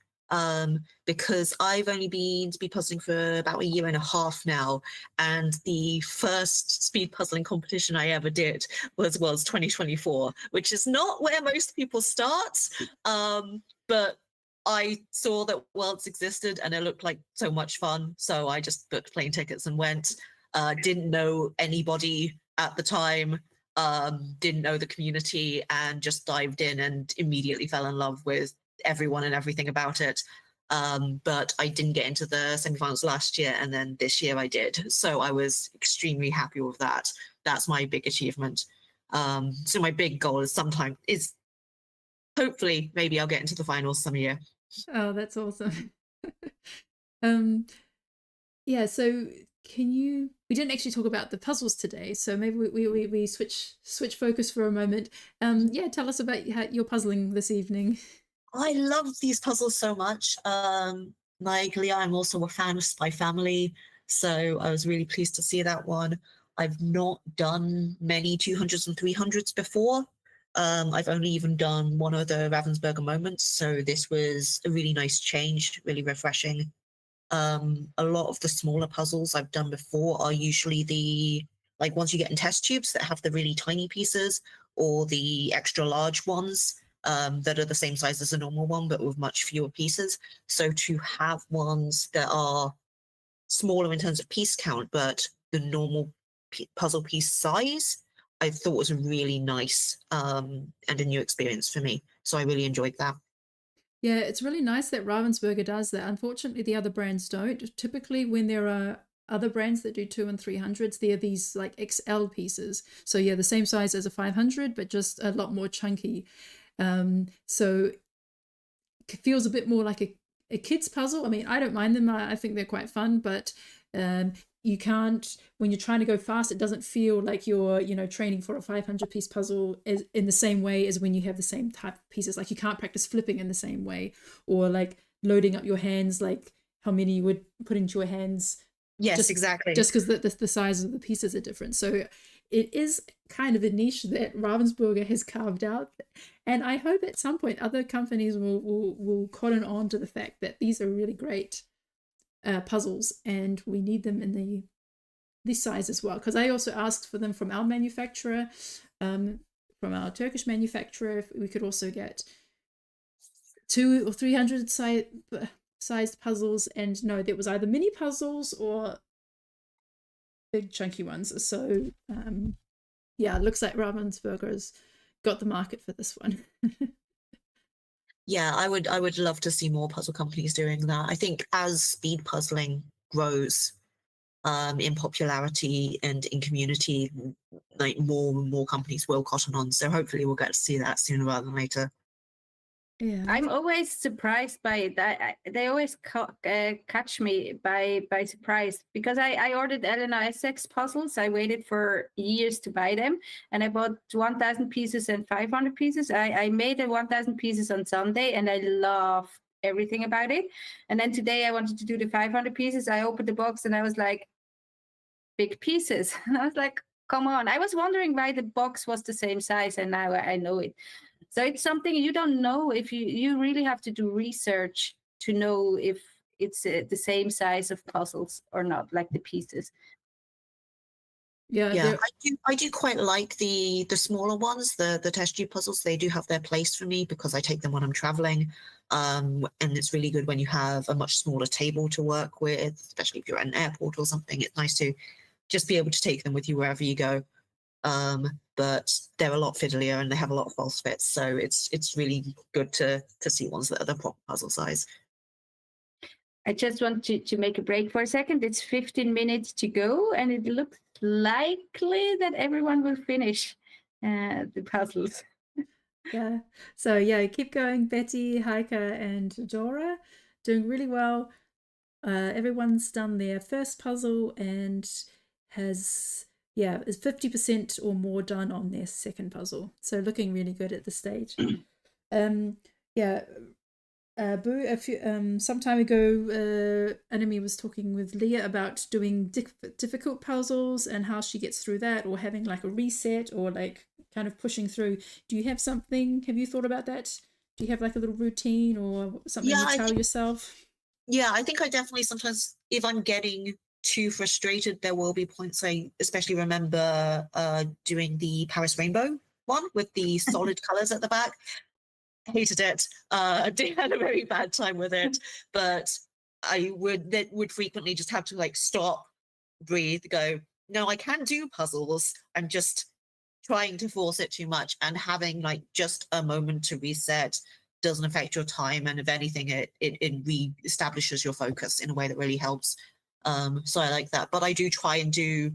Because I've only been speed puzzling for about a year and a half now, and the first speed puzzling competition I ever did was Worlds 2024, which is not where most people start. But I saw that Worlds existed and it looked like so much fun, so I just booked plane tickets and went. Didn't know anybody at the time, didn't know the community, and just dived in and immediately fell in love with everyone and everything about it. But I didn't get into the semifinals last year, and then this year I did. So I was extremely happy with that. That's my big achievement. So my big goal is hopefully maybe I'll get into the finals some year. Oh, that's awesome. Yeah, so we didn't actually talk about the puzzles today, so maybe we switch focus for a moment. Yeah, tell us about your puzzling this evening. I love these puzzles so much. Like Leah, I'm also a fan of Spy Family, so I was really pleased to see that one. I've not done many 200s and 300s before. I've only even done one of the Ravensburger moments, so this was a really nice change, really refreshing. A lot of the smaller puzzles I've done before are usually like ones you get in test tubes that have the really tiny pieces, or the extra large ones that are the same size as a normal one but with much fewer pieces. So to have ones that are smaller in terms of piece count but the normal puzzle piece size, I thought was really nice and a new experience for me. So I really enjoyed that. Yeah, it's really nice that Ravensburger does that. Unfortunately, the other brands don't. Typically, when there are other brands that do 2 and 300s, they're these like XL pieces. So yeah, the same size as a 500, but just a lot more chunky. So it feels a bit more like a kid's puzzle. I mean, I don't mind them. I think they're quite fun, but you can't, when you're trying to go fast, it doesn't feel like you're, training for a 500 piece puzzle in the same way as when you have the same type of pieces. Like you can't practice flipping in the same way, or like loading up your hands, like how many you would put into your hands. Yes, exactly. Just because the size of the pieces are different. So it is kind of a niche that Ravensburger has carved out. And I hope at some point other companies will cotton on to the fact that these are really great puzzles, and we need them in this size as well. Because I also asked for them from our manufacturer, from our Turkish manufacturer, if we could also get 200 or 300 sized puzzles, and no, there was either mini puzzles or big chunky ones. So yeah, it looks like Ravensburger's got the market for this one. Yeah, I would love to see more puzzle companies doing that. I think as speed puzzling grows in popularity and in community, like more and more companies will cotton on. So hopefully we'll get to see that sooner rather than later. Yeah, I'm always surprised by that. They always catch me by surprise, because I ordered Elena Essex puzzles. I waited for years to buy them, and I bought 1,000 pieces and 500 pieces. I made the 1,000 pieces on Sunday, and I love everything about it. And then today I wanted to do the 500 pieces. I opened the box and I was like, big pieces. And I was like, come on. I was wondering why the box was the same size, and now I know it. So it's something you don't know. If you really have to do research to know if it's the same size of puzzles or not, like the pieces. yeah. I do quite like the smaller ones, the test tube puzzles. They do have their place for me because I take them when I'm traveling, and it's really good when you have a much smaller table to work with, especially if you're at an airport or something. It's nice to just be able to take them with you wherever you go. But they're a lot fiddlier and they have a lot of false fits, so it's really good to see ones that are the proper puzzle size. I just want to make a break for a second. It's 15 minutes to go, and it looks likely that everyone will finish. the puzzles. Yeah. So yeah, keep going, Betty, Heike, and Dora, doing really well. Everyone's done their first puzzle and is 50% or more done on their second puzzle. So looking really good at this stage. Yeah. Boo, some time ago, Enemy was talking with Leah about doing difficult puzzles and how she gets through that, or having like a reset, or like kind of pushing through. Do you have something? Have you thought about that? Do you have like a little routine or something Yeah, you tell yourself? Yeah, I think I definitely sometimes, if I'm getting too frustrated, there will be points I especially remember doing the Paris Rainbow one with the solid colors at the back. Hated it. I had a very bad time with it, but I would frequently just have to like stop, breathe, go, no, I can do puzzles. I'm just trying to force it too much, and having like just a moment to reset doesn't affect your time, and if anything, it re-establishes your focus in a way that really helps. So I like that, but I do try and do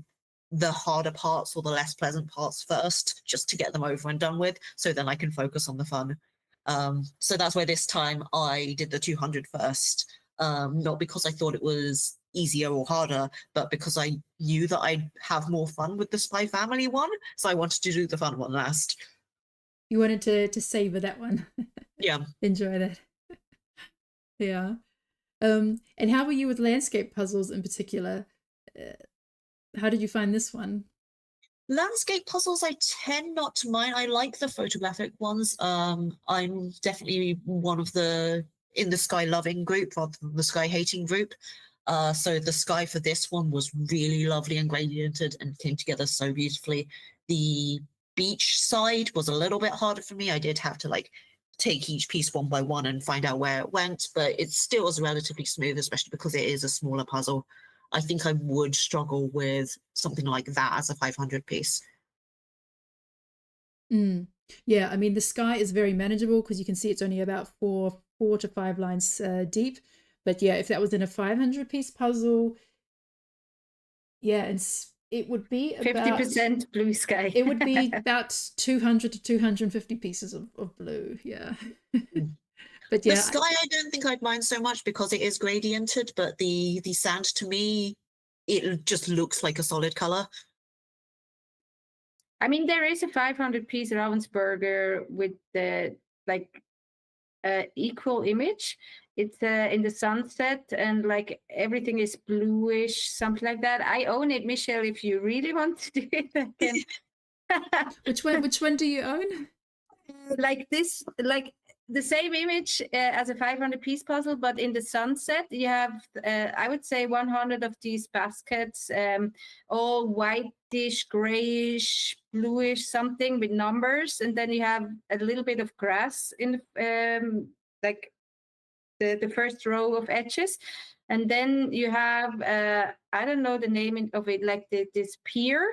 the harder parts or the less pleasant parts first, just to get them over and done with, so then I can focus on the fun. So that's why this time I did the 200 first, not because I thought it was easier or harder, but because I knew that I'd have more fun with the Spy Family one, so I wanted to do the fun one last. You wanted to savor that one. Yeah. Enjoy that. Yeah. And how were you with landscape puzzles in particular? How did you find this one? Landscape puzzles, I tend not to mind. I like the photographic ones. I'm definitely one of the in the sky loving group rather than the sky hating group. So the sky for this one was really lovely and gradiented and came together so beautifully. The beach side was a little bit harder for me. I did have to like take each piece one by one and find out where it went, but it still was relatively smooth, especially because it is a smaller puzzle. I think I would struggle with something like that as a 500 piece. Yeah, I mean, the sky is very manageable because you can see it's only about four to 5 lines deep. But yeah, if that was in a 500 piece puzzle, yeah, it would be about 50% blue sky. it would be about 200 to 250 pieces of blue. Yeah. But yeah, the sky, I don't think I'd mind so much because it is gradiented, but the sand, to me, it just looks like a solid color. I mean, there is a 500 piece Ravensburger with the like equal image. It's in the sunset, and like everything is bluish, something like that. I own it, Michelle. If you really want to do it again. which one do you own? Like this, like the same image as a 500 piece puzzle, but in the sunset you have I would say 100 of these baskets, all whitish, grayish, bluish, something with numbers, and then you have a little bit of grass in like the first row of edges, and then you have I don't know the name of it, like this pier,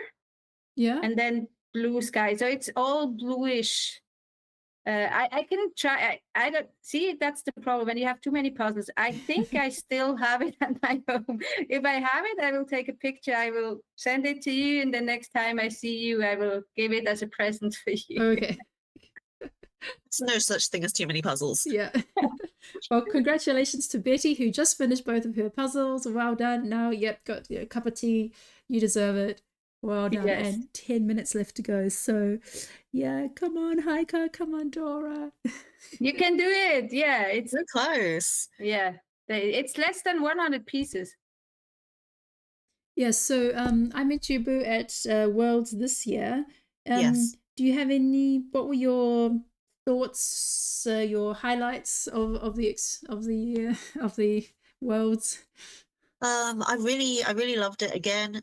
Yeah, and then blue sky, so it's all bluish. I can try. I don't see. That's the problem when you have too many puzzles. I think I still have it at my home. If I have it, I will take a picture. I will send it to you, and the next time I see you, I will give it as a present for you. okay. There's no such thing as too many puzzles. Yeah. Well, congratulations to Betty, who just finished both of her puzzles. Well done. Now, yep, got a cup of tea. You deserve it. Well done. Yes. And 10 minutes left to go. So, yeah, come on, Heike. Come on, Dora. You can do it. Yeah, it's So close. yeah. It's less than 100 pieces. Yeah, so I met you, Boo, at Worlds this year. Yes. Do you have what were your thoughts, your highlights of the Worlds? I really loved it again.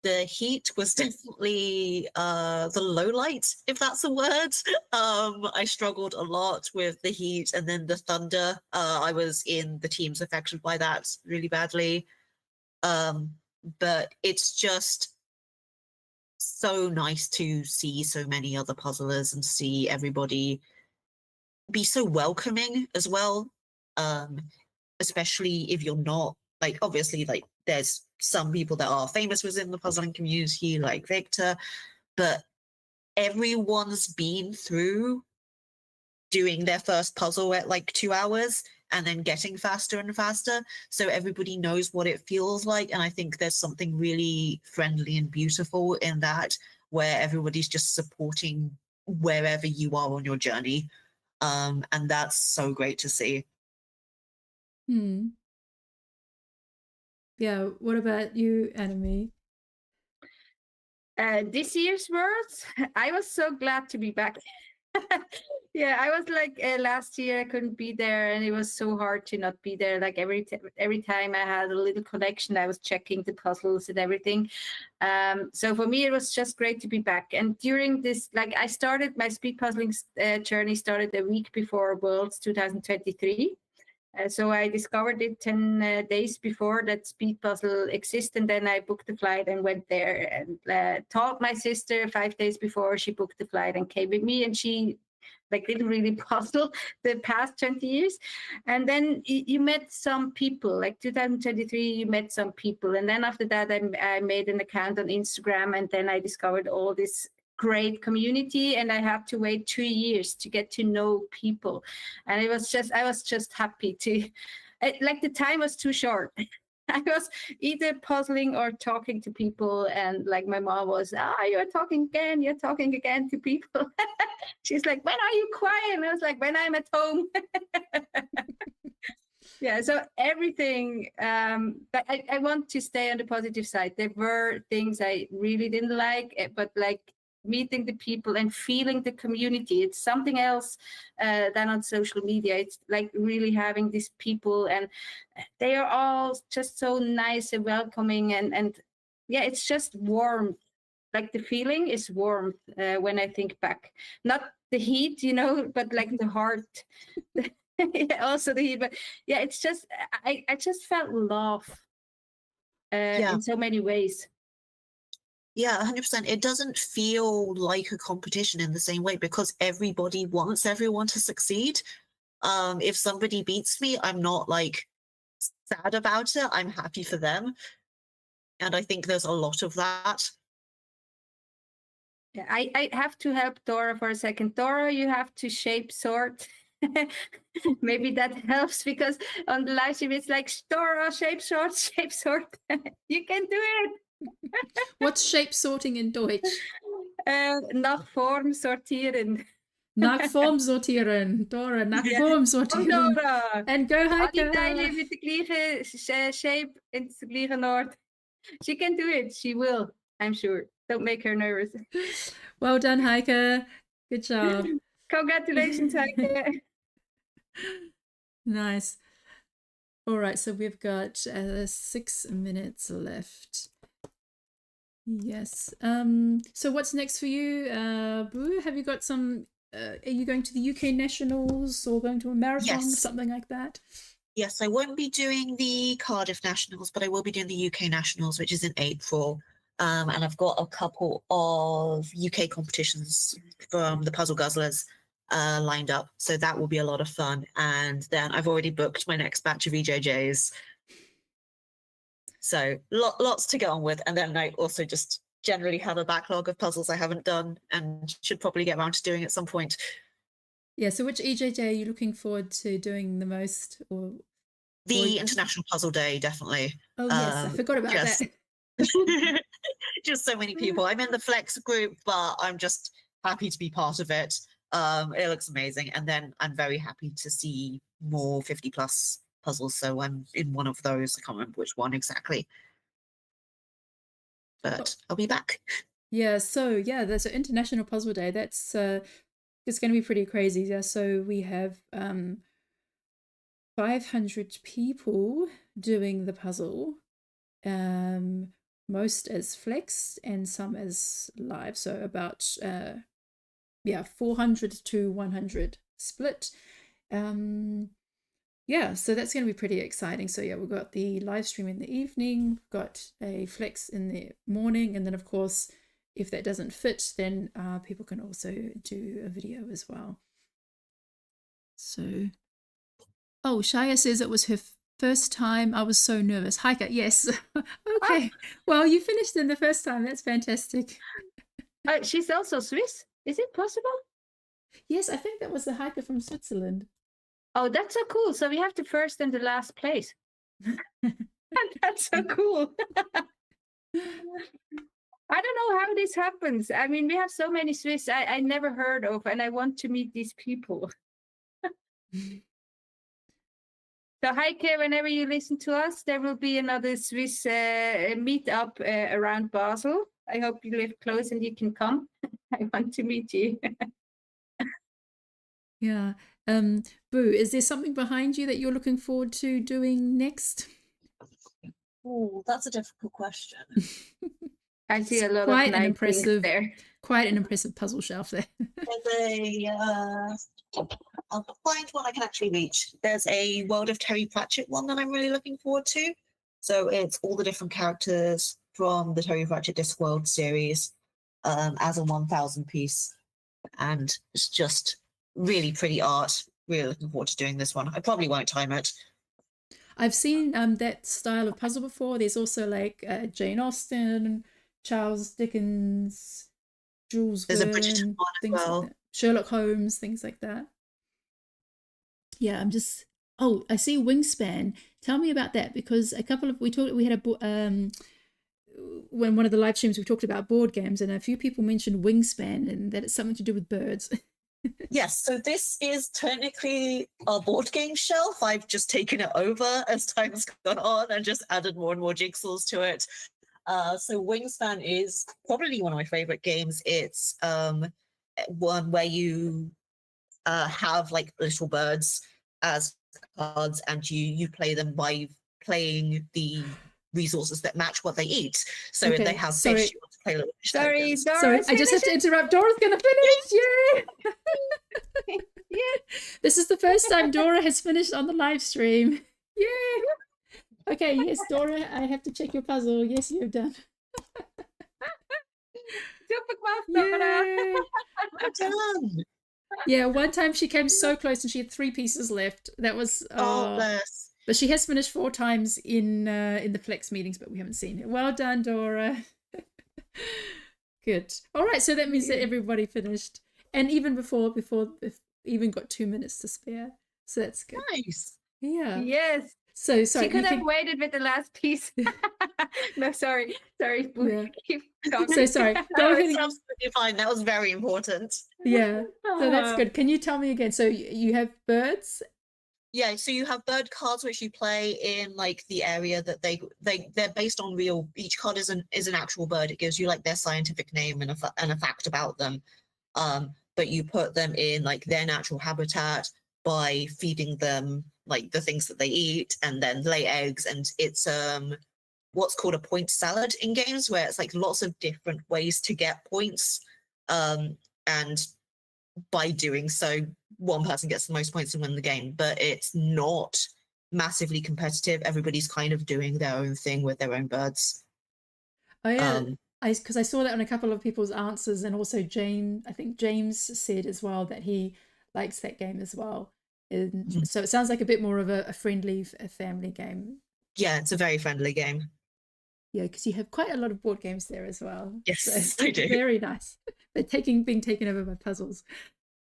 The heat was definitely the low light, if that's a word. I struggled a lot with the heat, and then the thunder. I was in the teams affected by that really badly. But it's just so nice to see so many other puzzlers and see everybody be so welcoming as well. Especially if you're not, like, obviously, like, there's some people that are famous within the puzzling community, like Victor, but everyone's been through doing their first puzzle at like 2 hours and then getting faster and faster. So everybody knows what it feels like. And I think there's something really friendly and beautiful in that, where everybody's just supporting wherever you are on your journey. And that's so great to see. Yeah, what about you, Anime? This year's Worlds, I was so glad to be back. Yeah, I was like last year I couldn't be there, and it was so hard to not be there. Like every time I had a little connection, I was checking the puzzles and everything. So for me, it was just great to be back. And during this, like I started my speed puzzling journey started a week before Worlds 2023. So I discovered it 10 days before that speed puzzle existed, and then I booked the flight and went there, and taught my sister 5 days before she booked the flight and came with me, and she like didn't really puzzle the past 20 years. And then you met some people, like 2023, you met some people. And then after that, I made an account on Instagram, and then I discovered all this great community, and I have to wait 2 years to get to know people. And I was just happy to, like the time was too short. I was either puzzling or talking to people, and like my mom was, you're talking again to people. She's like, when are you quiet? And I was like, when I'm at home. Yeah, so everything, but I want to stay on the positive side. There were things I really didn't like, but like meeting the people and feeling the community, it's something else than on social media. It's like really having these people, and they are all just so nice and welcoming, and yeah, it's just warm. Like the feeling is warmth when I think back, not the heat, but like the heart. Yeah, also the heat, but yeah, it's just I just felt love in so many ways. Yeah, 100%. It doesn't feel like a competition in the same way, because everybody wants everyone to succeed. If somebody beats me, I'm not like sad about it. I'm happy for them. And I think there's a lot of that. Yeah, I have to help Dora for a second. Dora, you have to shape sort. Maybe that helps, because on the live stream it's like, Dora, shape sort. You can do it. What's shape sorting in Deutsch? Nach Form sortieren. Nach Form sortieren. Dora, nach Form Oh, sortieren. Dora. And go Al die Heike. tijden met de gleiche shape in de gleiche ord. She can do it. She will, I'm sure. Don't make her nervous. Well done, Heike. Good job. Congratulations, Heike. Nice. All right, so we've got 6 minutes left. Yes. So what's next for you, Boo? Have you got some? Are you going to the UK Nationals or going to a marathon, Yes. something like that? Yes, I won't be doing the Cardiff Nationals, but I will be doing the UK Nationals, which is in April. And I've got a couple of UK competitions from the Puzzle Guzzlers lined up. So that will be a lot of fun. And then I've already booked my next batch of EJJs. So lots to get on with. And then I also just generally have a backlog of puzzles I haven't done and should probably get around to doing at some point. Yeah, so which EJJ are you looking forward to doing the most? Or The International Puzzle Day, definitely. Oh, yes, I forgot about that. Just so many people. I'm in the Flex group, but I'm just happy to be part of it. It looks amazing. And then I'm very happy to see more 50 plus puzzles. So I'm in one of those. I can't remember which one exactly. But I'll be back. Yeah, so yeah, there's an International Puzzle Day. That's it's going to be pretty crazy. Yeah, so we have 500 people doing the puzzle, most as flex and some as live. So about 400 to 100 split. Yeah, so that's going to be pretty exciting. So yeah, we've got the live stream in the evening, we've got a flex in the morning, and then of course, if that doesn't fit, then people can also do a video as well. So, oh, Shaya says it was her first time. I was so nervous. Heike, yes. Okay, well, you finished in the first time. That's fantastic. She's also Swiss. Is it possible? Yes, I think that was the hiker from Switzerland. Oh, that's so cool. So we have the first and the last place. That's so cool. I don't know how this happens. I mean, we have so many Swiss I never heard of, and I want to meet these people. So, Heike, whenever you listen to us, there will be another Swiss meetup around Basel. I hope you live close and you can come. I want to meet you. Yeah. Boo, is there something behind you that you're looking forward to doing next? Oh, that's a difficult question. I see a lot Quite of an nice impressive, things there. quite an impressive puzzle shelf there. There's I'll find one I can actually reach. There's a World of Terry Pratchett one that I'm really looking forward to. So it's all the different characters from the Terry Pratchett Discworld series as a 1,000 piece. And it's just really pretty art. Really looking forward to doing this one. I probably won't time it. I've seen that style of puzzle before. There's also like Jane Austen, Charles Dickens, Jules There's Verne, a British one as things well. like that. Sherlock Holmes, things like that. Yeah, I'm just. Oh, I see Wingspan. Tell me about that, because we had when one of the live streams we talked about board games, and a few people mentioned Wingspan and that it's something to do with birds. Yes, so this is technically a board game shelf. I've just taken it over as time's gone on and just added more and more jigsaws to it. So Wingspan is probably one of my favorite games. It's one where you have like little birds as cards, and you play them by playing the resources that match what they eat. So if Okay, they have sorry. fish, you want to play little fish Sorry, tokens. Sorry, I just have to interrupt. Dora's going to finish. Yay! Yeah. This is the first time Dora has finished on the live stream. Yay! Okay, yes, Dora, I have to check your puzzle. Yes, you've done. Super class, Dora. Yay! Well done. Yeah, one time she came so close and she had 3 pieces left. That was Oh, bless. but she has finished 4 times in the flex meetings, but we haven't seen it. Well done, Dora. Good. All right, so that means that everybody finished, and even before even got 2 minutes to spare. So that's good. Nice. Yeah. Yes. So sorry. She could you have can- waited with the last piece. No, sorry. Yeah. Keep going. So sorry. Go No, ahead. it's absolutely fine. That was very important. Yeah. So that's good. Can you tell me again? So you have birds. Yeah, so you have bird cards which you play in like the area that they're based on real. Each card is an actual bird. It gives you like their scientific name and a fact about them. But you put them in like their natural habitat by feeding them like the things that they eat, and then lay eggs. And it's what's called a point salad in games, where it's like lots of different ways to get points. And by doing so, one person gets the most points and win the game, but it's not massively competitive. Everybody's kind of doing their own thing with their own birds. Oh yeah. Because I saw that on a couple of people's answers, and also I think James said as well that he likes that game as well. And so it sounds like a bit more of a friendly family game. Yeah, it's a very friendly game. Yeah, because you have quite a lot of board games there as well. Yes, So I do. Very nice. They're being taken over by puzzles.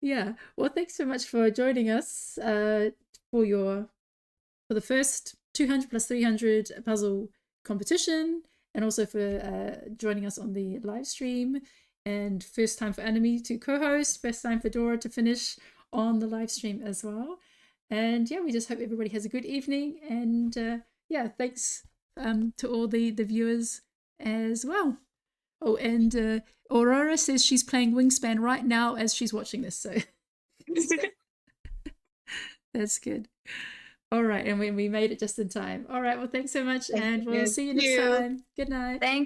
Yeah. Well, thanks so much for joining us for the first 200 plus 300 puzzle competition, and also for joining us on the live stream. And first time for Anime to co-host, first time for Dora to finish on the live stream as well. And yeah, we just hope everybody has a good evening. And yeah, thanks to all the viewers as well. Oh, and Aurora says she's playing Wingspan right now as she's watching this, so that's good. All right, and we made it just in time. All right, well, thanks so much, and we'll see you next time. Good night. Thank